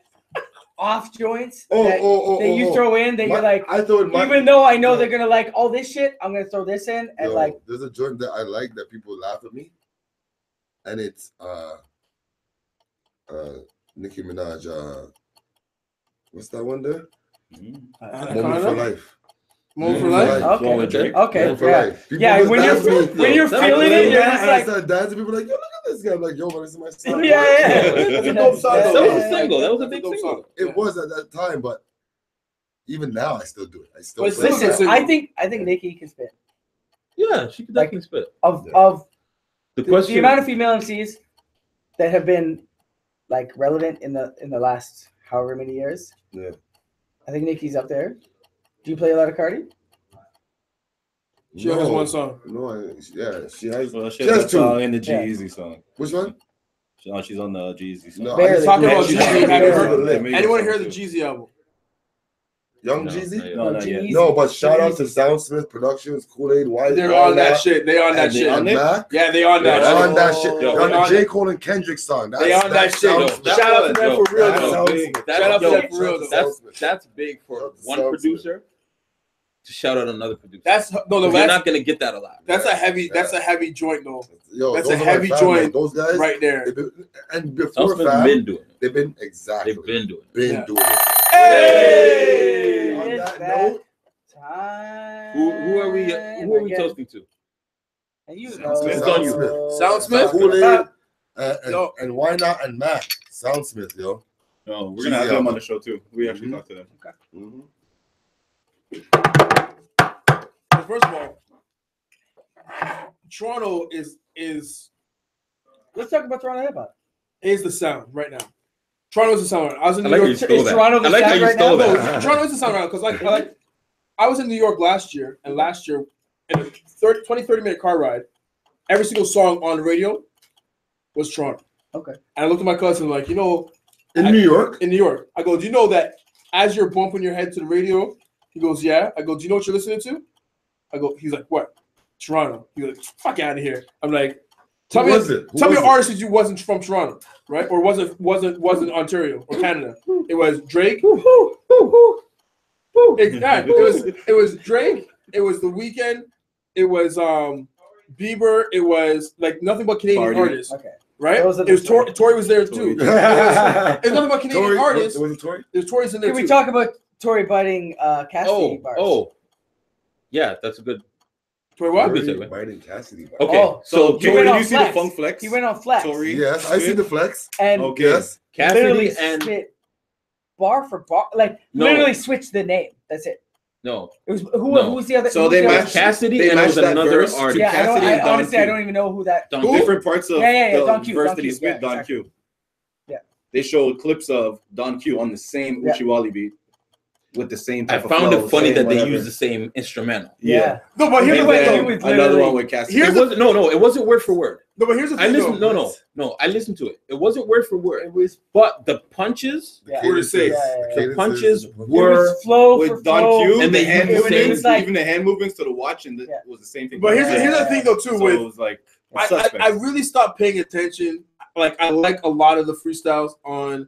off joints that you throw in that you're like, I thought even though I know they're gonna like all this shit, I'm gonna throw this in and like there's a joint that I like that people laugh at me, and it's Nicki Minaj. What's that one there? Moment for Life. Moment for life. Okay. Going with Drake? Okay. Moment for Yeah. Life. People Yeah. just When dance you're me. when you're That's feeling what it, you're And just I like, start dancing. People are like, yo, look at this guy. I'm like, yo, man, this is my song. Yeah. That's a dope song. That though. was a single. That was a That's big dope single. song. It was at that time, but Even now, I still do it. I still But play listen, Listen, it. I think Nikki can spit. Yeah, she could definitely spit. Of The the question, amount of female MCs that have been like relevant in the last however many years. Yeah. I think Nikki's up there. Do you play a lot of Cardi? She only has one song. No, yeah, she has. Well, She has that two. song in the Yeah. G-Eazy song. Which one? She's on the G-Eazy song. No, Barely. I just Talking know about she's Jeezy, on have you the heard- list. Anyone hear the Jeezy album? Young No, Jeezy? not yet. No, not yet. G-Eazy. No, but shout out to Soundsmith Productions, Kool-Aid White. They're all on that shit. They on that And they shit. on And it? Mac. Yeah, they on that They're shit. on that shit. Yo, They're they on on the J. Cole and Kendrick song. They on that shit. Soundsmith. Shout out to them Yo, for real, that though. sounds- big. Shout out to Yo, them for real, though. That's big for That's one Soundsmith. producer to shout out another producer. That's no, You're that's not gonna get that a lot. that's a heavy joint though, Yo, That's those a are my heavy fans, joint like, those guys, right there. they've been, and before Soundsmith's fam, been doing it. they've been exactly. They've been doing it. been Yeah. doing it. Hey! On It's that that note, time. Who are we again. toasting to? And you Soundsmith. know. It's on you. Soundsmith? Kool-Aid, Yo. and why not? And Mac, Soundsmith, yo. No, we're gonna have them on the show too. We actually Mhm. talked to them. Mhm. First of all, Toronto is Let's talk about Toronto hip hop. the sound right now. Toronto is the sound. I was in I New like how York. you stole Is that. Toronto the I like how sound you right stole now? that. No, Toronto is the sound right now because I was in New York last year, and last year in a 30-minute car ride, every single song on the radio was Toronto. Okay. And I looked at my cousin like, In New York, in New York. I go, do you know that as you're bumping your head to the radio? He goes, yeah. I go, do you know what you're listening to? I go, he's like, what? Toronto. He's like, fuck out of here. I'm like, tell me an artist that you wasn't from Toronto, right? Or wasn't Ontario or Canada. It was Drake. It was Drake. It was The Weeknd. It was Bieber. It was like nothing but Canadian Party. artists, Okay. right? Those are It the was three. Tory was there too. Tory. It's nothing but Canadian Tory, artists. was it Tory? There's Tory's in there Can we too. talk about Tory biting Cassidy bars? Yeah, that's a good. Tory what? Good segue. Biden Cassidy. Okay, Oh, so he went Tory, on did you see Flex. the Funk Flex? He went on Flex. Tory. Yes, I see the flex. And Okay. Yes. literally Cassidy and spit bar for bar, like No. literally switched the name. That's it. no, It was No. who was the other? So who was they the other- matched Cassidy They and it was matched that another verse to artist. Yeah, Cassidy and Don honestly, I Q. don't even know who that. Don Who? Q. Different parts of Yeah, the Don Q, verse Don that he Q, spit, yeah, Don exactly. Q. Yeah. They showed clips of Don Q on the same Yeah. Uchiwali beat with the same I type of found flow, it funny same that they whatever. used the same instrumental. Yeah. No, but here's And the thing. then he was another literally- one with Cassidy. Here's It wasn't. No, it wasn't word for word. No, but here's the I thing. listened. though. No. I listened to it. It wasn't word for word. It was. But the punches Yeah. Word is safe. The punches It were. was flow for with Don flow. Q, And the they hand used the movements, same- even the hand movements to the watch, and Yeah. was the same thing. But here's the thing though too. So With it was like I suspect. really stopped paying attention. Like I like a lot of the freestyles on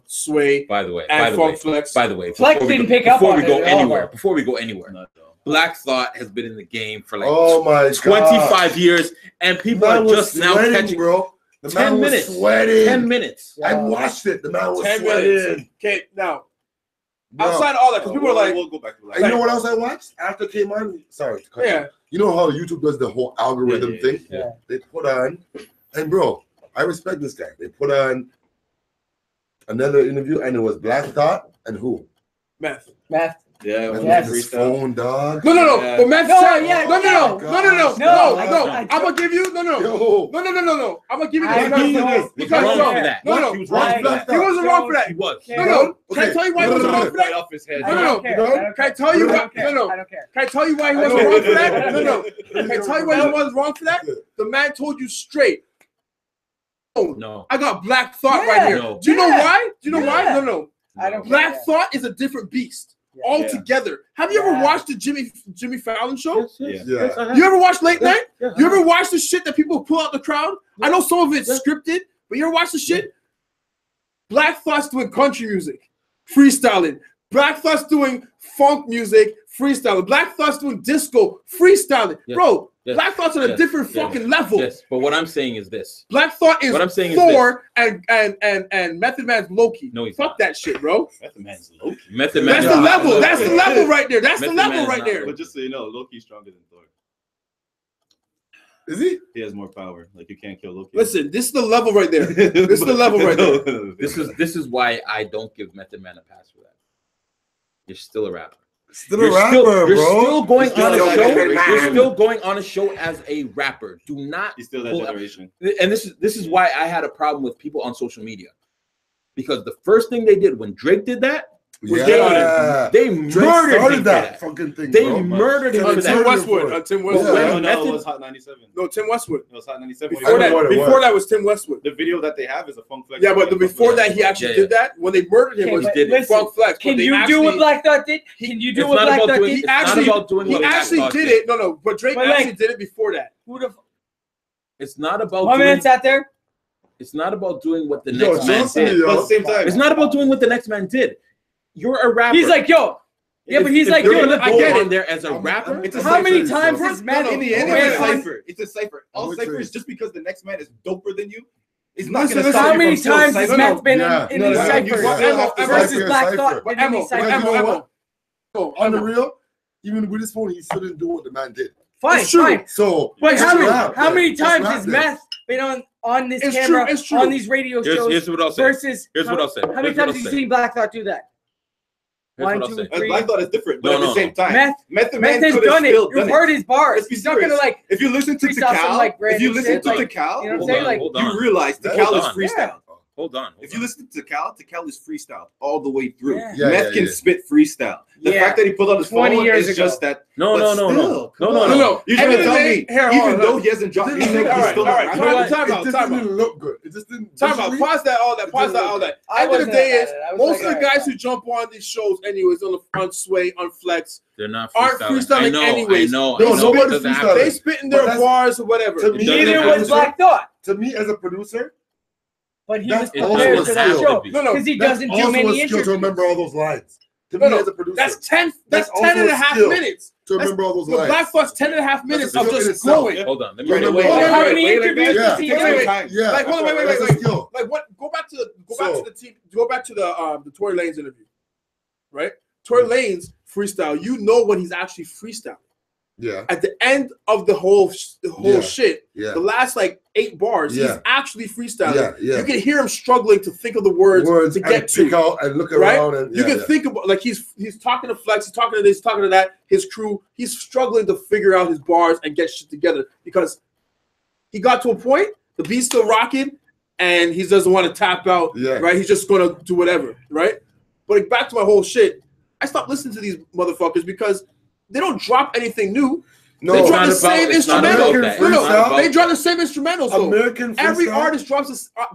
Sway By the way. and Funk Flex. By the way. Flex before we didn't go- pick up before on we it go at all, anywhere. though. Before we go anywhere. Not though. Black Thought has been in the game for like Oh my god. 25 years, and people Man are was just now sweating, catching. bro. The 10 man was minutes. sweating. 10 minutes. I watched it. The man was 10 sweating. minutes. Okay, now Bro. outside of all that, because people are like, we'll go back to And you know what else I watched after it came on? Sorry. to cut you. yeah, You know how YouTube does the whole algorithm Yeah, thing? yeah. They put on, and bro, I respect this guy. They put on another interview, and it was Black Thought and who? Meth. Math. Yeah, And Yes. his freestyle. phone, dog. No. Yeah. But Meth No, said, yeah, no. I- I'm gonna give you no. Yo, I'm gonna give you I the don't because know. because wrong no, for that. no. He was wrong for that. He wasn't wrong for that. He was. Okay. No. Can I Okay. tell you why he wasn't wrong for Right that? off his head. I No, don't care. no. I don't Can I care. tell you I why? don't care. No. I don't care. Can I tell you why he I wasn't know. wrong for that? No. Can I tell you why he wasn't wrong for that? The man told you straight. No. I got Black Thought Yeah. right here. No. Do you know Yeah. why? Do you know why? Yeah. No. I don't care. Black Thought is a different beast Yeah. altogether. Have you ever Yeah. watched the Jimmy Fallon show? Yes, Yeah. yes, I have. You ever watch Late Night? Yeah. You ever watch the shit that people pull out the crowd? I know some of it's scripted, but you ever watch the shit? Black Thought's doing country music, freestyling. Black Thought's doing funk music, freestyling. Black Thought's doing disco, freestyling. Yes. Bro, Yes. Black Thought's on a Yes. different Yes. fucking level. Yes, but what I'm saying is this. Black Thought is What I'm saying is Thor and Method Man's Loki. No, he's Fuck not. that shit, bro. Method Man's Loki. Method Man. That's is the not level. Loki. That's the level right there. That's the Method level Man is right not there. But just so you know, Loki's stronger than Thor. Is he? He has more power. Like you can't kill Loki. Listen, this is the level right there. This is the level right there. This is why I don't give Method Man a pass for that. you're still a rapper. Still a rapper, bro. You're still going You're on a still show. that You're still going on a show as a rapper. Do not. He's still that pull up- generation. And this is why I had a problem with people on social media, because the first thing they did when Drake did that was Yeah. they Drake murdered him started for that that. fucking thing, They bro. murdered him for Tim that. Westwood. Tim Well, Westwood. when- No, it was Hot 97. No, Tim Westwood. It was Hot 97. Before I know what that, it before was. that was Tim Westwood. The video that they have is a Funk Flex. Yeah, but the before that he actually Yeah, did that. When they murdered him Okay, was but did it. listen, Funk Flex. Can but they you do actually- what Black Thought did? Can you do It's what not Black about Thought doing- did? it's not actually- about doing He what Black actually Thought did did. it. No, but Drake But, like- actually did it before that. Who the It's not about my doing, man sat there? it's not about doing what the Yo, next man Johnson, did. yo. But at the same time, It's not about doing what the next man did. You're a rapper. He's like, yo. Yeah, but he's like, you're yo, gonna I go get on it. there as a I'm- rapper. It's a How many cipher, times so- is man in the end, wait, it's a wait, cipher. It's a cipher. All would ciphers, say- just because the next man is doper than you, is not Listen, going to listen, stop How you many from still times has ciphering. Matt been Yeah. in No, these no, ciphers you still have to versus cipher, Black cipher. Thought But in any Emo, cipher? Because you know what? Oh, On the real, even with his phone, he still didn't do what the man did. Fine, It's true. fine. So, But it's how many rap, how then. many It's times rap has then. Matt been on this It's camera true, it's true. on these radio shows Here's what I'll say. versus Here's what I'll say. how many Here's what times I'll have you say. seen Black Thought do that? Here's what 1, I'll 2, say. 3. Black Thought is different, but No, at the no, same no. time, Meth Method Meth Man has could have done it. still You've done it. heard his bars. Let's be He's not gonna serious. like If you listen to freestyle some, Tikal, like, if random you listen shit, to like, Tikal, you know what I'm Hold saying? on, Like, hold on. you realize Hold Tikal on. is freestyle. Hold on. If you listen to Tikal is freestyle all the way through. Yeah. Yeah, Meth yeah, can yeah. spit freestyle. The Yeah. fact that he pulled out his 20 phone years is ago. just that. No, but no, no, still, no. come No, on. no, no. You're End trying of to the tell day- me, here, hold even on, though look. he hasn't dropped It music, didn't look he's good. still All right, not all right. rapping. Time out, It just time didn't look good. It just didn't. Time out. Pause that, all that. Pause that, all that. I End of the wasn't day mad is at it. I was most like, of the alright, guys fine. who jump on these shows anyways on Sway, on Flex, They're not aren't freestyling I know, anyways. I know. No, I know, but nobody's it doesn't freestyling. happen. they spit in But their that's- bars or whatever. to me, doesn't neither happen. was Black Thought, To me, as a producer, but he That's was also prepared a for that skill. show No, no. because he that's doesn't do also many a skill interviews. to remember all those lines. To No, me, no, as a producer, That's 10. That's That's 10 also and a a half skill. minutes. to remember all those The lines. Black Thought's 10 and a half minutes That's of a skill in just itself. going. Hold on. Let me Wait, write it wait, down. wait. How many Wait, interviews yeah. does he Wait, do? wait, time. Yeah, Like, hold on, wait, that's a wait. skill. Like what? Go back to So- the team. Go back to the Tory Lanez interview, right? Tory Lanez freestyle. You know when he's actually freestyle. Yeah, At the end of the whole Yeah. shit, yeah, the last like 8 bars, Yeah. he's actually freestyling. yeah, yeah. You can hear him struggling to think of the words to and get pick to. out and look Right? around and You yeah, can think about like he's talking to Flex, he's talking to this, he's talking to that, his crew. He's struggling to figure out his bars and get shit together because he got to a point, the beat's still rocking, and he doesn't want to tap out. Yeah. Right? He's just gonna do whatever. Right? But like, back to my whole shit. I stopped listening to these motherfuckers because they don't drop anything new. No, they It's drop not the about- same it's not about instrumental. that. No, It's no, not about they drop that. the same instrumentals. Though. American Every freestyle? artist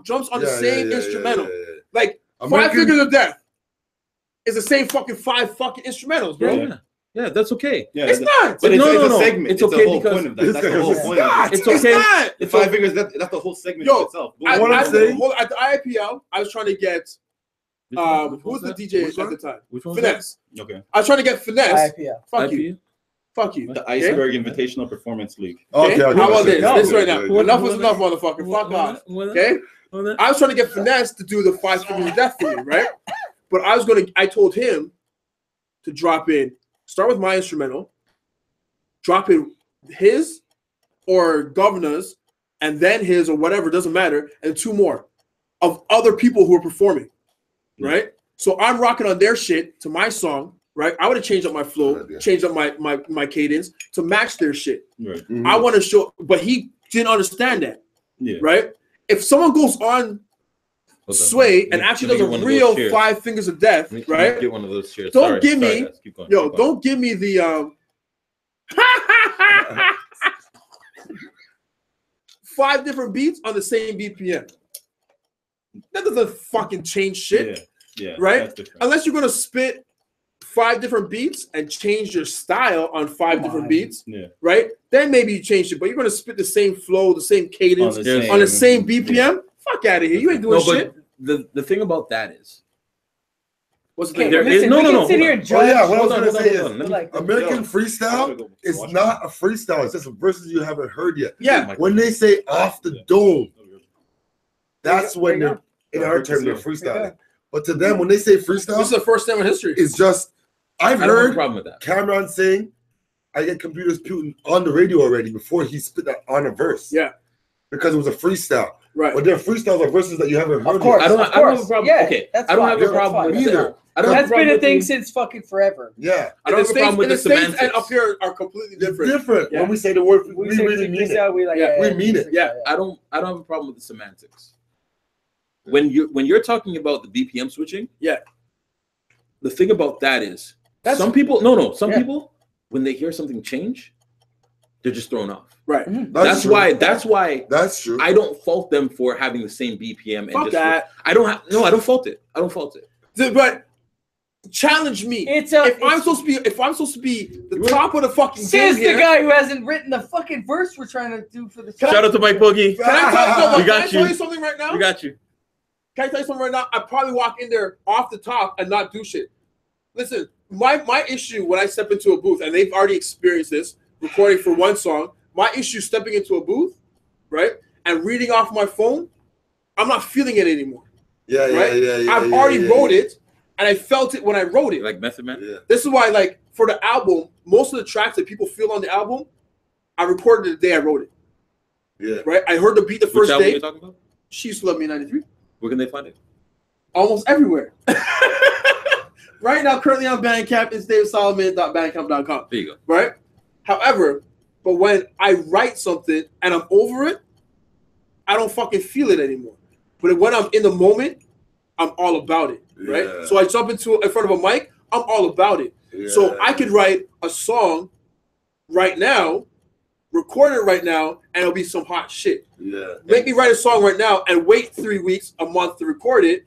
jumps on the Yeah, same yeah, instrumental. yeah. Like American- 5 Fingers of Death is the same fucking 5 fucking instrumentals, bro. Yeah, yeah, that's okay. Yeah, It's not. But it's, No, it's no, a no. segment. It's It's okay the whole because- point of that. That's the whole It's point of not. it. It's It's okay. not. The 5 fingers, that's the whole segment Yo, itself. I, What I'm I, saying- hold, at the IPL, I was trying to get Which one? who was the Which DJ Which at one? the time? Which one? Finesse. Okay. I was trying to get Finesse. IPL. Fuck you. IPA? Fuck you. The Okay? Iceberg Invitational Performance League. Okay, okay, How about okay. this? This right now. Yeah, Enough was enough, motherfucker. Fuck off. Okay? I was trying to get Finesse to do the 5 Fingers of Death for me, right? But I told him to drop in, start with my instrumental, drop in his or Governor's, and then his or whatever, doesn't matter, and 2 more of other people who are performing, right? So I'm rocking on their shit to my song, right? I would have changed up my flow, changed up my cadence to match their shit. Right. Mhm. I want to show, but he didn't understand that, Yeah. right? If someone goes on Sway and actually does a real 5 Fingers of Death, right? Get one of those chairs. Don't give me- guys. Keep going, Yo, keep going. don't give me the 5 different beats on the same BPM. That doesn't fucking change shit, Yeah. right? That's different. Unless you're gonna spit 5 different beats and change your style on 5 different beats, Yeah. right? Then maybe you change it, but you're gonna spit the same flow, the same cadence on the same BPM. Fuck out of here! You ain't doing No, shit. but the thing about that is What's the Okay, thing? There listen, is- no, we no, can no, sit hold here on. and judge. Oh, yeah, what I was Hold on, gonna hold on, say hold is on. Let me- like, American Yo, freestyle is watch not a freestyle. It's just verses you haven't heard yet. Yeah, When they say off the dome, that's when There you they're, in our term, they're There freestyling. But to them, when they say this is freestyle, the first time in history. it's just, I've I don't have a heard problem with that. Cameron saying, I get computers Putin on the radio already before he spit that on a verse. Yeah. Because it was a freestyle. Right. But there are freestyles or verses that you haven't heard. Of course, I don't have a problem. Yeah, okay, that's I don't fine. have a That's problem fine. with Neither. that. I don't have That's a problem been a with thing the- since fucking forever. Yeah, I don't have a problem with the States and semantics. up here are completely they're different. different. Yeah. When we say the word, we say really mean it. freestyle, we like, Yeah, we mean it. Yeah. I don't have a problem with the semantics. When you're talking about the BPM switching, Yeah. the thing about that is That's- some people some Yeah. people when they hear something change, they're just thrown off. Right. That's true. why That's true. I don't fault them for having the same BPM and Fuck just that. I don't fault it. I don't fault it. But challenge me. It's if I'm supposed to be the top of the fucking game Says the here, guy who hasn't written the fucking verse we're trying to do for the Shout out to Mike Boogie. Can I tell, We got can I tell you. you something right now? We got you. Can I tell you something right now? I probably walk in there off the top and not do shit. Listen, my issue when I step into a booth, and they've already experienced this, recording for one song, my issue stepping into a booth, right, and reading off my phone, I'm not feeling it anymore. Yeah, yeah, right? yeah. I've already wrote it, and I felt it when I wrote it. Like Method Man? Yeah. This is why, like, for the album, most of the tracks that people feel on the album, I recorded it the day I wrote it. Yeah. Right? I heard the beat the Which first album day. you talking about? She Used to Love Me in 93. Where can they find it? Almost everywhere. Right now, currently on Bandcamp, it's davidsolomon.bandcamp.com. There you go. Right? However, but when I write something and I'm over it, I don't fucking feel it anymore. But when I'm in the moment, I'm all about it. Right? Yeah. So I jump in front of a mic, I'm all about it. Yeah. So I could write a song right now, record it right now, and it'll be some hot shit. Yeah. Make me write a song right now and wait 3 weeks, a month to record it.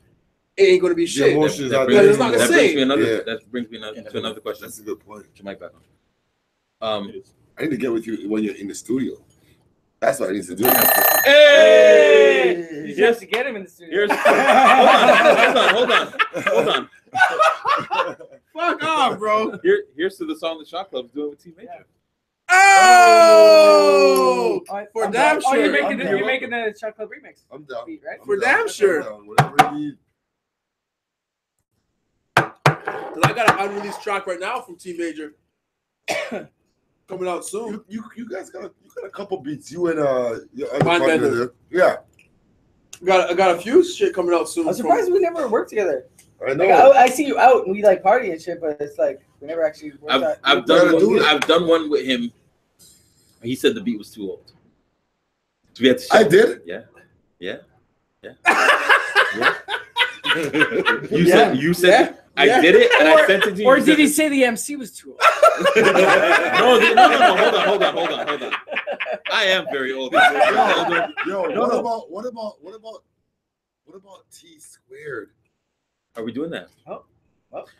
It ain't gonna be shit. emotions That out brings, there. It's not the that brings same. me another. Yeah. That brings me another, to another question. That's a good point. Put your mic back on. I need to get with you when you're in the studio. That's what I need to do. Hey! You just have to get him in the studio. Here's hold on. Fuck off, bro. Here's to the song the Shot Club's doing with T Major. Oh, for I'm damn down. sure. You're I'm down. making the Shot Club remix. I'm down. Beat, right? I'm For down. damn sure. I'm down. Whatever you need. 'Cause I got an unreleased track right now from T Major coming out soon. You guys got a couple beats. You and your other Mind partner Bender. there. Yeah. I got a few shit coming out soon. I'm surprised we never worked together. I know. Like, I see you out and we like party and shit, but it's like we never actually worked out. I've gotta do it. done one with him. He said the beat was too old. So we had to I did. Yeah. Yeah. You said I did it and I sent it to you. Or You did said he it. say the MC was too old? No, hold on. I am very old. He's very older. Yo, what about T squared? Are we doing that? Oh.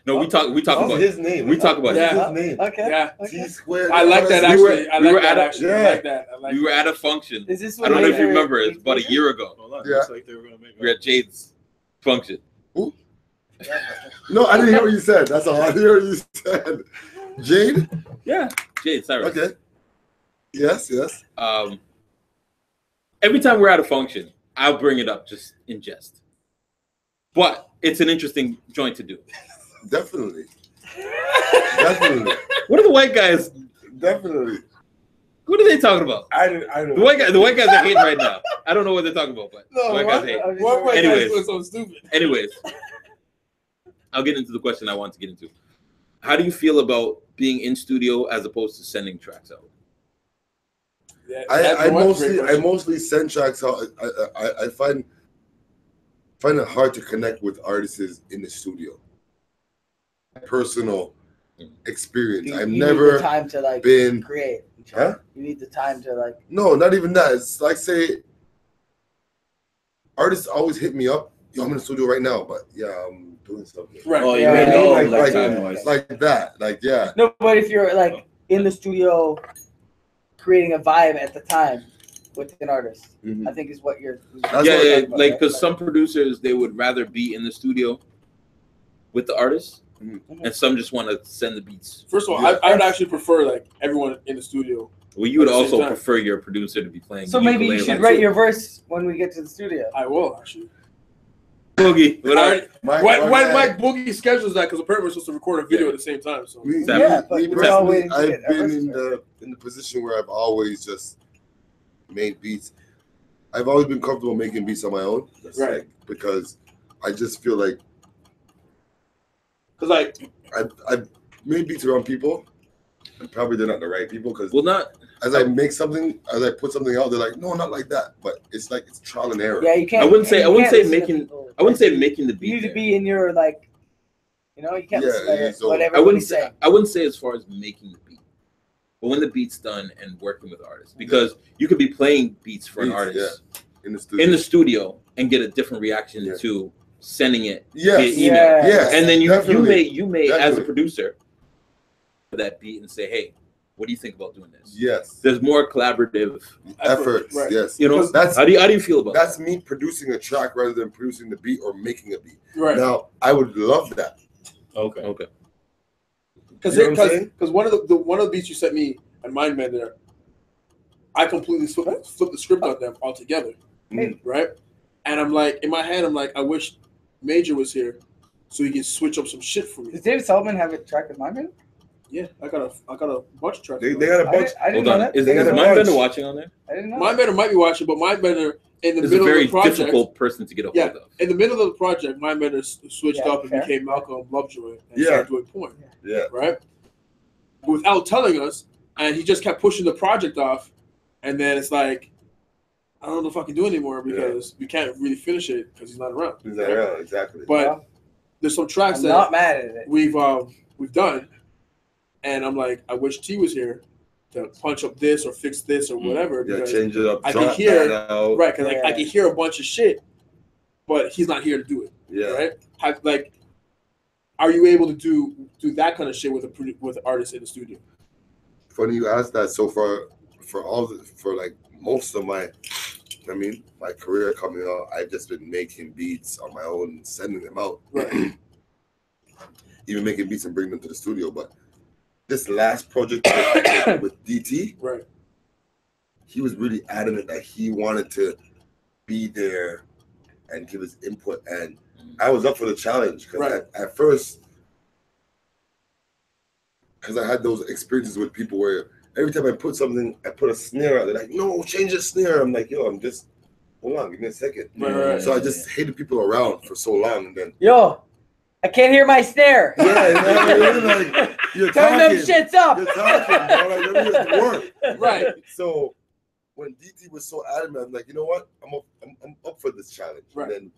No, we talk That's about his name. we talk about Yeah. That's his name. Okay. Yeah. Okay. T squared. I like that We were- actually. I we were like that at a- actually. I yeah. like that. I like we were that. at a function. Is this I don't know if you Major remember. It's about a Major? year ago. Hold on. Yeah. Looks like they were gonna make We were at Jade's function. No, I didn't hear what you said. That's all. I didn't hear what you said. Jade? Yeah, Jade. Sorry. Okay. Yes. Every time we're at a function, I'll bring it up just in jest. But it's an interesting joint to do. Definitely. What are the white guys? Definitely. What are they talking about? I don't. The white guys are hating right now. I don't know what they're talking about, but the white guys hate. What way Anyways. guys so stupid? Anyways, I'll get into the question I want to get into. How do you feel about being in studio as opposed to sending tracks out? Yeah, I mostly send tracks out. I find it hard to connect with artists in the studio. Personal experience. I've You never need the time to like been. create. Huh? You need the time to like. No, not even that. It's like, say, artists always hit me up. Yo, I'm in the studio right now, but yeah, I'm doing something. Right. Oh, you Yeah, mean yeah, no, like- like time-wise. Like that. Like, yeah. No, but if you're like in the studio, creating a vibe at the time with an artist, Mhm. I think is what you're. That's what Yeah, I'm about, like right? because some producers they would rather be in the studio with the artist, and some just want to send the beats. First of all, Yeah. I would actually prefer like everyone in the studio. Well, you would At the same also time. prefer your producer to be playing. So the maybe you ukulele. should write your verse when we get to the studio. I will actually. Boogie. What up? Mike, When Mike Boogie schedules that, because apparently we're supposed to record a video Yeah. at the same time. So Me, Yeah, but me we're all personally, waiting to I've get our been verses in the position where I've always just made beats. I've always been comfortable making beats on my own, Right. Because I just feel like I've made beats around people, and probably they're not the right people. Because as I make something, as I put something out, they're like, no, not like that. But it's like it's trial and error. Yeah, you can't. I wouldn't say making the beat. You need to be in your like, you know, you can't listen to whatever. I wouldn't say as far as making the beat, but when the beat's done and working with artists, because you could be playing beats for an artist in the studio and get a different reaction to sending it via email. Yes. And then you may as a producer that beat and say, hey, what do you think about doing this? Yes. There's more collaborative efforts. Right. Yes. You know, that's how do you feel about that's me producing a track rather than producing the beat or making a beat. Right. Now I would love that. Okay. Because one of the beats you sent me and Mindbender, I completely flipped the script on them altogether. Right? And I'm like, in my head, I'm like, I wish Major was here so he can switch up some shit for me. Does David Sullivan have a track with Mindbender? Yeah, I got a bunch of tracks. They got a bunch. I didn't know that. Is Mindbender watching on there? I didn't know. Mindbender might be watching, but Mindbender in the is middle a very of the project, difficult person to get a hold of. In the middle of the project, Mindbender switched up and became Malcolm Lovejoy and started doing Point. Yeah. Right? Without telling us, and he just kept pushing the project off, and then it's like, I don't know what the fuck I can do anymore because we can't really finish it because he's not around. He's not around, exactly. But there's some tracks that not mad at it. We've done, and I'm like, I wish T was here to punch up this or fix this or whatever. Yeah, change it up. I can hear because I can hear a bunch of shit, but he's not here to do it. Yeah. Right. Are you able to do that kind of shit with an artist in the studio? Funny you asked that. So for most of my career coming out, I've just been making beats on my own and sending them out. Right. Even making beats and bringing them to the studio. But this last project with DT, right, he was really adamant that he wanted to be there and give his input. And I was up for the challenge because at first, because I had those experiences with people where every time I put something, I put a snare out. They're like, no, change the snare. I'm like, yo, hold on, give me a second. Right. So I just hated people around for so long. And then, yo, I can't hear my snare. Yeah, you're turn them shits up. You're talking, bro. Like, let me just work. Right. So when DT was so adamant, I'm like, you know what? I'm up for this challenge. Right. And then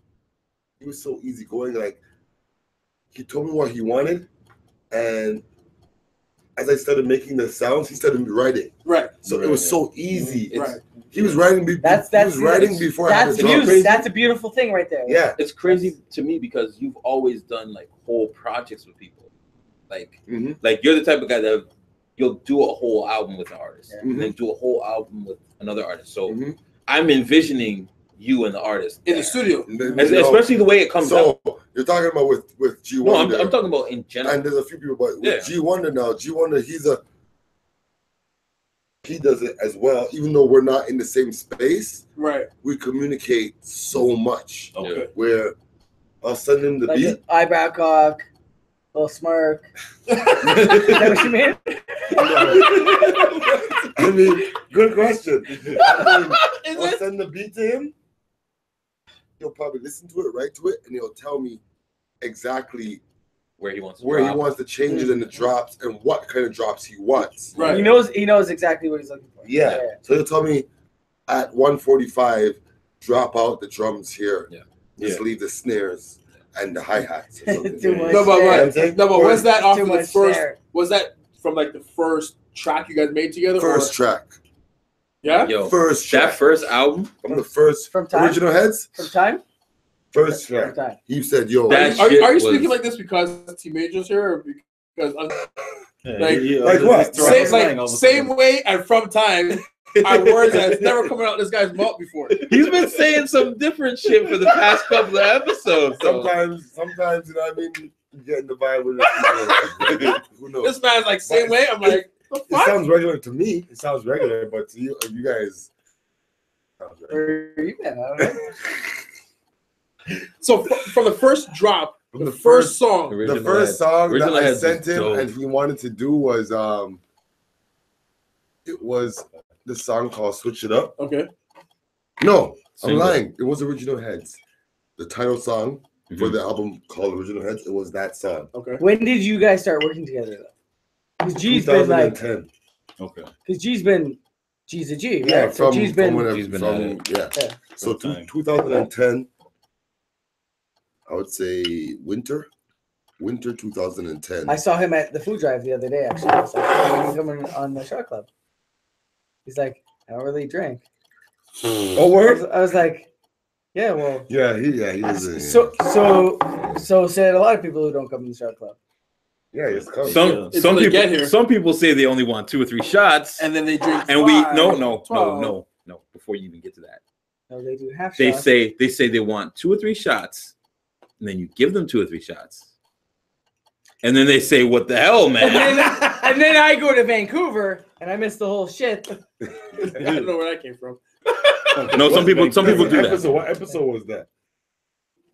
he was so easygoing. Like, he told me what he wanted, and as I started making the sounds, he started writing. Right. So it was so easy. Right. He was writing. Before I had the drums. That's a beautiful thing right there. Yeah. It's crazy to me because you've always done like whole projects with people. Like you're the type of guy that you'll do a whole album with an artist and then do a whole album with another artist. So I'm envisioning you and the artist in the studio, especially the way it comes out. So you're talking about with Gee Wunder. No, I'm talking about in general. And there's a few people, but with Gee Wunder now, Gee Wunder, he does it as well. Even though we're not in the same space, right? We communicate so much. Okay. Where I'll send him the beat. Eyebrow cock, little smirk. Is that what you mean? I mean, good question. I'll send the beat to him. He'll probably listen to it, write to it, and he'll tell me exactly where he wants the changes and the drops and what kind of drops he wants. Right. He knows exactly what he's looking for. Yeah. So he'll tell me at 145, drop out the drums here. Yeah. Just leave the snares and the hi-hats. Too much. No, but was that off of the first? Was that from like the first track you guys made together? First track. Yeah. Yo, first track. That first album from the first Original Heads. From Time. First track. He said, "Yo, are you speaking like this because T Major's here, or because like what? Same way and From Time are words that's never coming out this guy's mouth before. He's been saying some different shit for the past couple of episodes. Sometimes, you know what I mean? You get in the vibe with it. Who knows? This man's like same way. I'm like, it sounds regular to me. It sounds regular, but to you guys. Where are you at? I don't know. So from the first drop, the first song that I sent him and he wanted to do was it was the song called "Switch It Up." Okay. No, I'm Single. lying. It was Original Heads. The title song for the album called Original Heads. It was that song. Okay. When did you guys start working together though? Because G's been like, 2010. Okay. because G's a G, right? Yeah, So G's been, G's been at it. yeah. Yeah. So Sometime. 2010, I would say winter 2010. I saw him at the food drive the other day. Actually, I was like, "Oh, when you coming on the shot club?" He's like, "I don't really drink." Oh, word? I was like, "Yeah, well." Yeah, he was. So said a lot of people who don't come to the shot club. Yeah, it's coming. Some they get here. people some people say they only want 2 or 3 shots, And then they drink. and we 5, no 12. before you even get to that. No, they do half They shots. say they want 2 or 3 shots, and then you give them 2 or 3 shots, and then they say, "What the hell, man?" and then I go to Vancouver and I miss the whole shit. I don't know where that came from. No, some people do that. What episode was that?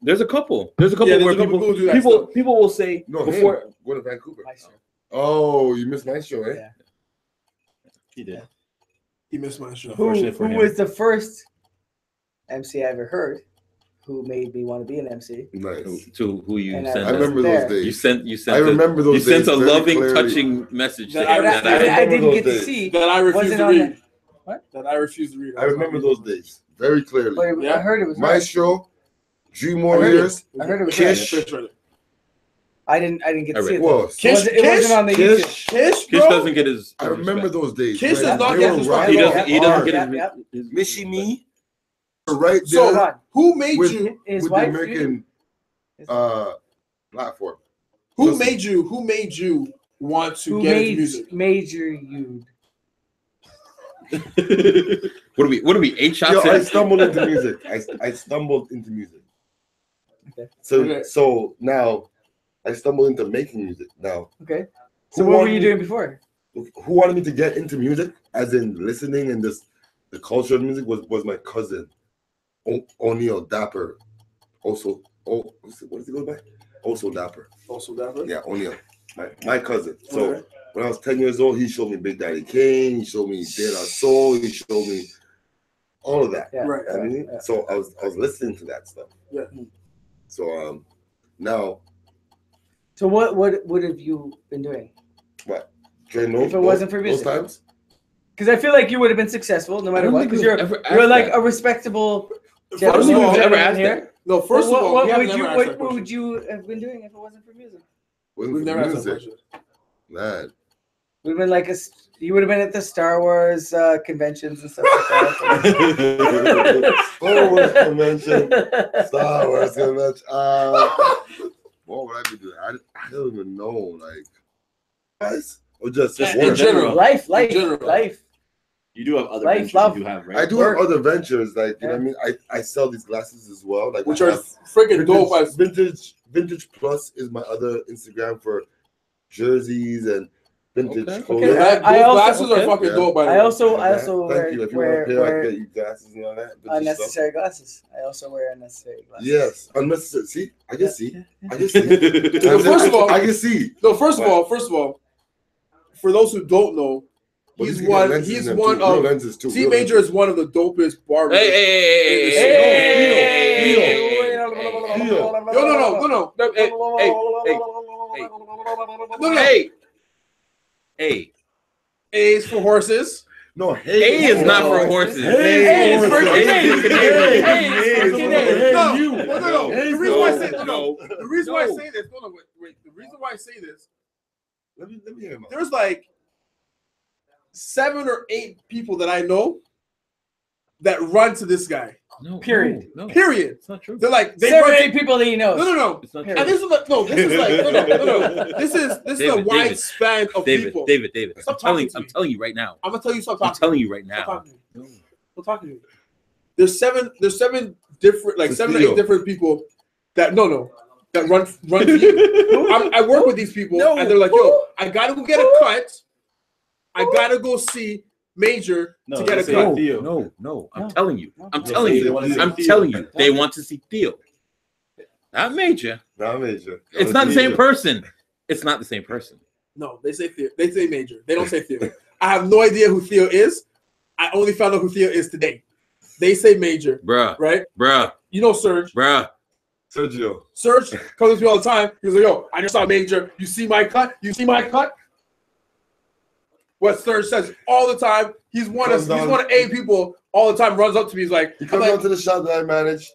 There's a couple. There's a couple Yeah, where there's a couple people who do that stuff. people will say No, before. him. Go to Vancouver. My show. Oh, you missed my show, eh? Yeah. He did. He missed my show. Who Unfortunate for him. was the first MC I ever heard who made me want to be an MC? Nice. To who you And sent? I remember There. those days. You sent. I remember those You sent days a very loving, clearly. touching message. That to I him That that I I- didn't get to those see. That I refuse Wasn't to on read. What? That I refuse to read. I remember those days very clearly. But Yeah. I heard it was My right. show, Dream I Warriors, heard it was Kish. right. I didn't get to see it. was. It wasn't, it wasn't on the YouTube. Kish. Kish, bro. Kish doesn't get his. I remember those days. Kish man. does not They get were his riding He doesn't. He doesn't hard. get Yep. his. Missy Me, right So- there Hold on. Who made with, you? His with wife, the American platform. Who Listen. made you? Who made you want to who get into music? major you? What are we? 8 shots Yo, I in? stumbled into music. I stumbled into music. Okay. So now I stumbled into making music. Now, Okay. So who what were wanted you me- doing before? Who wanted me to get into music, as in listening and just the culture of music, was my cousin, O'Neal Dapper. Also, what does he go by? Also Dapper. Also, that Yeah, O'Neal. My cousin. So Okay. when I was 10 years old, he showed me Big Daddy Kane. He showed me De La Soul. He showed me all of that. Yeah. Right. I mean, Yeah. so I was listening to that stuff. Yeah. So now, So what have you been doing? what? During those, If it wasn't for those music. times, Because I feel like you would have been successful no matter what. Because you're like a respectable. First don't of think all, we've ever gentleman asked here. that. no. First But of all, what we haven't would you never asked that what question. would you have been doing if it wasn't for music? wasn't We've for never asked that music, question. man. Would have been like you would have been at the Star Wars conventions and stuff like that. Star Wars convention, Star Wars convention. What would I be doing? I don't even know. Like, guys, or just In work? general. life. general. You do have other Life, ventures love. you do have, right? I do Work. have other ventures, like you know Yeah. what I mean. I sell these glasses as well, like Which I are have freaking dope. As Vintage Plus is my other Instagram for jerseys and vintage Okay. clothing. Okay. those I also- glasses are okay. fucking Yeah. dope. By the I way. also Thank wear you. If you want a pair, I can wear get you glasses and all that. Vintage stuff. unnecessary glasses. I also wear unnecessary glasses. Yes, unnecessary. See, I can see. Yeah. I can see. Well, first of all- I can see. No, first of all, for those who don't know, But he's you can get one. lenses He's in them one too. Real of lenses too. T Real Major lenses. is one of the dopest barbers. Hey, A is for horses. No, A is not for horses. Hey, it's for Hey, kids. hey, Hey, it's for kids. No. The reason why I say No. the reason why I say this. Hold on, wait. The reason why I say this. Let me hear him out. There's like 7 or 8 people that I know that run to this guy. No, Period. No, Period. it's not true. They're like they 7 or run 8 people that he knows. No. It's not And true. And this is like no. This is a David, wide span of David, people. David. Stop I'm telling talking to me. you right now. I'm gonna tell you stop I'm talking. telling you right Stop now. talking to me. Stop talking to me. There's seven different like 7 or 8 different people that that run to you. I work with these people and they're like, yo, I gotta go get a cut. I gotta go see Major to get a say cut. Theo. No. I'm telling you. I'm No, telling they you. wanna see I'm Theo. telling you. They want to see Theo. Not Major. Nah, Major. It's not the same person. It's not the same person. No, they say Theo. They say Major. They don't say Theo. I have no idea who Theo is. I only found out who Theo is today. They say Major, Bruh. right? Bruh. You know Serge. Bruh. Sergio. Serge comes to me all the time. He's like, yo, I just saw Major. You see my cut? You see my cut? What Serge says all the time. He's one of A people all the time. Runs up to me. He's like, he comes down to the shop that I manage,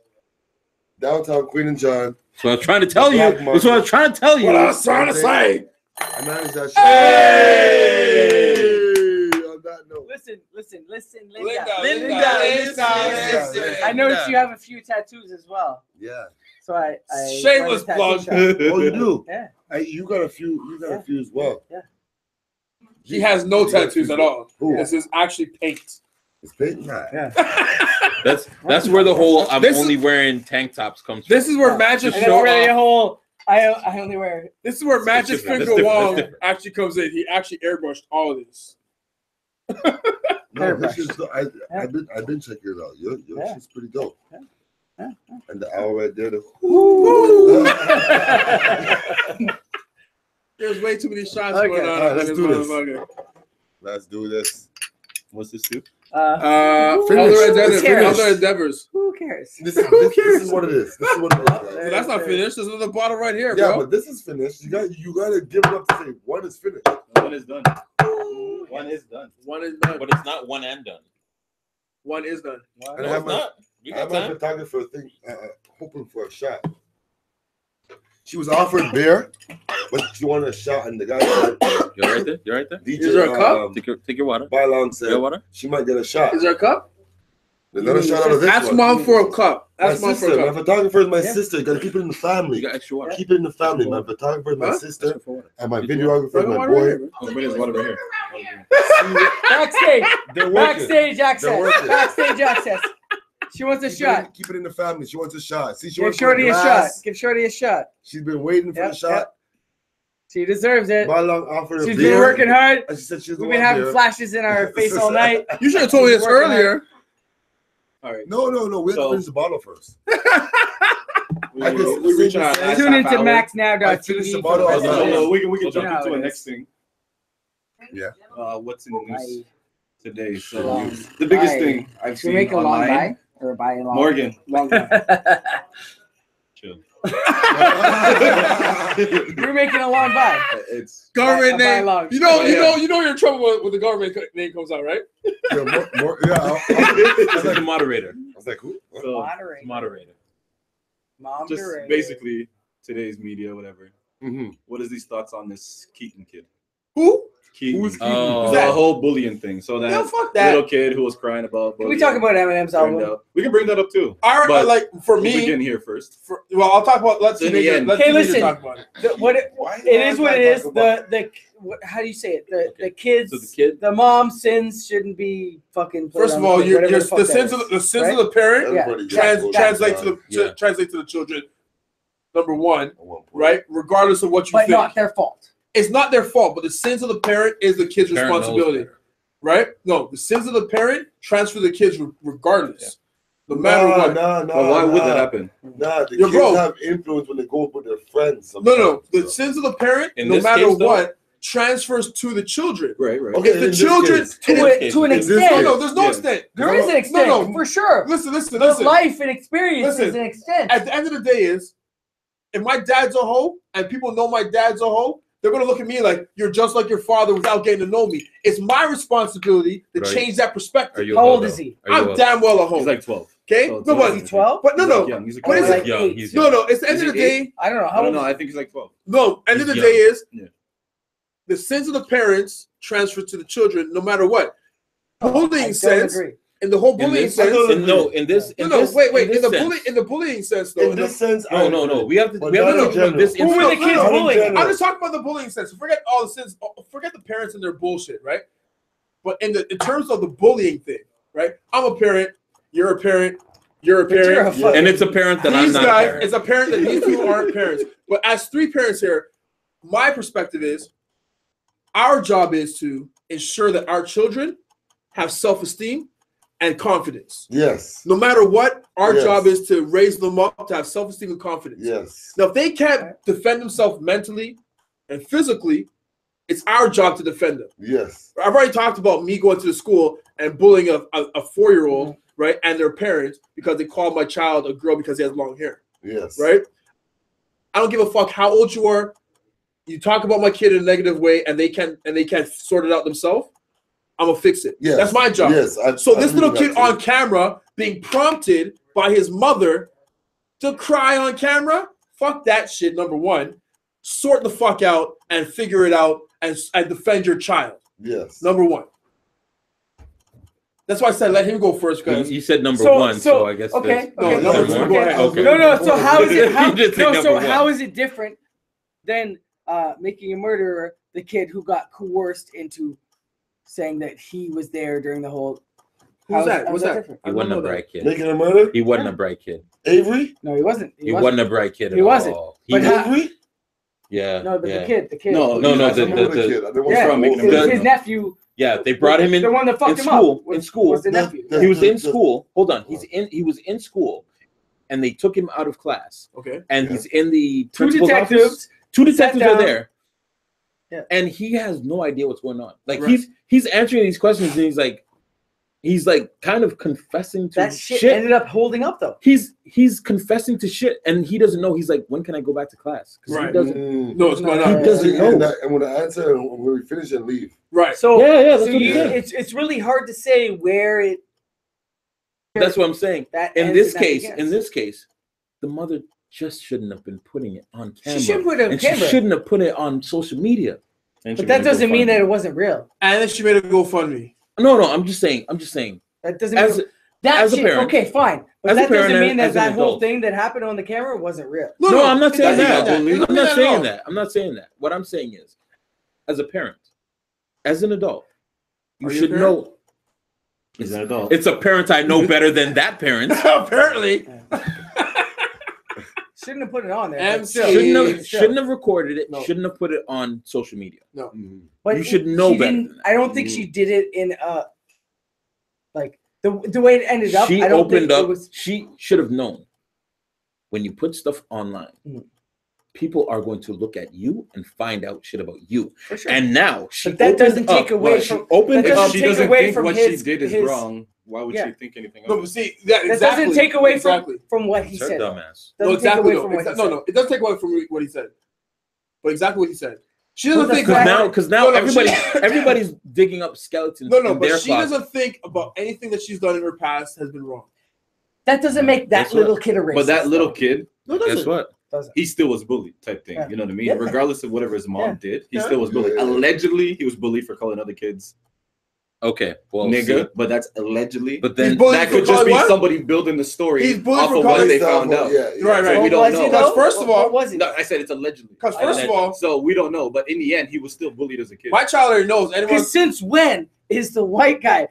downtown Queen and John. So I was trying to tell you. That's what I was trying to tell you. What I was trying to say. I manage that shop. Hey! On that note. Listen, Linda. I noticed you have a few tattoos as well. Yeah. So I Shameless plug. Oh, you do? Yeah. You got a few. You got a few as well. Yeah. He has no tattoos at all. Who? This is actually paint. It's paint. Nah. Yeah. That's where the whole I'm This only wearing tank tops comes from. This is where Magic And show that's where the off. whole I only wear. This is where Magic different. Finger That's Wong different. actually comes in. He actually airbrushed all of this. No, this is. I've been checking it out. Your shit's pretty dope. Yeah. And the owl right there. There's way too many shots Okay. going on. All right, let's in do this. motherfucker. Let's do this. What's this do? Other endeavors. Who cares? This is what it is. This is what it is. Guys. So that's not finished. There's another bottle right here, Yeah, bro. but this is finished. You got to give it up to say one is finished. One is done. One is done. One is done. But it's not one and done. One is done. And I No, have it's my, not. You I have got my time. photographer thing hoping for a shot. She was offered beer, but she wanted a shot, and the guy said, You're right there. You're right there. DJ, Is there a cup? Take your water. Bylon said Your water. she might get a shot. Is there a cup? There's not a shot out of this Ask one. mom for a cup. My Ask mom for sister, a my cup. photographer is my sister. You gotta keep it in the family. You got extra water. Keep it in the family. My photographer is my Huh? sister, Water. and my videographer is my Water right boy. here. Oh, but there's water right here. Backstage. They're working. Backstage They're access. working. Backstage access. She wants a shot. Keep it in the family. She wants a shot. See, she Give wants Shorty a shot. glass. Give Shorty a shot. She's been waiting for Yep, the shot. yep. She deserves it. Bylon offered her She's beer. been working hard. And she said she's We've been having flashes in our face all night. You should have told me this Working earlier. All right. No. We have to So- finish the bottle first. We're reaching our last Tune half into hour. I finished the MaxNow.tv. bottle. for I the was rest like, of So it. we can We'll jump do into it. the next thing. Yeah. What's in the news today? So Long the biggest buy. thing I've Should we seen make a long online. buy or buy a long? Morgan, Long buy. chill. We're making a long buy. It's Government I'll buy name. along. You know Yeah. you're in trouble when the government name comes out, right? Yeah, This is the moderator. I was like, who? What? so Moderator. Moderator. just Moderator. basically today's media, whatever. Mm-hmm. What is these thoughts on this Keaton kid? Who? Keaton. Who's Keaton? Oh. The whole bullying thing. So that No, fuck that. little kid who was crying about Can we bullying talk about Eminem's turned album? out- We can bring that up too. But like for We'll begin me, here first. well, I'll talk about. Let's In the end. Let's Okay, Major listen. talk about it. It is what it is. How do you say it? The kids, So the kid- the mom sins shouldn't be fucking. played First on of the all, kid, whatever fuck the that sins is. of the sins right? of the parent Everybody gets Trans- bullshit, translate to the children. Number one, at one point. right? Regardless of what you but think, not their fault. it's not their fault. But the sins of the parent is the kid's Parent knows responsibility, better. right? No, the sins of the parent transfer to the kids regardless, no matter what. No. But why would that happen? Nah, the Yo, kids bro. have influence when they go with their friends. No. The sometimes, sins of the parent, In no this matter case, though- what, transfers to the children. Right. Okay, If the in this children, case. To an In this extent, case. no, there's no Yeah. extent. there is an extent no. for sure. Listen. But life and experience Listen. is an extent. At the end of the day, is if my dad's a hoe and people know my dad's a hoe, they're gonna look at me like you're just like your father without getting to know me. It's my responsibility to Right. change that Are perspective. you How a old hoe, is though? he? Are you I'm a- damn well a hoe. He's like 12. Okay, So it's no, like- but Is he 12? but no, He's no, like young. He's like What is 12. it? Young. He's no, young. no. It's the end Is of the he day. I don't know. I How don't old know. is I think he's like 12. No, end of the He's day is Yeah. the sins of the parents transfer to the children, no matter what. Bullying I don't sense, agree. in the whole In bullying this, sense. in this, Wait. in In the bullying sense, though. In this sense, I No. agree. We have to. But We have not to in talk about this. Who were the instance. kids Not in bullying? general. I'm just talking about the bullying sense. Forget all the sins. Forget the parents and their bullshit, right? But in terms of the bullying thing, right? I'm a parent. You're a parent. You're a But you're parent. a fucking- And it's apparent that I'm These not a guys parent. is apparent that these two aren't parents. But as three parents here, my perspective is our job is to ensure that our children have self-esteem and confidence. Yes. No matter what, our Yes. job is to raise them up to have self-esteem and confidence. Yes. Now, if they can't defend themselves mentally and physically, it's our job to defend them. Yes. I've already talked about me going to the school and bullying a 4-year-old, right, and their parents because they called my child a girl because he has long hair. Yes. Right? I don't give a fuck how old you are. You talk about my kid in a negative way, and they can't sort it out themselves. I'm gonna fix it. Yes. That's my job. Yes. So this little kid on camera being prompted by his mother to cry on camera, fuck that shit. Number one, sort the fuck out and figure it out and defend your child. Yes. Number one. That's why I said let him go first. Because you said number one, so I guess okay. No, number two. Go ahead. Okay. No. So how is it? So how is it different than making a murderer the kid who got coerced into saying that he was there during the whole? Who's that? How's What's that that? different? He wasn't a bright kid. Making a murder? He wasn't a bright kid. Avery? No, he wasn't. He wasn't a bright kid at He wasn't. all. But Avery? Yeah. No, but yeah. the kid. No, No, I the remember the kid. The one Yeah, from his nephew. Yeah, they brought him in. The one that fucked in him school. up. Was, In school. was the nephew. Yeah. He was in school. Hold on. He was in school, and they took him out of class. Okay. And he's in the Two principal's detectives. office. Two detectives sat are down. there. Yeah. And he has no idea what's going on. Like Right. he's answering these questions, and he's like kind of confessing to That shit ended up holding up though. He's confessing to shit, and he doesn't know. He's like, when can I go back to class? Because Right. he doesn't. No, it's going He on. doesn't know. And when I answer, when we finish and leave. Right. So Yeah, that's so what he said. it's really hard to say where it. That's what I'm saying. That In ends this and that case, begins. the mother just shouldn't have been putting it on camera. She shouldn't put it on and camera. she shouldn't have put it on social media. But that doesn't mean that it wasn't real. And then she made a GoFundMe. No, I'm just saying. That doesn't As mean that as a shit. parent- Okay, fine. But as a that doesn't parent mean and that as an that whole adult. thing that happened on the camera wasn't real. No, I'm not it saying doesn't that. mean that. It I'm doesn't not mean that at saying all. that. I'm not saying that. What I'm saying is, as a parent, as an adult, you Are you a should parent? know. He's an adult. It's a parent I know better than that parent. Apparently. Shouldn't have put it on there. And but still. Shouldn't have recorded it. No. Shouldn't have put it on social media. No. But You should know she better didn't- than that. I don't think she did it in like the way it ended up. She I don't opened think up. It was, She should have known. When you put stuff online, people are going to look at you and find out shit about you. for sure. And now she But that opened doesn't take up- away she from- opened that up. doesn't If she take doesn't away think from what his- she did is his- wrong, why would Yeah. she think anything No, of but it? see, that that exactly. doesn't take away exactly. from what he You're said. dumbass. Doesn't No, take exactly. away No. from what he No, said. no. It does take away from what he said. But exactly what he said. She doesn't Well, think that's Because now No, she- everybody's digging up skeletons. No, in but their she closet. doesn't think about anything that she's done in her past has been wrong. That doesn't make that Guess what? little kid a racist. But that little though. kid, No, it Guess doesn't. what? he still was bullied type thing. Yeah. You know what I mean? Yeah. Regardless of whatever his mom Yeah. did, he Yeah. still was bullied. Yeah. Allegedly, he was bullied for calling other kids Okay, well, nigga, see. but that's allegedly. But He's then bullied that for could just calling be what? somebody building the story He's bullied off for of what calling they Freestyle, found out. Yeah. Right, right. So we don't Was he, know. though? Because first of all- What was he? No, I said it's allegedly. Because first of all, So we don't know, but in the end, he was still bullied as a kid. my child already knows. Anyone? Because since when is the white guy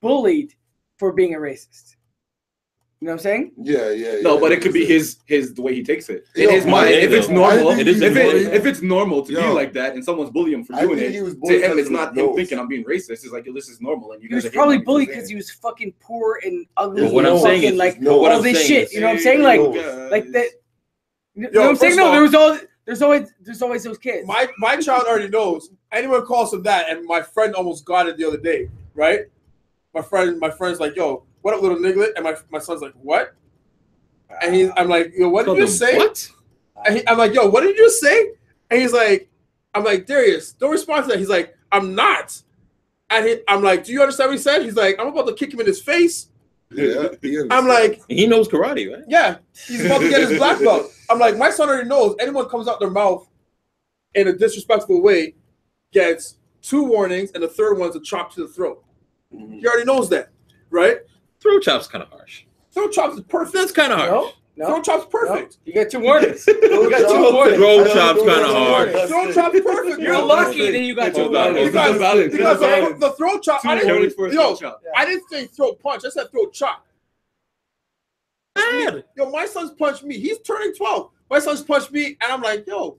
bullied for being a racist? You know what I'm saying? Yeah. No, but it could be his the way he takes it. In Yo, his mind, if it's I normal, think it is he was bullied. if it's normal to be Yo. like that, and someone's bullying him for I doing think it, he was to bullied him, because it's he not was him knows. thinking I'm being racist. It's like, yo, this is normal, and you He guys was are probably hating on me bullied for because saying he was fucking poor and ugly. But what and I'm saying fucking, is- like no, what all I'm this saying shit. is- You know what I'm saying? Like, it. like that. You know Yo, what I'm saying? first No, of all- there's always those kids. My child already knows. Anyone calls him that, and my friend almost got it the other day, right? My friend's like, "Yo, what up, little niglet?" And my son's like, "What?" And I'm like, "Yo, what did you just say?" What? And I'm like, "Yo, what did you just say?" And he's like, "I'm like, Darius, don't respond to that." He's like, "I'm not." And I'm like, "Do you understand what he said?" He's like, "I'm about to kick him in his face." Yeah. I'm like, He knows karate, right? "Yeah, he's about to get his black belt." I'm like, my son already knows. Anyone comes out their mouth in a disrespectful way gets 2 warnings, and the third one's a chop to the throat. He already knows that, right? Throat chop's kind of harsh. Throat chops is perfect. That's kind of harsh. No, Throat chops perfect. You got 2 warnings. You got 2 warnings. Throat chop's kind of hard. Throat chop's perfect. You're bro. lucky that you got 2 Hold on, warnings. hold on. Because the throat chop. I didn't, for a yo, chop. I didn't say throat punch. I said throat chop. Bad. Yo, my son's punched me. He's turning 12. My son's punched me, and I'm like, yo,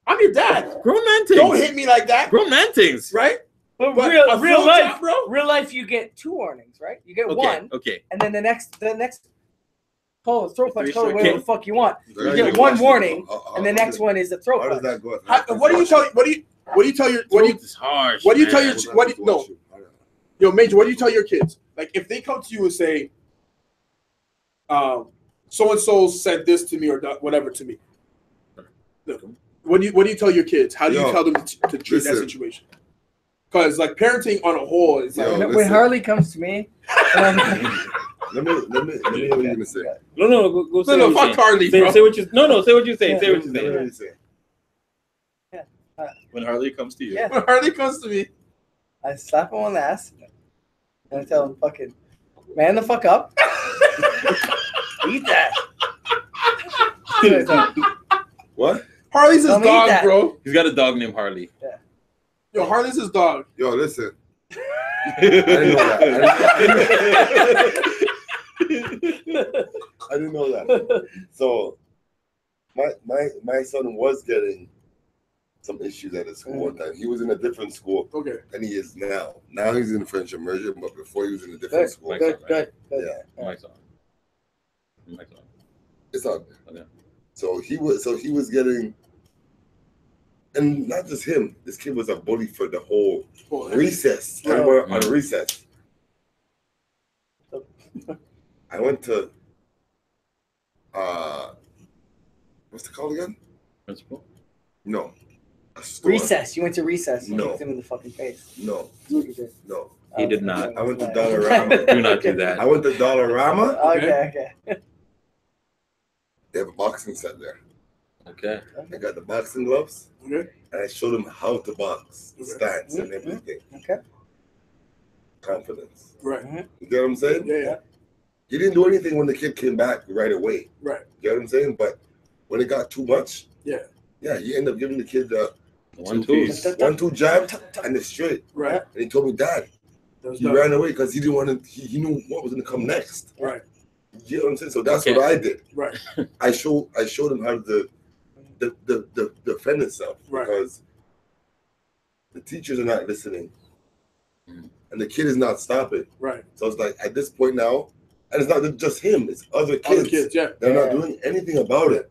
I'm your dad. Grown man things. Don't hit me like that, Grown man things. right? But But real a throat life, chop, bro. real life, you get 2 warnings, right? You get Okay. 1, Okay. and then the next throat punch, Three call it strike whatever the kick. fuck you want. So You how get you one watch it? warning, How and the next one is a throat How does punch. that go? What do you tell? What do you tell your? What do you? Throat is harsh. What do you tell man. your? What do you, no? Yo, Major, what do you tell your kids? Like, if they come to you and say, so and so said this to me or whatever to me. What do you tell your kids? How do you tell them to treat that situation? Because like parenting on a whole is like When Harley comes to me, Let me hear what you're gonna say. No, go say no, what fuck you Harley, say. bro. Say what you say what you say. Say what you Let me hear what say. you say. When Harley comes to you. Yeah. when Harley comes to me. I slap him on the ass, and I tell him, "Fucking man the fuck up, eat that." What? Harley's his Don't eat dog, that. bro. He's got a dog named Harley. Yo, Harley's his dog. Yo, listen. I didn't know that. I didn't know that. So, my son was getting some issues at his school one time. He was in a different school Okay. than he is now. Now he's in French immersion, but before he was in a different school. Good. Yeah, Mike's on. it's on. Okay. So he was getting, and not just him. This kid was a bully for the whole recess. Right. And we're on recess. I went to what's it called again? Principal. No. A store. Recess. You went to recess. You No. kicked him in the fucking face. No. That's what you did. No. He did not. I went to Dollarama. Do not do that. I went to Dollarama. Okay. They have a boxing set there. Okay. I got the boxing gloves. Okay. And I showed him how to box, the Okay. stance and everything. Okay. Confidence. Right. You get what I'm saying? Yeah. He didn't do anything when the kid came back right away. Right. You get what I'm saying? But when it got too much, Yeah. he ended up giving the kid the 1-2. 1-2 jab and it's straight. Right. And he told me, Dad, That was he done. ran away because he didn't want to. He knew what was going to come next. Right. You know what I'm saying? So that's Okay. what I did. Right. I showed him how to defend himself Right. because the teachers are not listening, and the kid is not stopping. Right. So it's like at this point now, and it's not just him; it's other kids. Other kids, yeah. They're not doing anything about it.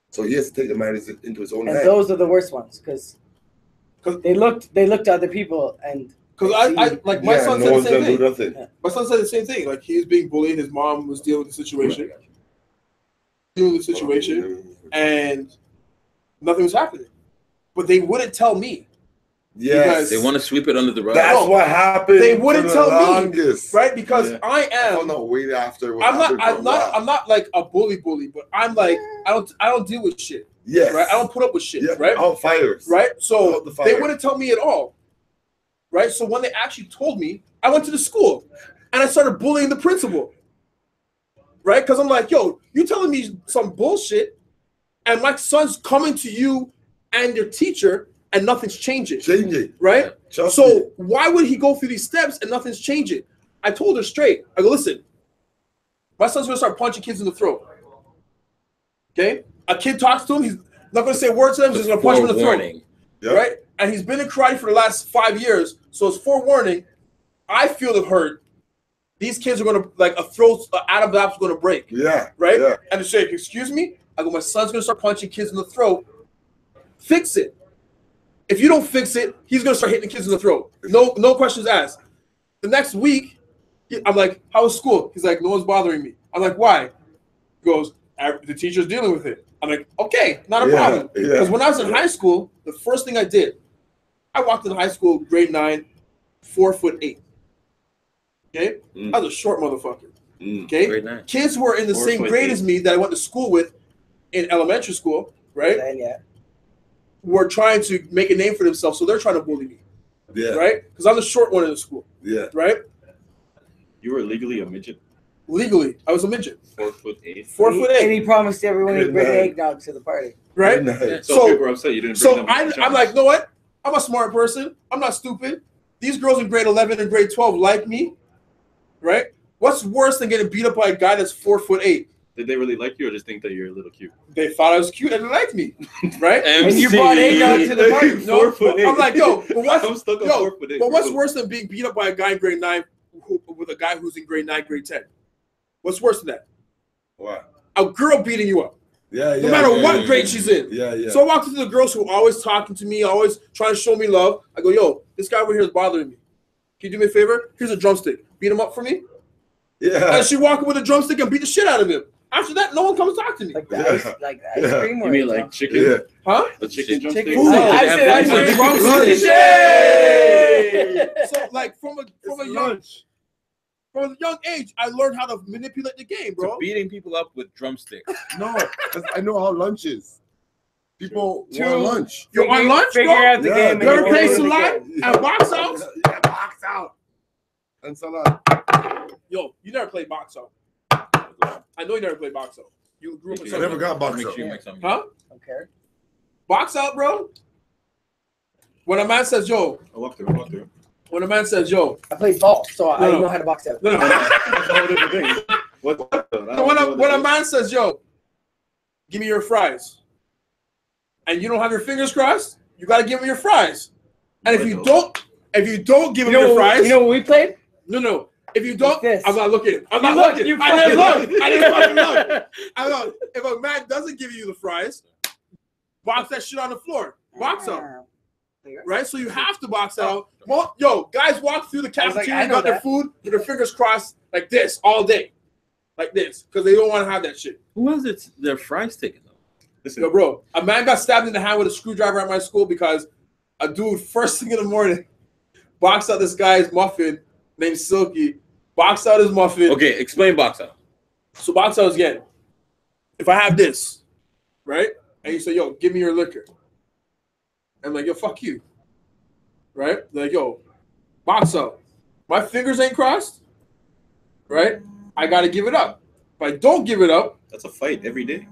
So he has to take the matters into his own And hands. those are the worst ones because they looked to other people and Because I like my son no said one's the same gonna do thing. nothing. My son said the same thing. Like he was being bullied. His mom was dealing with the situation. And nothing was happening. But they wouldn't tell me. Yes, They want to sweep it under the rug. that's No, what happened. they wouldn't for the tell me, longest. Right? Because I I don't am know. Wait after. I'm not like a bully, but I'm like I don't deal with shit. Yes. Right? I don't put up with shit. Yeah. Right? Outfires. Right? So Out the fire. they wouldn't tell me at all. Right? So when they actually told me, I went to the school and I started bullying the principal. Right? Because I'm like, yo, you telling me some bullshit, and my son's coming to you and your teacher, and nothing's changing. Right? Trust So me. why would he go through these steps and nothing's changing? I told her straight. I go, listen, my son's gonna start punching kids in the throat. Okay? A kid talks to him, he's not gonna say a word to them, he's just gonna punch him in the throat. Yep. Right? And he's been in karate for the last 5 years, so it's forewarning. I feel the hurt. These kids are gonna like a throat out of the app's gonna break. Yeah. Right? Yeah. And they say, excuse me? I go, my son's gonna start punching kids in the throat. Fix it. If you don't fix it, he's gonna start hitting kids in the throat. No questions asked. The next week, I'm like, how was school? He's like, no one's bothering me. I'm like, why? He goes, the teacher's dealing with it. I'm like, okay, not a problem. Because when I was in high school, the first thing I did, I walked into high school, grade 9, 4'8". Okay? I was a short motherfucker. Okay? Grade 9. Kids who were in the same 4'8". grade as me that I went to school with in elementary school, right? then Were trying to make a name for themselves, so they're trying to bully me. Yeah. Right? Because I'm the short one in the school. Yeah. Right? You were legally a midget. Legally, I was a midget. 4'8". 4'8". And he promised everyone he'd bring Good night. eggnog to the party. Right? So people were upset you didn't bring So them. I'm like, you know what? I'm a smart person. I'm not stupid. These girls in grade 11 and grade 12 like me. Right? What's worse than getting beat up by a guy that's 4'8"? Did they really like you or just think that you're a little cute? They thought I was cute and they liked me. Right? And you brought eggnog to the party. No, 4'8". I'm like, yo, but what's, I'm stuck on yo, 4'8". but what's worse than being beat up by a guy in grade 9 with a guy who's in grade 9, grade 10? What's worse than that? What? A girl beating you up. Yeah, No matter what grade she's in. Yeah, yeah. So I walked into the girls who are always talking to me, always trying to show me love. I go, yo, this guy over here is bothering me. Can you do me a favor? Here's a drumstick. Beat him up for me. Yeah. And she walk in with a drumstick and beat the shit out of him. After that, no one comes to talk to me. Like the ice, like the ice cream. You mean like chicken? Yeah. Huh? The chicken drumstick? Chicken. I said ice cream. Drumstick. So like from a young age, I learned how to manipulate the game, bro. So beating people up with drumsticks. No, 'cause I know how lunch is. People Two. want lunch. You're on lunch, Figure bro? out the Yeah, game. You ever and play then salad and box out? Yeah, box out. And salad. Yo, you never played box out. I know you never played box out. You grew up in I never something. got box Make out. sure you make something. Huh? Okay. Box out, bro? When a man says, yo, I walked through. when a man says, yo, I played ball, so I No. know how to box out. no, no. That's a whole different thing. What? when a man says, yo, give me your fries, and you don't have your fingers crossed, you gotta give him your fries. And if you don't give him your fries, You know what we played? no. If you don't, This. I'm not looking. I'm not look, looking. you I didn't fucking look. I didn't fucking look. I look. If a man doesn't give you the fries, box that shit on the floor. Box out. Right? So you have to box out. Well, yo, guys walk through the I was like, cafeteria I and know got their that. food with their fingers crossed like this all day. Like this. Because they don't want to have that shit. Who has it? Their fries taken though. Listen, Yo, bro, a man got stabbed in the hand with a screwdriver at my school because a dude, first thing in the morning, boxed out this guy's muffin named Silky. Boxed out his muffin. Okay, explain box out. So box out is again. If I have this, right? And you say, yo, give me your liquor. I'm like, yo, fuck you. Right? They're like, yo, box out. My fingers ain't crossed. Right? I gotta give it up. If I don't give it up, that's a fight every day.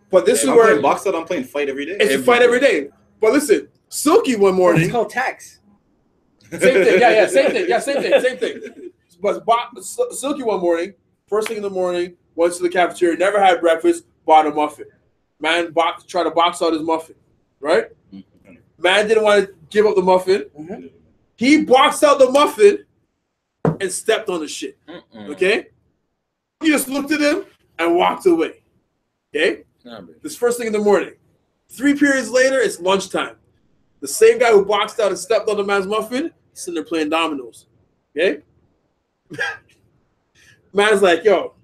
but this If is I'm where playing box out, I'm playing fight every day. it's a fight every day. But listen, Silky one It's morning. called tax. Same thing. Yeah, same thing. Yeah, same thing. But Silky one morning, first thing in the morning, went to the cafeteria, never had breakfast, bought a muffin. Man tried to box out his muffin, right? Man didn't want to give up the muffin. Mhm. He boxed out the muffin and stepped on the shit. Okay? He just looked at him and walked away. Okay? This first thing in the morning. 3 periods later, it's lunchtime. The same guy who boxed out and stepped on the man's muffin, he's sitting there playing dominoes. Okay? Man's like, yo,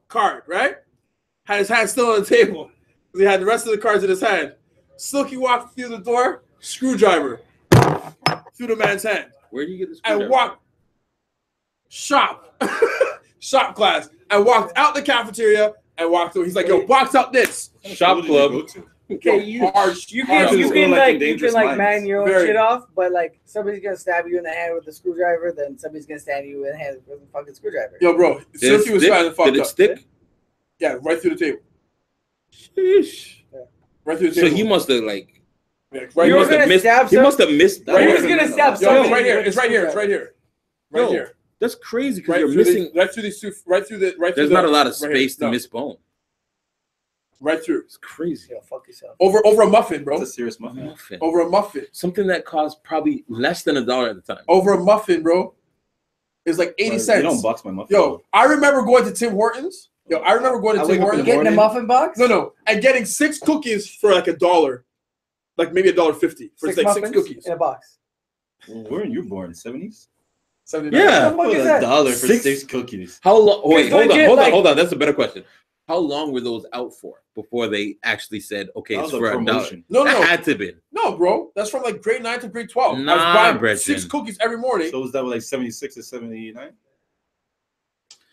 card, right? Had his hand still on the table. He had the rest of the cards in his hand. Silky walked through the door, screwdriver through the man's hand. Where do you get the screwdriver? And walked shop class, and walked out the cafeteria and walked through. He's like, yo, box out this. Shop club. Okay, you hard, can like like man your own Very. shit off, but like somebody's gonna stab you in the hand with a screwdriver, then somebody's gonna stab you in the hand with a fucking screwdriver. Yo, bro, Silky was trying to fuck Did it up. stick? Yeah, right through the table. Sheesh. Right through the So table. he must have like Yeah, You he were must have gonna missed. stab He some- must have missed. Right He here. was gonna stab Yo, somebody. right here. with a It's right here. It's right here. Right No, here. That's crazy because Right you're through missing. right through these two. Right through the. Right There's through not the, a lot of right here. space to No. miss bone. Right through. It's crazy. Yo, fuck yourself. Over a muffin, bro. That's a serious muffin. Muffin. Over a muffin. Something that cost probably less than $1 at the time. Over a muffin, bro. It's like 80 cents. You don't box my muffin. Yo, I remember going to Tim Hortons. Yo, I remember going to I Tim wake up in Hortons. the Getting a morning. muffin box? No, and getting 6 cookies for like $1, like maybe $1.50 for Six like muffins 6 cookies. in a box. Well, weren't you born? 70s? 79. Yeah. What the fuck is that? $1 for Six- 6 cookies. How long? Wait, Because hold on. That's a better question. How long were those out for before they actually said, okay, That it's was a for $1? promotion. No, That no, had to be. no, bro. That's from like grade 9 to grade 12. I Nah, was buying Gretchen. 6 cookies every morning. So was that like 76 or 79?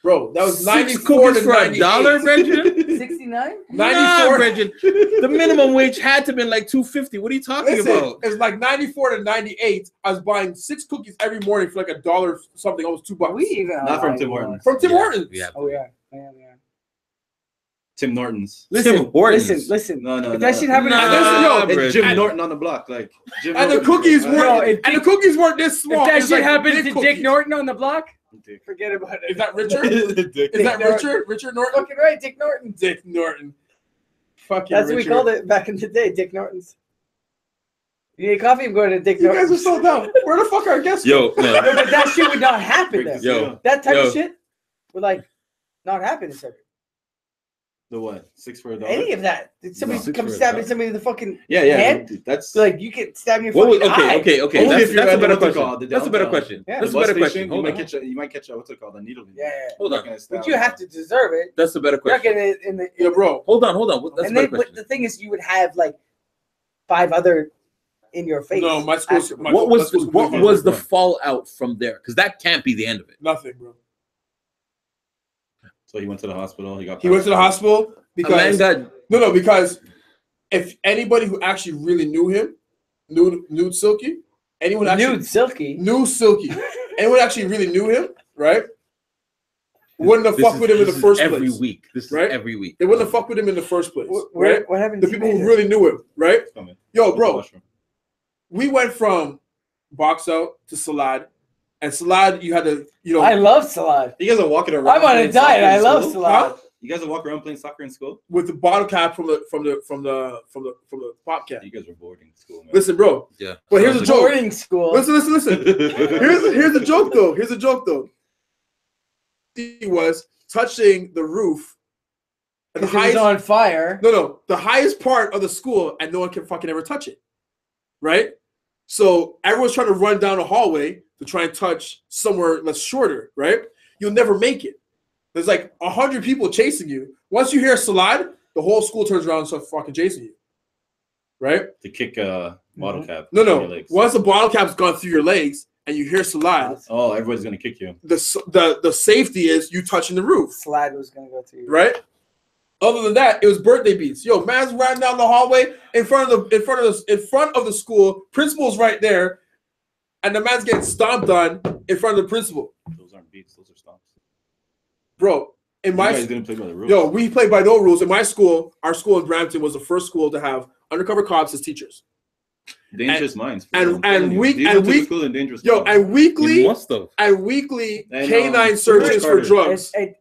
Bro, that was 6 94 cookies to for 98. $1, Brendan? 69? 94. Brendan. The minimum wage had to been like $2.50. What are you talking Listen, about? it's like 94 to 98. I was buying 6 cookies every morning for like $1 something, almost $2. We even Not from alive Tim anymore. Hortons. From Tim Hortons. Yeah. Oh, yeah. Yeah. Tim Norton's. Tim Hortons. Listen. No. If that shit happened, Nah, It's Brendan. Jim Norton on the block. Like Jim And the Norton. cookies Right? No, weren't. if And the cookies weren't this small. if that It was shit like happened big to cookies. Dick Norton on the block, Dick. forget about it. Is that Richard? Is Dick. that Norton. Richard? Richard Norton? Fucking right, Dick Norton. Dick Norton. Fucking That's what we Richard. called it back in the day, Dick Norton's. You need coffee? I'm going to Dick You guys Norton's. are so dumb. Where the fuck are our guests? Yo, No, no. but that shit would not happen there. Yo. That type Yo. of shit. would like not happen to somebody. The what? 6 for a $1? Any of that? Did somebody No. come 6 for a stabbing $1. somebody in the fucking Yeah, head? That's So, like you get stabbed in your What was, fucking eye. okay. Only That's if you're a at better what's it question. called, the That's a better downtown. question. Yeah. That's a the bus better station, question. Hold on. You might catch a what's it called? A needle. Yeah. Hold on. But you have to deserve it. That's a better You're not question. getting it in the. Yeah, bro. Hold on. That's a And better then question. the thing is, you would have like 5 other in your face. No, my school's afterwards. my What was school's what completely was the different. fallout from there? Because that can't be the end of it. Nothing, bro. So he went to the hospital. He went to the hospital because got no, because if anybody who actually really knew him, knew Silky, anyone actually Nude Silky. knew Silky, anyone actually really knew him, right? Wouldn't have fucked with him in the first every place. week. This is right? every week. They wouldn't have fucked with him in the first place, right? What happened? The to people you who really knew him, right? Coming. Yo, bro, we went from box out to salad, and salad you had to, I love salad. You guys are walking around. I'm on a playing diet. soccer in I love school? salad. You guys are walking around playing soccer in school. with the bottle cap from the pop cap. You guys were bored in school, man. Listen, bro. Yeah. But here's a joke. Boarding school. Listen. Here's the joke though. Here's the joke though. He was touching the roof. The Because it was on fire. No, the highest part of the school, and no one can fucking ever touch it. Right? So everyone's trying to run down a hallway to try and touch somewhere that's shorter, right? You'll never make it. There's like 100 people chasing you. Once you hear salad, the whole school turns around and starts fucking chasing you. Right? To kick a bottle cap. No. through your legs. Once the bottle cap's gone through your legs and you hear salad, Oh, everybody's gonna kick you. the safety is you touching the roof. Salad was gonna go through. Right? Other than that, it was birthday beats. Yo, man's riding down the hallway in front of the school. Principal's right there, and the man's getting stomped on in front of the principal. Those aren't beats. Those are stomps. Bro, in You my guys didn't play by the rules. yo, we played by no rules. In my school, our school in Brampton was the first school to have undercover cops as teachers. Dangerous minds. and These week- went and to week- school in dangerous Yo, minds. and You weekly must have. canine searches for Carter. drugs. And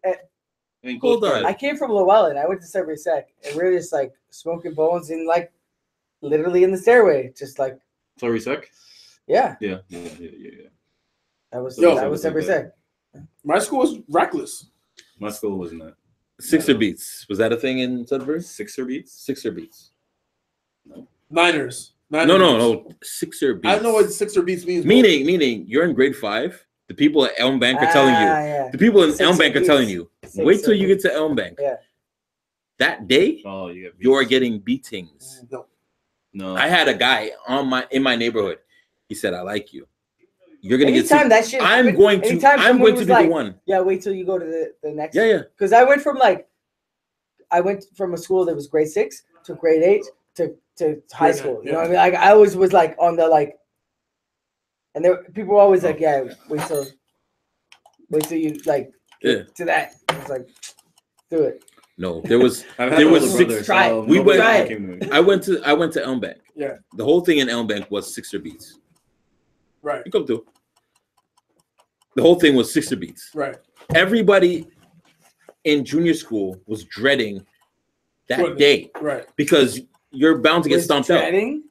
Hold Coach on. I came from Llewellyn. I went to Sudbury Sec, and we were just like smoking bones in like literally in the stairway, just like Sorry, Sec. yeah. Yeah. That was Yo. Sudbury Sec. My school was reckless. My school wasn't that. Sixer beats. Was that a thing in Sudbury? Sixer beats. Sixer beats. Niners. No. Sixer beats. I don't know what Sixer beats means. bro. Meaning you're in grade 5. The people at Elm Bank are telling you. Yeah. The people in Sixer Elm Bank are beats. telling you. Sixer Wait till you beats. get to Elm Bank. Yeah. That day, Oh, you get beats. you're getting beatings. No. I had a guy in my neighborhood. He said, "I like you. You're gonna get." Anytime that shit. I'm going to be the one. Yeah, wait till you go to the next. Yeah. Because I went from a school that was grade 6 to grade 8 to high Grade school. nine, You know what I mean? Like I always was like on the like, and there people were always like, yeah, wait till you like Yeah. get to that. I was like, do it. No, there was. I've had There older was brothers, six- try it. so We nobody went- came to me. I went to Elm Bank. Yeah. The whole thing in Elm Bank was Sixer beats. Right. You come through. The whole thing was Sixer beats. Right. Everybody in junior school was dreading that Goodness. day Right. because you're bound to get Was stomped out. dreading.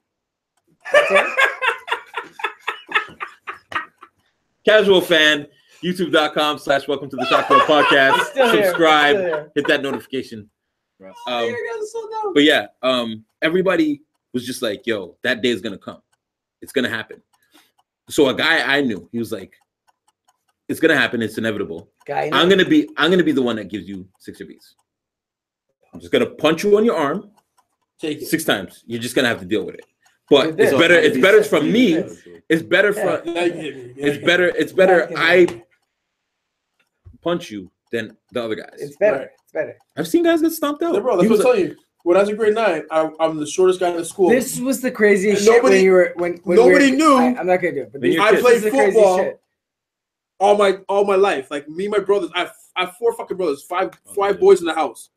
Casual fan, youtube.com/welcome to the Shot Club podcast. Still here. Subscribe, Still here. hit that notification. Right. But yeah, everybody was just like, yo, that day is gonna come. It's gonna happen. So a guy I knew, he was like, it's gonna happen, it's inevitable. Guy, I'm gonna be the one that gives you Sixer beats. I'm just gonna punch you on your arm Take it. 6 times. You're just gonna have to deal with it. But Did it's this. better. It's better from me. Did this. It's better for. Now you hit me. It's better. It's better. I punch you than the other guys. It's better. Right. It's better. I've seen guys get stomped out. Yeah, bro, He that's what was I'm telling you. When I was in grade 9, I'm the shortest guy in the school. This was the craziest Nobody- shit when you were when nobody we were, knew. I'm not gonna do it. But When you're I kids. played this is the craziest football shit. all my life. Like me and my brothers. I have 4 fucking brothers. Five yeah. boys in the house.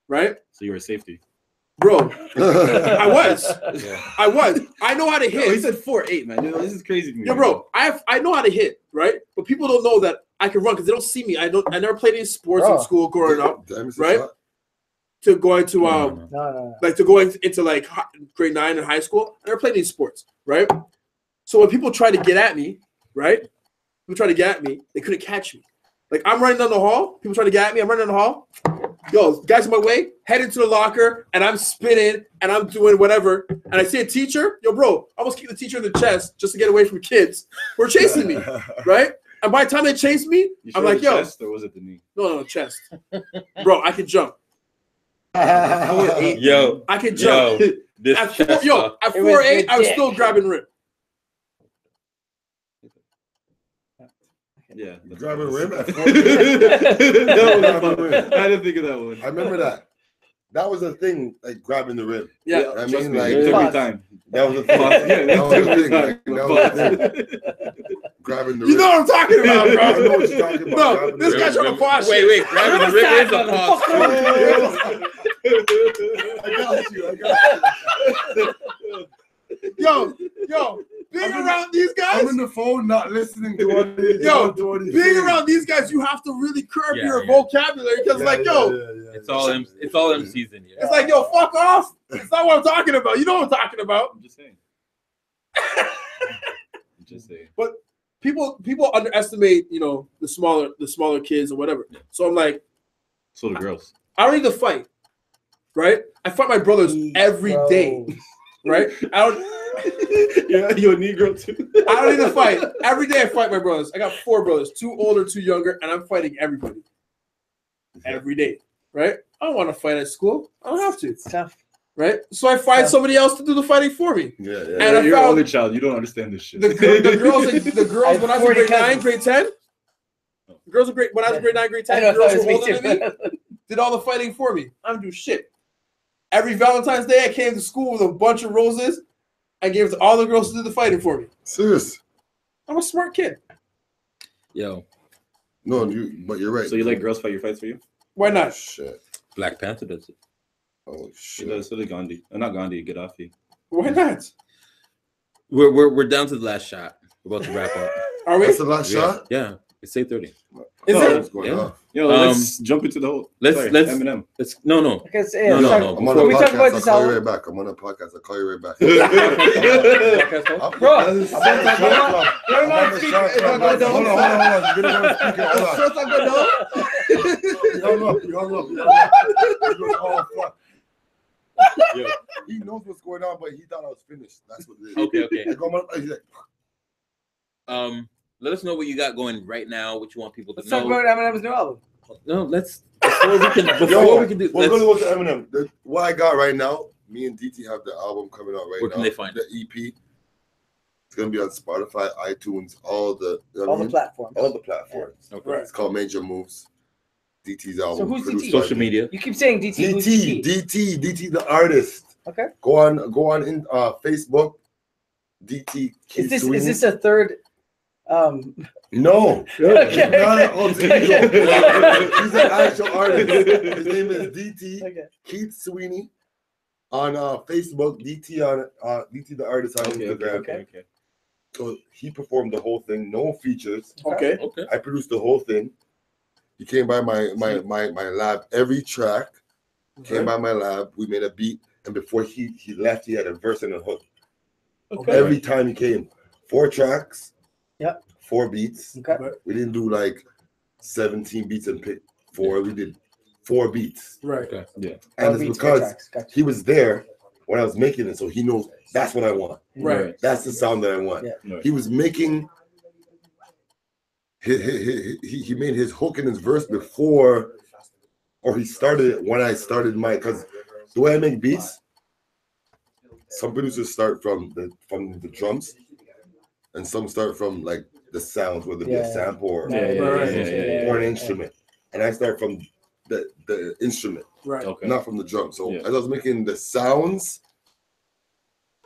Right? So you were a safety. Bro, I was. Yeah. I know how to hit. He said 4'8", man. You know, this is crazy to me. Yo, bro, I know how to hit, right? But people don't know that I can run because they don't see me. I never played any sports in Bro. school growing up. Damn, Right? To going to No. like to going into like grade 9 in high school. I never played any sports, right? So when people try to get at me, right? People try to get at me, they couldn't catch me Like I'm running down the hall, people trying to get at me. I'm running down the hall. Yo, guys in my way, head into the locker, and I'm spinning and I'm doing whatever. And I see a teacher. Yo, bro, I almost kicked the teacher in the chest just to get away from kids who are chasing me, right? And by the time they chase me, I'm like, yo. Chest or was it the knee? No, chest. Bro, I can jump. Yo, I can jump. Yo, this at chest 4'8", I was still grabbing rim. Yeah. Grabbing rim at 4'8". I didn't think of that one. I remember that. That was a thing, like grabbing the rim. Yeah. I Trust mean, me, like it took me time. that was a thing. That was a thing. Like, that was a thing. Grabbing the rim. You know what I'm talking about, bro. I know what you're talking about. No, this guy's trying to pause. Wait, grabbing the rim is a pause. I got you. Yo, being around these guys. I'm in the phone, not listening to what being around these guys, you have to really curb your vocabulary because, it's all them season. Yeah. It's like, yo, fuck off. It's not what I'm talking about. You know what I'm talking about. I'm just saying. But people underestimate, the smaller kids or whatever. Yeah. So I'm like, So the girls. I don't need to fight, right? I fight my brothers every day, right? Yeah, you're a Negro too. I don't need to fight. Every day I fight my brothers. I got 4 brothers, 2 older, 2 younger, and I'm fighting everybody. Every day, right? I don't want to fight at school. I don't have to. It's tough. Right? So I find somebody else to do the fighting for me. Yeah. And You're an only child. You don't understand this shit. The girls when I was in grade 9, grade 10, the girls when I was in grade 9, grade 10, the girls were older than me, did all the fighting for me. I don't do shit. Every Valentine's Day, I came to school with a bunch of roses. I gave it to all the girls to do the fighting for me. Serious. I'm a smart kid. Yo. No, but you're right. So you let girls fight your fights for you? Why not? Shit. Black Panther does it. Oh shit. So did Gandhi. Not Gandhi, Gaddafi. Why not? We're down to the last shot. We're about to wrap up. Are we? That's the last shot? Yeah. It's 8:30. Is it? What's going on? Yo, let's jump into the whole. Let's Eminem. no. Because, I'm on a about this podcast. I'll call you album. right back. I'm on a podcast. I'll call you right back. Bro, I'm on the shot club. Hold on. You're gonna go on speaker. Hold on. You hung up. Oh, fuck. Yeah. He knows what's going on, but he thought I was finished. That's what it is. Okay. I go on, he's like, Let us know what you got going right now, what you want people to let's talk know. about Eminem's new album. No, before we can we're gonna go to Eminem. What I got right now, me and DT have the album coming out right now. Where can they find the EP? It's gonna be on Spotify, iTunes, all the Platforms. All the platforms. Okay. Right. It's called Major Moves. DT's album. So who's produced DT? by Social media. You keep saying DT. Who's DT the artist. Okay. Go on in Facebook. DT. Is this a third? No. Okay. Not an alter ego. He's an actual artist. His name is DT. Okay. Keith Sweeney on Facebook. DT on DT the artist on Instagram. Okay. So he performed the whole thing, no features. Okay. I produced the whole thing. He came by my lab. Every track came by my lab. We made a beat, and before he left, he had a verse and a hook. Okay. Every time he came, 4 tracks. Yep. 4 beats. Okay. We didn't do like 17 beats and pick 4. We did 4 beats. Right. Okay. Yeah. And it's because he was there when I was making it, so he knows that's what I want. Right. That's the sound that I want. Yeah. He was making. He made his hook and his verse before, or he started it when I started my. Because the way I make beats, some producers start from the drums, and some start from like the sounds, whether it be a sample or an instrument. And I start from the instrument, Right. Okay. not from the drum. So as I was making the sounds,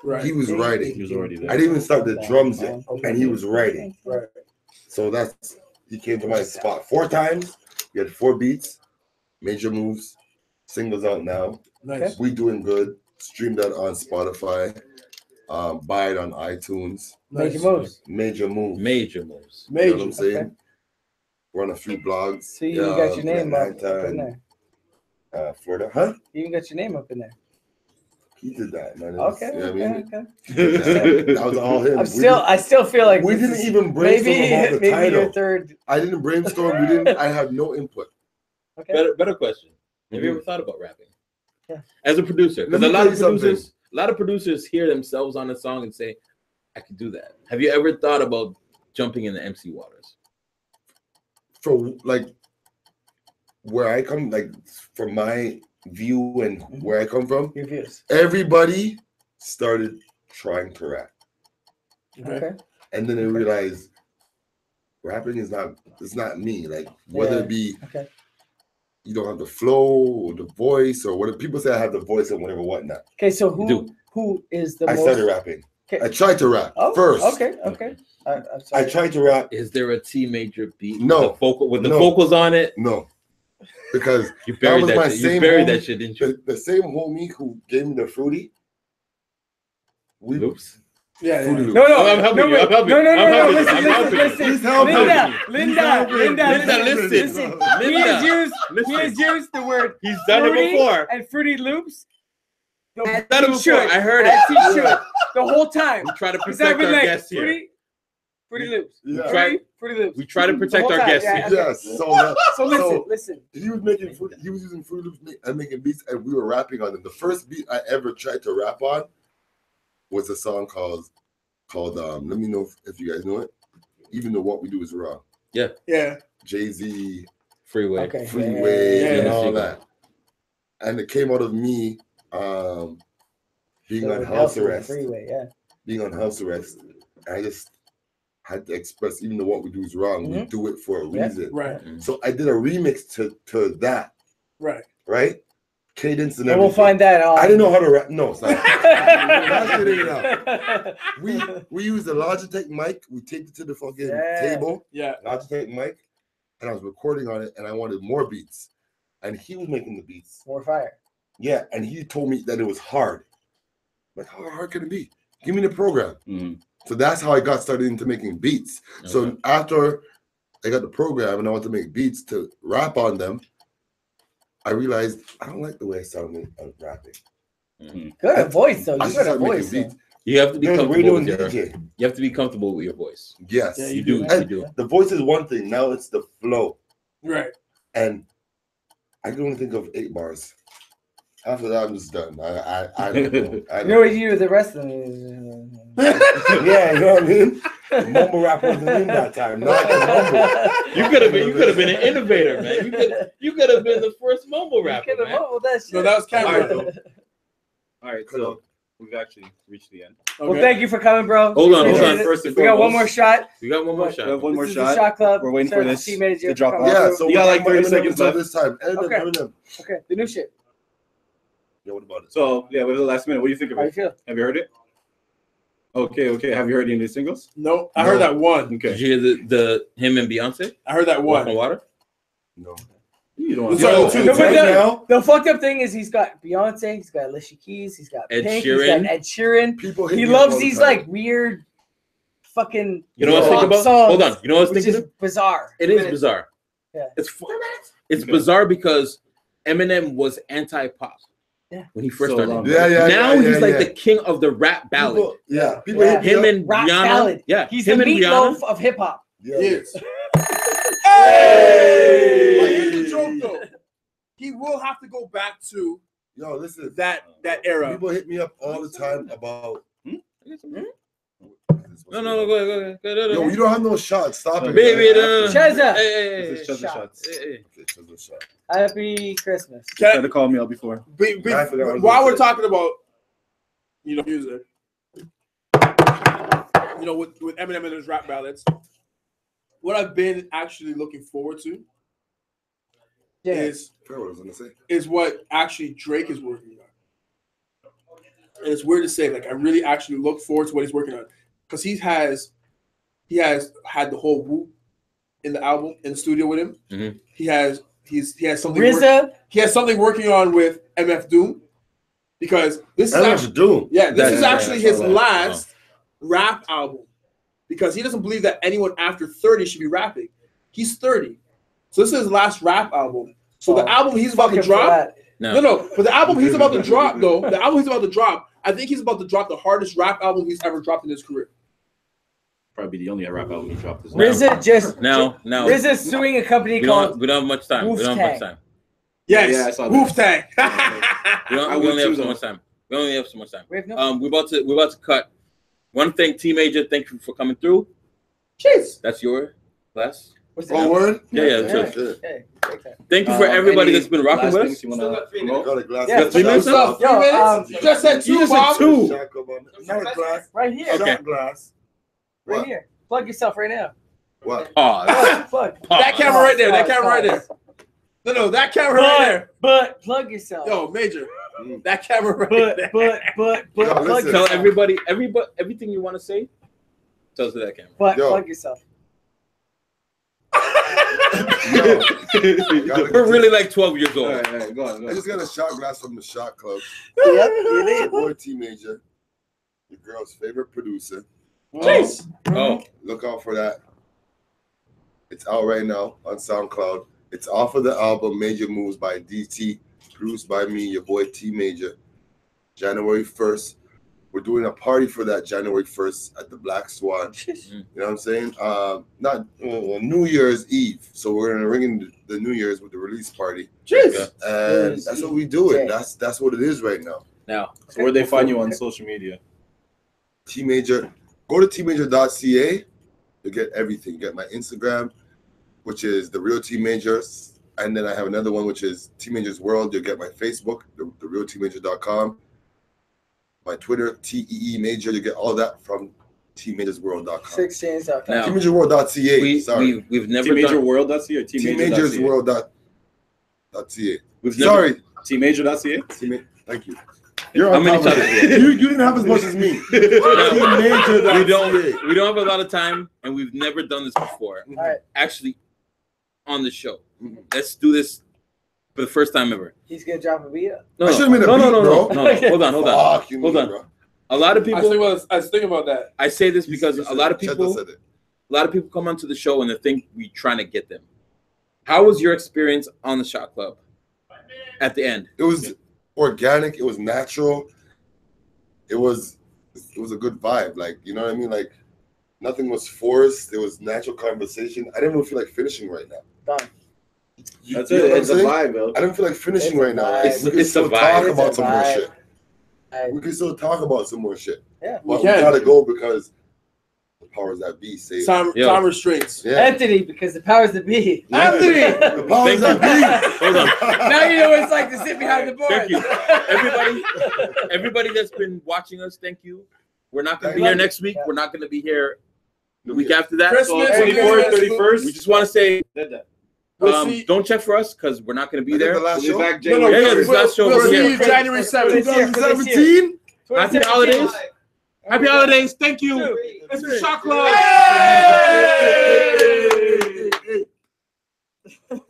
Right. he was writing. He was already there. I didn't even start the drums yet, and he was writing. Right. So he came to my spot 4 times. We had 4 beats, Major Moves, singles out now. Nice. We doing good. Stream that on Spotify. Buy it on iTunes. Major Moves. Major Moves. Major moves. You know what I'm Major. saying? Okay. We're on a few blogs. So you got your name up in there. Florida, huh? You even got your name up in there. He did that, man. Okay, You know what I mean? okay. That was all him. I still feel like we didn't even brainstorm about the maybe title. your third. I didn't brainstorm. We didn't. I had no input. Okay. Better question. Have you ever thought about rapping? Yeah. As a producer, because Let a me lot tell of you something. producers, a lot of producers hear themselves on a song and say, "I could do that." Have you ever thought about jumping in the MC waters? For like where I come, like from my view and where I come from, Your views. everybody started trying to rap, Okay. and then they realized rapping is not. It's not me. Like whether it be you don't have the flow or the voice or whatever. People say I have the voice and whatever, whatnot. Okay, so who is the I most? started rapping. Okay. I tried to rap first. Okay. I'm sorry. I tried to rap. Is there a T major beat? No. With the vocals on it? No. Because you buried that, that shit. You buried that shit, didn't you? The same homie who gave me the fruity. Loops. Yeah. Fruity No, Loops. I'm helping you. I'm helping you. No. Listen. He's helping Linda, listen. He has used the word. He's done it before. And Fruity Loops. He's done it before. I heard it. He should the whole time. We try to Because I've protect been our like, guests here. Fruity Loops. Yeah. Fruity Loops. We try to protect our guests here. Yes. So listen. He was making fruit. He was using Fruity Loops and making beats, and we were rapping on them. The first beat I ever tried to rap on was a song called let me know if you guys know it. Even though what we do is wrong. Yeah. Jay-Z, Freeway. Okay. Freeway, and all Yeah. that. And it came out of me being on house arrest. Freeway, Being on house arrest. I just had to express, even though what we do is wrong, we do it for a reason. Right. So I did a remix to that. Right. Cadence and And everything. we'll find that out. I didn't know how to rap. No, it's not. That shit ain't out. We used the Logitech mic. We taped it to the fucking table. Yeah. Logitech mic. And I was recording on it, and I wanted more beats. And he was making the beats. More fire. Yeah, and he told me that it was hard. Like, how hard can it be? Give me the program. Mm-hmm. So that's how I got started into making beats. Okay. So after I got the program and I wanted to make beats to rap on them, I realized I don't like the way I sound rapping. Mm-hmm. Good voice though. You got a voice. You have to be comfortable with your DJ. You have to be comfortable with your voice. Yes, yeah, you do. You do. The voice is one thing. Now it's the flow. Right. And I can only think of 8 bars. After that, I'm just done. I don't know. You know what you do the rest of them? Yeah, you know what I mean? The mumble rap wasn't in that time. No, I can You could have been an innovator, man. You could have been the first mumble rapper. You could have mumbled that shit. No, that was Cameron. All right, so we've actually reached the end. Okay. Well, thank you for coming, bro. Hold on. First and we got one more shot. We got one more shot. We have one more This is shot. the shot club. We're waiting for this teammates to drop off. Yeah, so you got like 30 Eminem seconds left. this time. Okay. Eminem. Okay, the new shit. Yeah, what about it? So yeah, with the last minute, what do you think of How you it? feel? Have you heard it? Okay. Have you heard any of the singles? No, I heard that one. Okay. Did you hear the him and Beyonce? I heard that Walk one. on Water? No. You don't want Sorry, to. two. Now, The fucked up thing is he's got Beyonce, he's got Alicia Keys, he's got Ed Pink, Sheeran. he's got Ed Sheeran. people hate He me loves all the these time. like weird fucking You know what I was thinking about? songs, Hold on. You know what I was which thinking is of? bizarre. It is bizarre. Yeah. It's bizarre because Eminem was anti-pop. Yeah. When he first So started. long. Now he's like yeah. the king of the rap ballad. People Yeah. hate me Him up. and Rap Rihanna. ballad. Yeah. He's him the and meatloaf Rihanna. of hip hop. Yeah. Yes. Hey! But here's the joke, though. He will have to go back to Yo, listen. that era. People hit me up all the time about. No, go ahead. Yo, you don't have no shots. Stop it. Baby, Shazza. Hey. This is Chazza Shots. Shots. Okay, so the shot. Happy Christmas. You tried to call me out before. I forgot what I was While gonna we're say. talking about, music, with Eminem and his rap ballads, what I've been actually looking forward to is I forgot what I was gonna say. is what actually Drake is working on. And it's weird to say, like, I really actually look forward to what he's working on, because he has had the whole Whoop in the album in the studio with him. Mm-hmm. He has something. RZA. He has something working on with MF Doom, because this is That's what actually, you do. yeah, this is Yeah, actually yeah, his yeah. last rap album, because he doesn't believe that anyone after 30 should be rapping. He's 30, so this is his last rap album. So the album he's about to drop No. But the album he's about to drop, though, I think he's about to drop the hardest rap album he's ever dropped in his career. Probably the only rap album he dropped this RZA just now. RZA suing a company called. We don't have much time. Yes. Yeah, I saw that. Wu-Tang. We only have so much time. We're about to cut. One thing, T Major, thank you for coming through. Jeez. That's your glass. Oh, word? Yeah. Hey, Thank you for everybody that's been rocking with us. You wanna promote? Got a glass. Yeah, of 3 minutes shot left? You just said You two, just said Bob. two. Shot glass. right here. Okay. Shot glass. Right What? here. Plug yourself right now. What? Pause. Plug. That camera right there. That camera right there. No, that camera right there. But plug yourself. Yo, Major. That camera right there. But Yo, plug listen. Tell yourself. everybody everything you want to say. Tell us to that camera. But Yo. plug yourself. Yo, We're really like 12 years All old. right, go on. I just got a shot glass from the Shot Club. Yep, you did. Boy T Major, your girl's favorite producer. Jeez. Oh, Look out for that. It's out right now on SoundCloud. It's off of the album Major Moves by DT, produced by me, your boy T Major. January 1st. We're doing a party for that January 1st at the Black Swan. You know what I'm saying? Not New Year's Eve. So we're gonna ring in the New Year's with the release party. Jeez. And that's what we do it. That's what it is right now. now. So where they find you on social media? T Major. Go to tmajor.ca. You get everything. You get my Instagram, which is the real T Majors, and then I have another one which is T Majors World. You'll get my Facebook, the realtmajor.com. My Twitter, TEE Major. You get all that from tmajorsworld.com. 16. Now, tmajorworld.ca. Sorry. we've never T Major done. World.ca or T Major.ca? tmajorsworld.ca. We've never, Sorry. T Major.ca? Thank you. You're How on many top of times? it. You didn't have as much as me. we tmajor.ca. don't have a lot of time, and we've never done this before. All right. Actually, on the show, let's do this for the first time ever. He's gonna drop a beat. No, I should've made a no, beat, bro. Hold on. Fuck you, Hold on. bro. A lot of I people. was thinking about that. I say this because You a lot of said- people. said it. A lot of people come onto the show and they think we trying to get them. How was your experience on the Shot Club at the end? It was organic. It was natural. It was a good vibe. Like, you know what I mean? Like, nothing was forced. It was natural conversation. I didn't even feel like finishing right now. Done. That's You know it. what It's I'm a saying? vibe, bro. I didn't feel like finishing It's a right now. vibe. Like, we can It's a still vibe. talk It's about a some more vibe. shit. We can still talk about some more shit. Yeah. But we can. gotta go because the powers that be say Time restraints. yeah. Anthony, because the powers that be. Anthony! The powers that be. Hold on. Now you know what it's like to sit behind the board. Thank you. Everybody that's been watching us, thank you. We're not going to be Thank here you. next week. Yeah. We're not going to be here the week after that. Christmas, 24th, Christmas. 31st. We just want to say, We'll see. don't check for us because we're not going to be there. The last We'll show. be back No, January. Yeah, this last show We'll we're see here. you January 7th. 2017. Happy holidays. Happy holidays. Thank you. It's the Shot Club. Hey!